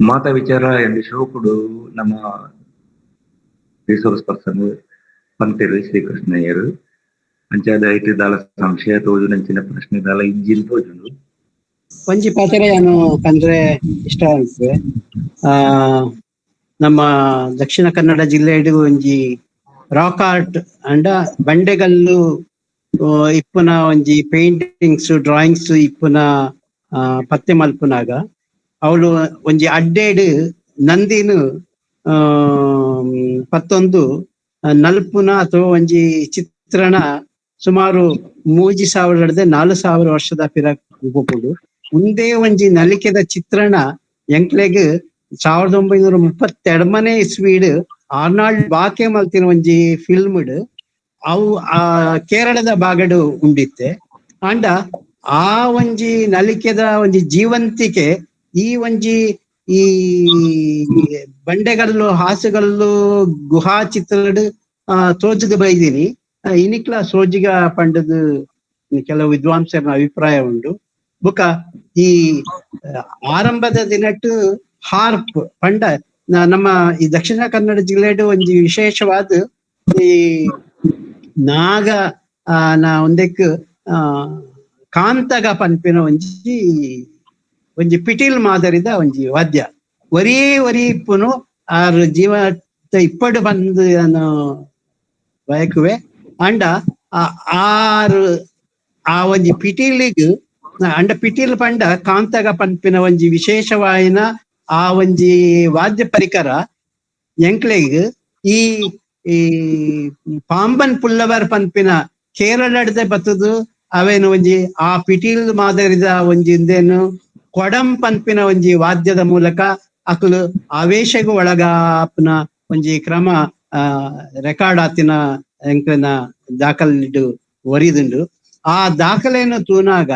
ಮಾತಾ ವಿಚಾರ ಎಂದು ಶೋಕುಡು ನಮ್ಮ ರಿಸೋರ್ಸ್ ಪರ್ಸನ್ ಪಂತೇರು ಶ್ರೀಕೃಷ್ಣಯ್ಯರು ಅಂಚಾದ ಐಟಿ ದಾಲ ಸಂಶಯ ತೋಜು ನಂಚಿನ ಪ್ರಶ್ನೆ ದಾಲ ಇಜ್ಜಿನ್ ತೋಜುಂಡು ಒಂಜಿ ಪಾತೆರೆ ಏನು ಕಂಡ್ರೆ ಇಷ್ಟ ಅನ್ಸುವೆ. ನಮ್ಮ ದಕ್ಷಿಣ ಕನ್ನಡ ಜಿಲ್ಲೆಡು ಒಂಜಿ ರಾಕ್ ಆರ್ಟ್ ಅಂಡ ಬಂಡೆಗಲ್ಲು ಇಪ್ಪುನ ಒಂಜಿ ಪೇಂಟಿಂಗ್ಸ್ ಡ್ರಾಯಿಂಗ್ಸ್ ಇಪ್ಪುನ ಪತ್ತೆ ಮಲ್ಪುನಾಗ ಅವಳು ಒಂಜಿ ಅಡ್ಡೆಡ್ ನಂದಿನು ಪತ್ತೊಂದು ನಲ್ಪುನ ಅಥವಾ ಒಂಜಿ ಚಿತ್ರಣ ಸುಮಾರು 3,000 ವರ್ಷದ ಪಿರಕ್ ಗೋಪುಡು ಮುಂದೆ ಒಂಜಿ ನಲಿಕೆದ ಚಿತ್ರಣ ಎಂಕ್ಲೆಗ್ 1932 ಇಸ್ವೀಡ್ ಆರ್ನಾಲ್ಡ್ ಬಾಕೆ ಮಲ್ತಿನ ಒಂಜಿ ಫಿಲ್ಮ್ಡ್ ಅವು ಆ ಕೇರಳದ ಬಾಗಡು ಉಂಡಿತ್ತೆ ಅಂಡ ಆ ಒಂಜಿ ನಲಿಕೆದ ಒಂಜಿ ಜೀವಂತಿಕೆ ಈ ಒಂಜಿ ಈ ಬಂಡೆಗಲ್ಲು ಹಾಸುಗಲ್ಲು ಗುಹಾ ಚಿತ್ರಡ್ ತೋಜುಗ ಬೈದಿನಿ ಇನಿಕ್ಲ ಸೋಜಿಗ ಪಂಡದು ಕೆಲವು ವಿದ್ವಾಂಸರ ಅಭಿಪ್ರಾಯ ಉಂಡು. ಬುಕ ಈ ಆರಂಭದ ದಿನಟ್ಟು ಹಾರ್ಪ್ ಪಂಡ ನಮ್ಮ ಈ ದಕ್ಷಿಣ ಕನ್ನಡ ಜಿಲ್ಲೆಡು ಒಂಜಿ ವಿಶೇಷವಾದ ಈ ನಾಗ ಒಂದೆಕ್ ಕಾಂತಗ ಪನ್ಪಿನ ಒಂಜಿ ಪಿಟೀಲ್ ಮಾದರಿದ ಒಂಜಿ ವಾದ್ಯ ಒರಿ ಇಪ್ಪುನು ಆರ್ ಜೀವ ಇಪ್ಪಡು ಬಂದು ಬಯಕುವೆ ಅಂಡ ಆರು ಆ ಒಂಜಿ ಪಿಟೀಲಿಗ್ ಅಂಡ ಪಿಟೀಲ್ ಪಂಡ ಕಾಂತಗ ಪನ್ಪಿನ ಒಂಜಿ ವಿಶೇಷವಾಯಿನ ಆ ಒಂಜಿ ವಾದ್ಯ ಪರಿಕರ ಎಂಕ್ಲೆಗ್ ಈ ಪಾಂಬನ್ ಪುಲ್ಲವರ್ ಪನ್ಪಿನ ಕೇರಳಡ್ದೆ ಬತ್ತದು ಅವೇನು ಒಂಜಿ ಆ ಪಿಟೀಲ್ ಮಾದರಿದ ಒಂಜಿ ಇಂದೇನು ಕೊಡಂ ಪನ್ಪಿನ ಒಂಜಿ ವಾದ್ಯದ ಮೂಲಕ ಅಕುಲು ಆವೇಶಗೂ ಒಳಗಾಪನ ಒಂಜಿ ಕ್ರಮ ರೆಕಾರ್ಡ್ ಆತಿನ ಎಂಕ್ಲೆನ ದಾಖಲಿಡು ಒರಿದುಂಡು. ಆ ದಾಖಲೆಯನ್ನು ತೂನಾಗ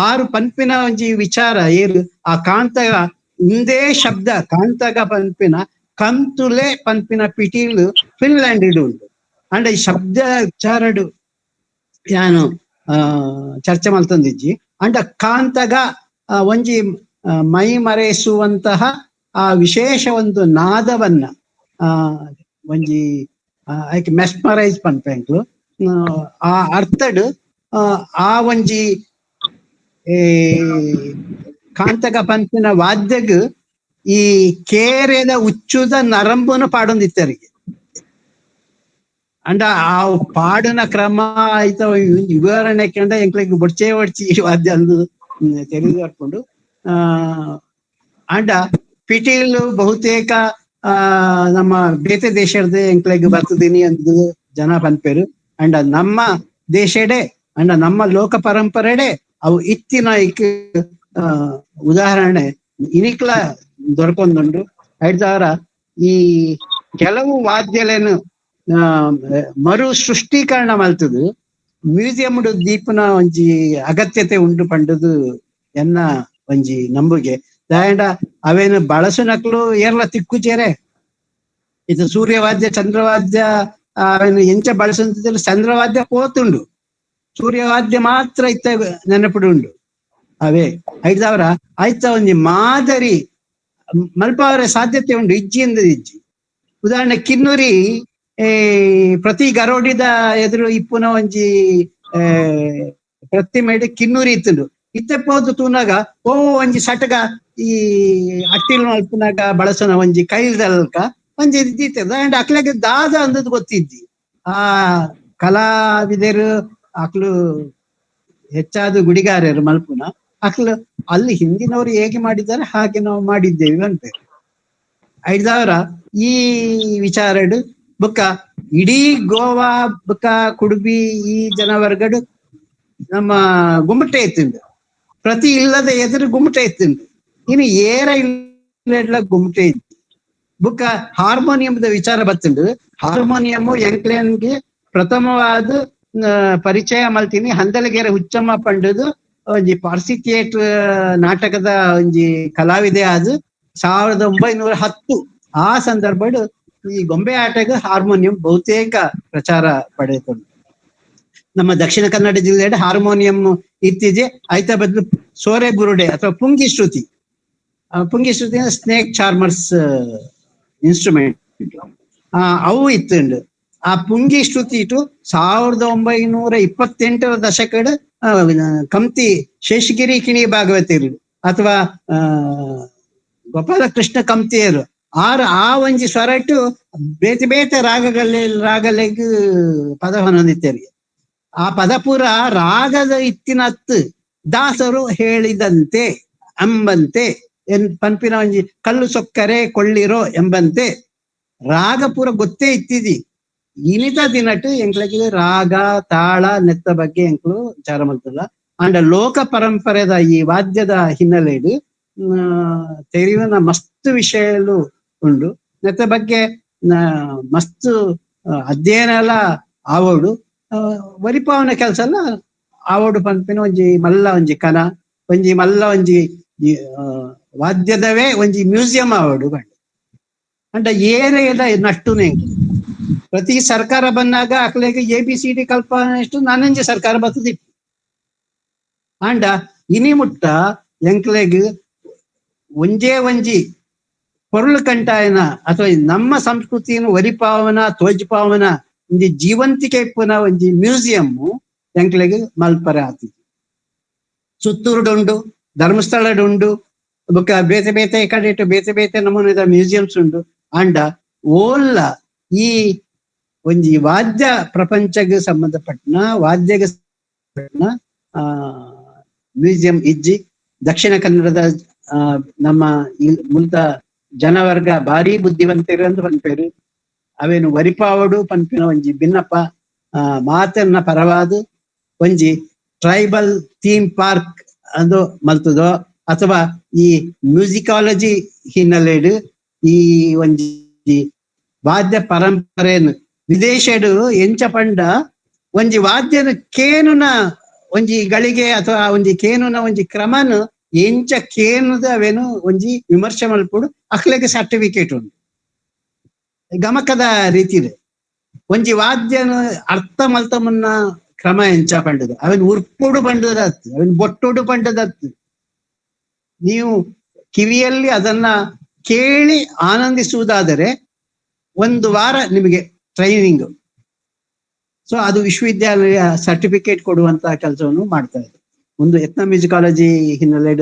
ಆರು ಪನ್ಪಿನ ಒಂಜಿ ವಿಚಾರ ಏರು ಆ ಕಾಂತಗ ಇಂದೇ ಶಬ್ದ ಕಾಂತಗ ಪನ್ಪಿನ ಕಂತುಲೆ ಪನ್ಪಿನ ಪಿಟೀಲ್ ಫಿನ್ಲ್ಯಾಂಡ್ ಇಡು ಉಂಟು ಅಂಡ ಈ ಶಬ್ದ ವಿಚಾರಡು ಯಾನು ಚರ್ಚೆ ಮಲ್ತೊಂದಿಜ್ಜಿ ಅಂಡ ಕಾಂತಗ ಒಂಜಿ ಮೈ ಮರೆಸುವಂತಹ ಆ ವಿಶೇಷ ಒಂದು ನಾದವನ್ನ ಒಂಜಿ ಐಕ್ ಮೆಸ್ಮರೈಸ್ ಪನ್ಪೆಂಕ್ಲು ಆ ಅರ್ಥಡ್ ಆ ಒಂಜಿ ಕಾಂತಕ ಪಂಪಿನ ವಾದ್ಯಗ್ ಈ ಕೇರೆದ ಉಚ್ಚುದ ನರಂಬುನು ಪಾಡೊಂದಿತ್ತರಿಗೆ ಅಂಡ ಆ ಪಾಡಿನ ಕ್ರಮ ಆಯ್ತ ವಿವರಣೆ ಕಂಡ ಎಂಕ್ಲಿಗೆ ಬೊಡ್ಚೆ ವಾದ್ಯ ಅಂದು ತೆರೆದು ಹಾಕೊಂಡು ಅಂಡ ಪಿಟೀಲು ಬಹುತೇಕ ನಮ್ಮ ಬೇತೆ ದೇಶದ ಎಂಕ್ಲಿಗೆ ಬರ್ತದೀನಿ ಅಂದು ಜನ ಪನ್ಪೇರು ಅಂಡ ನಮ್ಮ ದೇಶಡೆ ಅಂಡ ನಮ್ಮ ಲೋಕ ಪರಂಪರೆಡೆ ಅವು ಇತ್ತಿನ ಉದಾಹರಣೆ ಇನಿಕ್ಲ ದೊರಕೊಂದುಂಡು ಐದಾರ ಈ ಕೆಲವು ವಾದ್ಯಲೇನು ಮರು ಸೃಷ್ಟೀಕರಣ ಮಲ್ತದು ಮ್ಯೂಸಿಯಂ ದೀಪನ ಒಂಜಿ ಅಗತ್ಯತೆ ಉಂಡು ಪಂಡದು ಎನ್ನ ಒಂಜಿ ನಂಬುಗೆ ದಾಯಂಡ ಅವೇನು ಬಳಸುನಕ್ಲು ಏರ್ಲ ತಿಕ್ಕುಚೇರೆ ಇದು ಸೂರ್ಯವಾದ್ಯ ಚಂದ್ರವಾದ್ಯ ಅವೇನು ಎಂಚ ಬಳಸುತ್ತಿದ್ದಲ್ಲಿ ಚಂದ್ರವಾದ್ಯ ಪೋತುಂಡು ಸೂರ್ಯವಾದ್ಯ ಮಾತ್ರ ಇತ್ತ ನೆನಪುಡು ಉಂಡು ಅವೇ ಐದಾವರ ಆಯ್ತ ಒಂಜಿ ಮಾದರಿ ಮಲ್ಪವರ ಸಾಧ್ಯತೆ ಉಂಡು ಇಜ್ಜಿ ಎಂದದ ಇಜ್ಜಿ ಉದಾಹರಣೆ ಕಿನ್ನೂರಿ ಪ್ರತಿ ಗರೋಡಿದ ಎದುರು ಇಪ್ಪುನ ಒಂಜಿ ಪ್ರತಿಮೆಡ್ ಕಿನ್ನೂರಿ ಇತ್ತುಂಡು ಇತ್ತಪ್ಪೋದು ತೂನಾಗ ಒಂಜಿ ಸಟಗ ಈ ಅಟ್ಟಿಲ್ ಮಲ್ಪುನಾಗ ಬಳಸೋನ ಒಂಜಿ ಕೈಲ್ದಲ್ಕ ಒಂಜಿ ಇದ್ದಿತ್ತದ ಅಂಡ್ ಅಕ್ಲೆಗೆ ದಾದ ಅಂದದ್ ಗೊತ್ತಿದ್ದಿ ಆ ಕಲಾವಿದರು ಅಕ್ಲು ಹೆಚ್ಚಾದ ಗುಡಿಗಾರರು ಮಲ್ಪುನ ಅಕ್ಲು ಅಲ್ಲಿ ಹಿಂದಿನವರು ಹೇಗೆ ಮಾಡಿದ್ದಾರೆ ಹಾಗೆ ನಾವು ಮಾಡಿದ್ದೇವೆ ಅಂತ ಐದಾವರ ಈ ವಿಚಾರಡು ಬೊಕ್ಕ ಇಡೀ ಗೋವಾ ಬೊಕ್ಕ ಕುಡುಬಿ ಈ ಜನವರ್ಗಡು ನಮ್ಮ ಗುಮ್ಮಟೆ ಎತ್ತುಂಡು ಪ್ರತಿ ಇಲ್ಲದ ಎದುರು ಗುಮ್ಮಟೆ ಎತ್ತುಂಡು ಇನ್ನು ಏರ ಇಲ್ಲ ಗುಮ್ಮಟೆ ಇತ್ತು ಬೊಕ್ಕ ಹಾರ್ಮೋನಿಯಂದ ವಿಚಾರ ಬತ್ತುಂಡು ಹಾರ್ಮೋನಿಯಂ ಎಂಕ್ಲೆನ್ಗೆ ಪ್ರಥಮವಾದ ಪರಿಚಯ ಮಲ್ತೀನಿ ಹಂದಲಗೆರೆ ಹುಚ್ಚಮ್ಮ ಪಂಡದು ಒಂಜಿ ಪಾರ್ಸಿ ಥಿಯೇಟರ್ ನಾಟಕದ ಒಂಜಿ ಕಲಾವಿದೆ ಆದ್ 1910 ಆ ಸಂದರ್ಭಡ್ ಈ ಗೊಂಬೆ ಆಟಗ ಹಾರ್ಮೋನಿಯಂ ಬಹುತೇಕ ಪ್ರಚಾರ ಪಡೆದುಕೊಂಡು ನಮ್ಮ ದಕ್ಷಿಣ ಕನ್ನಡ ಜಿಲ್ಲೆಯ ಹಾರ್ಮೋನಿಯಂ ಇತ್ತೀಚೆ ಐತ ಬದಲು ಸೋರೆ ಬುರುಡೆ ಅಥವಾ ಪುಂಗಿ ಶ್ರುತಿ ಸ್ನೇಕ್ ಚಾರ್ಮರ್ಸ್ ಇನ್ಸ್ಟ್ರೂಮೆಂಟ್ ಅವು ಇತ್ತುಂಡು ಆ ಪುಂಗಿ ಶ್ರುತಿ ಇಟ್ಟು 1928 ದಶಕದ ಕಮ್ತಿ ಶೇಷಗಿರಿ ಕಿಣಿ ಭಾಗವತರು ಅಥವಾ ಗೋಪಾಲಕೃಷ್ಣ ಕಮ್ತಿಯರು ಆ ಒಂಜಿ ಸ್ವರಟ್ಟು ಬೇತೆ ಬೇತೆ ರಾಗಲೆಗ್ ಪದ ಹೊಂದಿತ್ತೇರಿ ಆ ಪದ ಪೂರ ರಾಗದ ಇತ್ತಿನತ್ತು ದಾಸರು ಹೇಳಿದಂತೆ ಎಂಬಂತೆ ಪಂಪಿನ ಒಂಜಿ ಕಲ್ಲು ಸೊಕ್ಕರೆ ಕೊಳ್ಳಿರೋ ಎಂಬಂತೆ ರಾಗ ಪೂರ ಗೊತ್ತೇ ಇತ್ತಿದಿ ಇನಿತ ದಿನಟ್ಟು ಎಂಕ್ಲಗೆ ರಾಗ ತಾಳ ನೆತ್ತ ಬಗ್ಗೆ ಎಂಕ್ಲು ವಿಚಾರ ಮಾಡ್ತಲ್ಲ ಅಂಡ ಲೋಕ ಪರಂಪರೆದ ಈ ವಾದ್ಯದ ಹಿನ್ನೆಲೆಡು ತೆರಿವಿನ ಮಸ್ತ್ ವಿಷಯಲು ಉಂಡು ನೆತ್ತ ಬಗ್ಗೆ ಮಸ್ತ್ ಅಧ್ಯಯನ ಎಲ್ಲ ಆವೋಡು ವರಿಪಾವನ ಕೆಲಸ ಎಲ್ಲ ಆವೋಡು ಪಂಪಿನ ಒಂಜಿ ಮಲ್ಲ ಒಂಜಿ ಕನ ಒಂಜಿ ಮಲ್ಲ ಒಂಜಿ ವಾದ್ಯದವೇ ಒಂಜಿ ಮ್ಯೂಸಿಯಂ ಆವೋಡು ಕಂಡು ಅಂಡ ಏರೆದ ನಷ್ಟುನೇ ಪ್ರತಿ ಸರ್ಕಾರ ಬಂದಾಗ ಅಕ್ಲೆಗೆ ABCD ಕಲ್ಪನೆ ಎಷ್ಟು ನಾನಂಜಿ ಸರ್ಕಾರ ಬರ್ತದಿತ್ತು ಅಂಡ ಇನಿ ಮುಟ್ಟ ಎಂಕ್ಲೆಗ್ ಒಂಜೇ ಒಂಜಿ ಪೊರ್ಲು ಕಂಟಾಯನ ಅಥವಾ ನಮ್ಮ ಸಂಸ್ಕೃತಿಯನ್ನು ವರಿಪಾವನ ತೋಜ್ಪಾವನ ಒಂಜಿ ಜೀವಂತಿಕೆ ಇಪ್ಪುನ ಒಂಜಿ ಮ್ಯೂಸಿಯಂ ಎಂಕ್ಲೆಗ್ ಮಲ್ಪರೆ ಆತಿತ್ತು ಸುತ್ತೂರುಡುಂಡು ಧರ್ಮಸ್ಥಳಡುಂಡು ಬೊಕ್ಕ ಬೇತೆ ಬೇತೆ ಕಡೆ ಬೇತೆ ಬೇತೆ ನಮೂನೆದ ಮ್ಯೂಸಿಯಂಸ್ ಉಂಡು ಅಂಡ ಓಲ್ಲ ಈ ಒಂಜಿ ವಾದ್ಯ ಪ್ರಪಂಚಗೆ ಸಂಬಂಧಪಟ್ಟನ ವಾದ್ಯಗೆ ಮ್ಯೂಸಿಯಂ ಇಜ್ಜಿ ದಕ್ಷಿಣ ಕನ್ನಡದ ನಮ್ಮ ಮುಂತ ಜನವರ್ಗ ಭಾರಿ ಬುದ್ಧಿವಂತರು ಅಂತ ಪನ್ಪೇರು ಅವೇನು ವರಿಪಾವಡು ಪನ್ಪಿನ ಒಂಜಿ ಭಿನ್ನಪ್ಪ ಮಾತನ್ನ ಪರವಾದ ಒಂಜಿ ಟ್ರೈಬಲ್ ಥೀಮ್ ಪಾರ್ಕ್ ಅದು ಮಲ್ತದೋ ಅಥವಾ ಈ ಮ್ಯೂಸಿಕಾಲಜಿ ಹಿನ್ನೆಲೆಡು ಈ ಒಂಜಿ ವಾದ್ಯ ಪರಂಪರೆಯನ್ನು ವಿದೇಶಡು ಎಂಚ ಪಂಡ ಒಂಜಿ ವಾದ್ಯದ ಕೇನುನ ಒಂಜಿ ಗಳಿಗೆ ಅಥವಾ ಒಂಜಿ ಕೇನುನ ಒಂಜಿ ಕ್ರಮನ ಎಂಚ ಕೇನುದ ಅವೇನು ಒಂಜಿ ವಿಮರ್ಶೆ ಮಲ್ಪುಡು ಅಕ್ಲೆಗೆ ಸರ್ಟಿಫಿಕೇಟ್ ಉಂಟು ಗಮಕದ ರೀತಿಲೆ ಒಂಜಿ ವಾದ್ಯನ ಅರ್ಥ ಮಲ್ತ ಮುನ್ನ ಕ್ರಮ ಎಂಚ ಪಂಡದು ಅವನ್ ಉರ್ಪುಡು ಪಂಡದತ್ತು ಅವನ್ ಬೊಟ್ಟುಡು ಪಂಡದತ್ತು ನೀವು ಕಿವಿಯಲ್ಲಿ ಅದನ್ನ ಕೇಳಿ ಆನಂದಿಸುವುದಾದರೆ 1 ವಾರ ನಿಮಗೆ ಟ್ರೈನಿಂಗ್ ಸೊ ಅದು ವಿಶ್ವವಿದ್ಯಾಲಯ ಸರ್ಟಿಫಿಕೇಟ್ ಕೊಡುವಂತಹ ಕೆಲಸವನ್ನು ಮಾಡ್ತಾ ಇದೆ ಒಂದು ಎತ್ನ ಮ್ಯೂಸಿಕಾಲಜಿ ಹಿನ್ನೆಲೆ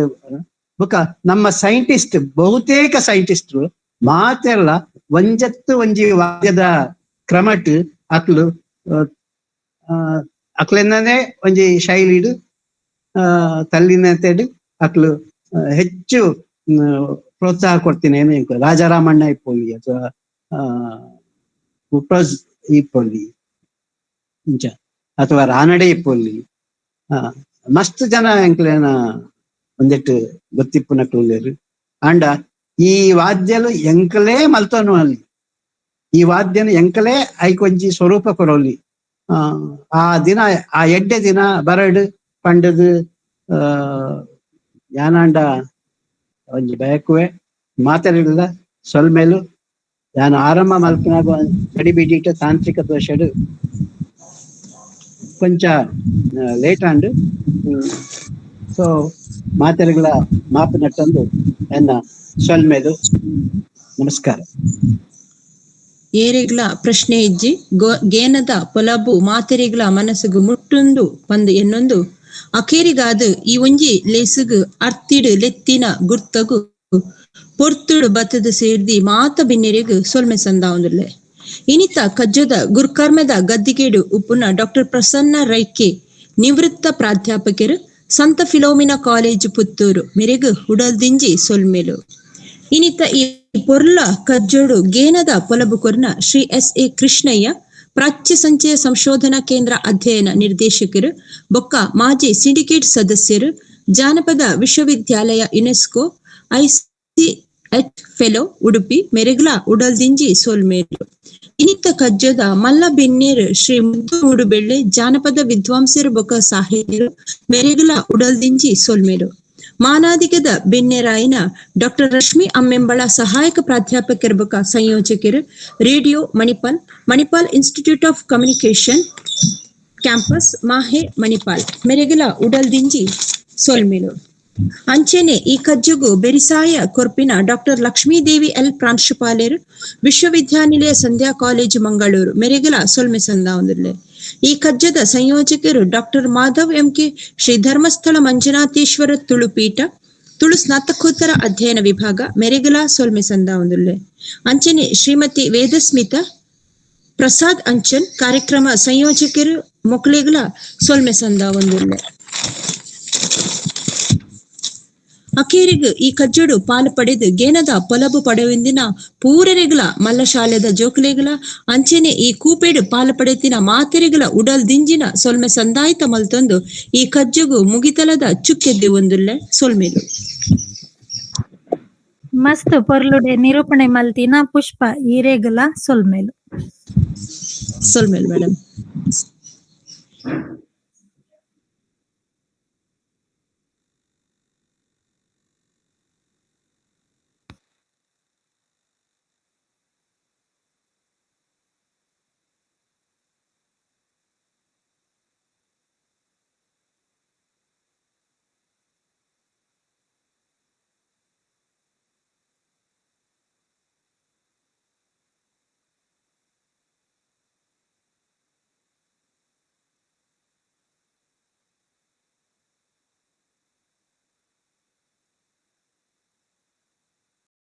ಬೊಕ ನಮ್ಮ ಸೈಂಟಿಸ್ಟ್ ಬಹುತೇಕ ಸೈಂಟಿಸ್ಟ್ರು ಮಾತೆಲ್ಲ ಒಂಜತ್ತು ಒಂಜಿ ವಾದ್ಯದ ಕ್ರಮಟ್ ಅಕ್ಲು ಅಕ್ಲೆನೇ ಒಂಜಿ ಶೈಲಿಡು ತಲ್ಲಿನತೆಡು ಅಕ್ಲು ಹೆಚ್ಚು ಪ್ರೋತ್ಸಾಹ ಕೊಡ್ತೀನಿ ಏನು ರಾಜಾರಾಮಣ್ಣ ಇಪ್ಪೊಲಿ ಅಥವಾ ಕುಟ್ರೋಜ್ ಇಪ್ಪೊಲಿ ಇಂಚ ಅಥವಾ ರಾನಡೆ ಇಪ್ಪೊಲಿ ಮಸ್ತ್ ಜನ ಎಂಕ್ಲೇನ ಒಂದೆಟ್ಟು ಗೊತ್ತಿಪ್ಪುನಕ್ಲೇರು ಅಂಡ ಈ ವಾದ್ಯಲು ಎಂಕಲೇ ಮಲ್ತೋನು ಅಲ್ಲಿ ಈ ವಾದ್ಯನು ಎಂಕಲೇ ಐಕೊಂಜಿ ಸ್ವರೂಪ ಕೊರೋಲಿ ಆ ದಿನ ಆ ಎಡ್ಡೆ ದಿನ ಬರಡು ಪಂಡದು ಯಾನಾಂಡ ಒಂಜಿ ಬಯಕುವೆ ಮಾತಾಡಿಲ್ಲ ಸೊಲ್ಮೇಲು ಯಾನು ಆರಂಭ ಮಲ್ಪನಾಗ ಕಡಿಬಿಡಿಟ ತಾಂತ್ರಿಕ ದೋಷಡು ಕೊಂಚ ಲೇಟ್ ಆಂಡ್ ಸೊ ಮಾತೆರೆಗಳ ಮಾಪನಟ್ಟಂದು ಎನ್ನ ಸೊಲ್ಮೇಲು ನಮಸ್ಕಾರ. ಏರೆಗ್ಲ ಪ್ರಶ್ನೆ ಇಜ್ಜಿ ಗೇನದ ಪೊಲಬು ಮಾತೆರೆಗ್ಲ ಮನಸ್ಸುಗು ಮುಟ್ಟುಂದು ಪಂದು ಎನ್ನೊಂದು ಅಕೇರಿಗಾದು ಈ ಒಂಜಿ ಲೇಸುಗು ಅರ್ತಿಡು ಲೆತ್ತಿನ ಗುರ್ತಗು ಪೊರ್ತುಡು ಬತ್ತದ ಸೇರ್ದಿ ಮಾತ ಬಿನ್ನೆರೆಗು ಸೊಲ್ಮೆ ಸಂದಾವುಂದುಲ್ಲೆ ಇನಿತ ಕಜ್ಜದ ಗುರ್ಕರ್ಮದ ಗದ್ದಿಗೇಡು ಉಪ್ಪುನ ಡಾಕ್ಟರ್ ಪ್ರಸನ್ನ ರೈಕೆ ನಿವೃತ್ತ ಪ್ರಾಧ್ಯಾಪಕರು ಸಂತ ಫಿಲೋಮಿನಾ ಕಾಲೇಜು ಪುತ್ತೂರು ಮೆರೆಗು ಉಡಲ್ದಿಂಜಿ ಸೊಲ್ಮೆಲು ಇನಿತ ಈ ಪೊರ್ಲ ಕಜ್ಜೋಡು ಗೇನದ ಪೊಲಬು ಕೊರ್ನ ಶ್ರೀ S.A. ಕೃಷ್ಣಯ್ಯ ಪ್ರಾಚ್ಯ ಸಂಚಯ ಸಂಶೋಧನಾ ಕೇಂದ್ರ ಅಧ್ಯಯನ ನಿರ್ದೇಶಕರು ಬೊಕ್ಕ ಮಾಜಿ ಸಿಂಡಿಕೇಟ್ ಸದಸ್ಯರು ಜಾನಪದ ವಿಶ್ವವಿದ್ಯಾಲಯ ಯುನೆಸ್ಕೋ ICH ಫೆಲೋ ಉಡುಪಿ ಮೆರೆಗ್ಲ ಉಡಲ್ದಿಂಜಿ ಸೋಲ್ಮೇಲು ಇನಿತ್ತ ಕಜ್ಜದ ಮಲ್ಲ ಬೆನ್ನೇರು ಶ್ರೀ ಮುದ್ದು ಮೂಡುಬೆಳ್ಳೆ ಜಾನಪದ ವಿದ್ವಾಂಸರು ಬೊಕ್ಕ ಸಾಹಿತ್ಯರು ಮೆರೆಗ್ಲ ಉಡಲ್ದಿಂಜಿ ಸೋಲ್ಮೇಲು ಮಾನಾದಿಗದ ಬೆನ್ನೆರಾಯಿನ ಡಾಕ್ಟರ್ ರಶ್ಮಿ ಅಮ್ಮೆಂಬಳ ಸಹಾಯಕ ಪ್ರಾಧ್ಯಾಪಕರು ಬೊಕ್ಕ ಸಂಯೋಜಕರು radio Manipal institute of communication campus MAHE Manipal ಮೆರೆಗಲ ಉಡಲ್ದಿಂಜಿ ಸೊಲ್ಮೆಲು ಅಂಚೆನೆ ಈ ಕಜ್ಜಗು ಬೆರಿಸಾಯ ಕೊರ್ಪಿನ ಡಾಕ್ಟರ್ ಲಕ್ಷ್ಮೀದೇವಿ ಎಲ್ ಪ್ರಾಂಶುಪಾಲೆರು ವಿಶ್ವವಿದ್ಯಾನಿಲಯ ಸಂಧ್ಯಾ ಕಾಲೇಜು ಮಂಗಳೂರು ಮೆರೆಗಲ ಸೊಲ್ಮೆ ಸಂದಾವುಂದುಲ್ಲೆ ಈ ಕಜ್ಜದ ಸಂಯೋಜಕರು ಡಾಕ್ಟರ್ ಮಾಧವ್ MK ಶ್ರೀ ಧರ್ಮಸ್ಥಳ ಮಂಜುನಾಥೇಶ್ವರ ತುಳುಪೀಠ ತುಳು ಸ್ನಾತಕೋತ್ತರ ಅಧ್ಯಯನ ವಿಭಾಗ ಮೆರೆಗಲ ಸೊಲ್ಮೆ ಸಂದಾವುಂದುಲ್ಲೆ ಅಂಚನೆ ಶ್ರೀಮತಿ ವೇದಸ್ಮಿತಾ ಪ್ರಸಾದ್ ಅಂಚನ್ ಕಾರ್ಯಕ್ರಮ ಸಂಯೋಜಕರು ಮೊಕ್ಲೆಗಲ ಸೊಲ್ಮೆ ಸಂದಾವುಂದುಲ್ಲೆ ಅಕೇರಿಗು ಈ ಕಜ್ಜೋಡು ಪಾಲು ಪಡೆದು ಗೇನದ ಪೊಲಬು ಪಡೆವೆಂದಿನ ಪೂರೆರೆಗಲ ಮಲ್ಲಶಾಲೆದ ಜೋಕುಲೆಗಲ ಅಂಚೆನೆ ಈ ಕೂಪೇಡು ಪಾಲು ಪಡೆತಿನ ಮಾತೆರೆಗಲ ಉಡಲ್ ದಿಂಜಿನ ಸೊಲ್ಮೆ ಸಂದಾಯಿತ ಮಲ್ತೊಂದು ಈ ಕಜ್ಜಗು ಮುಗಿತಲದ ಚುಕ್ಕೆದ್ದು ಒಂದುಲ್ಲೆ ಸೊಲ್ಮೆಲು ಮಸ್ತ್ ಪೊರ್ಲುಡೆ ನಿರೂಪಣೆ ಮಲ್ತಿನ ಪುಷ್ಪ ಈರೆಗಲ ಸೊಲ್ಮೆಲು ಮೇಡಮ್.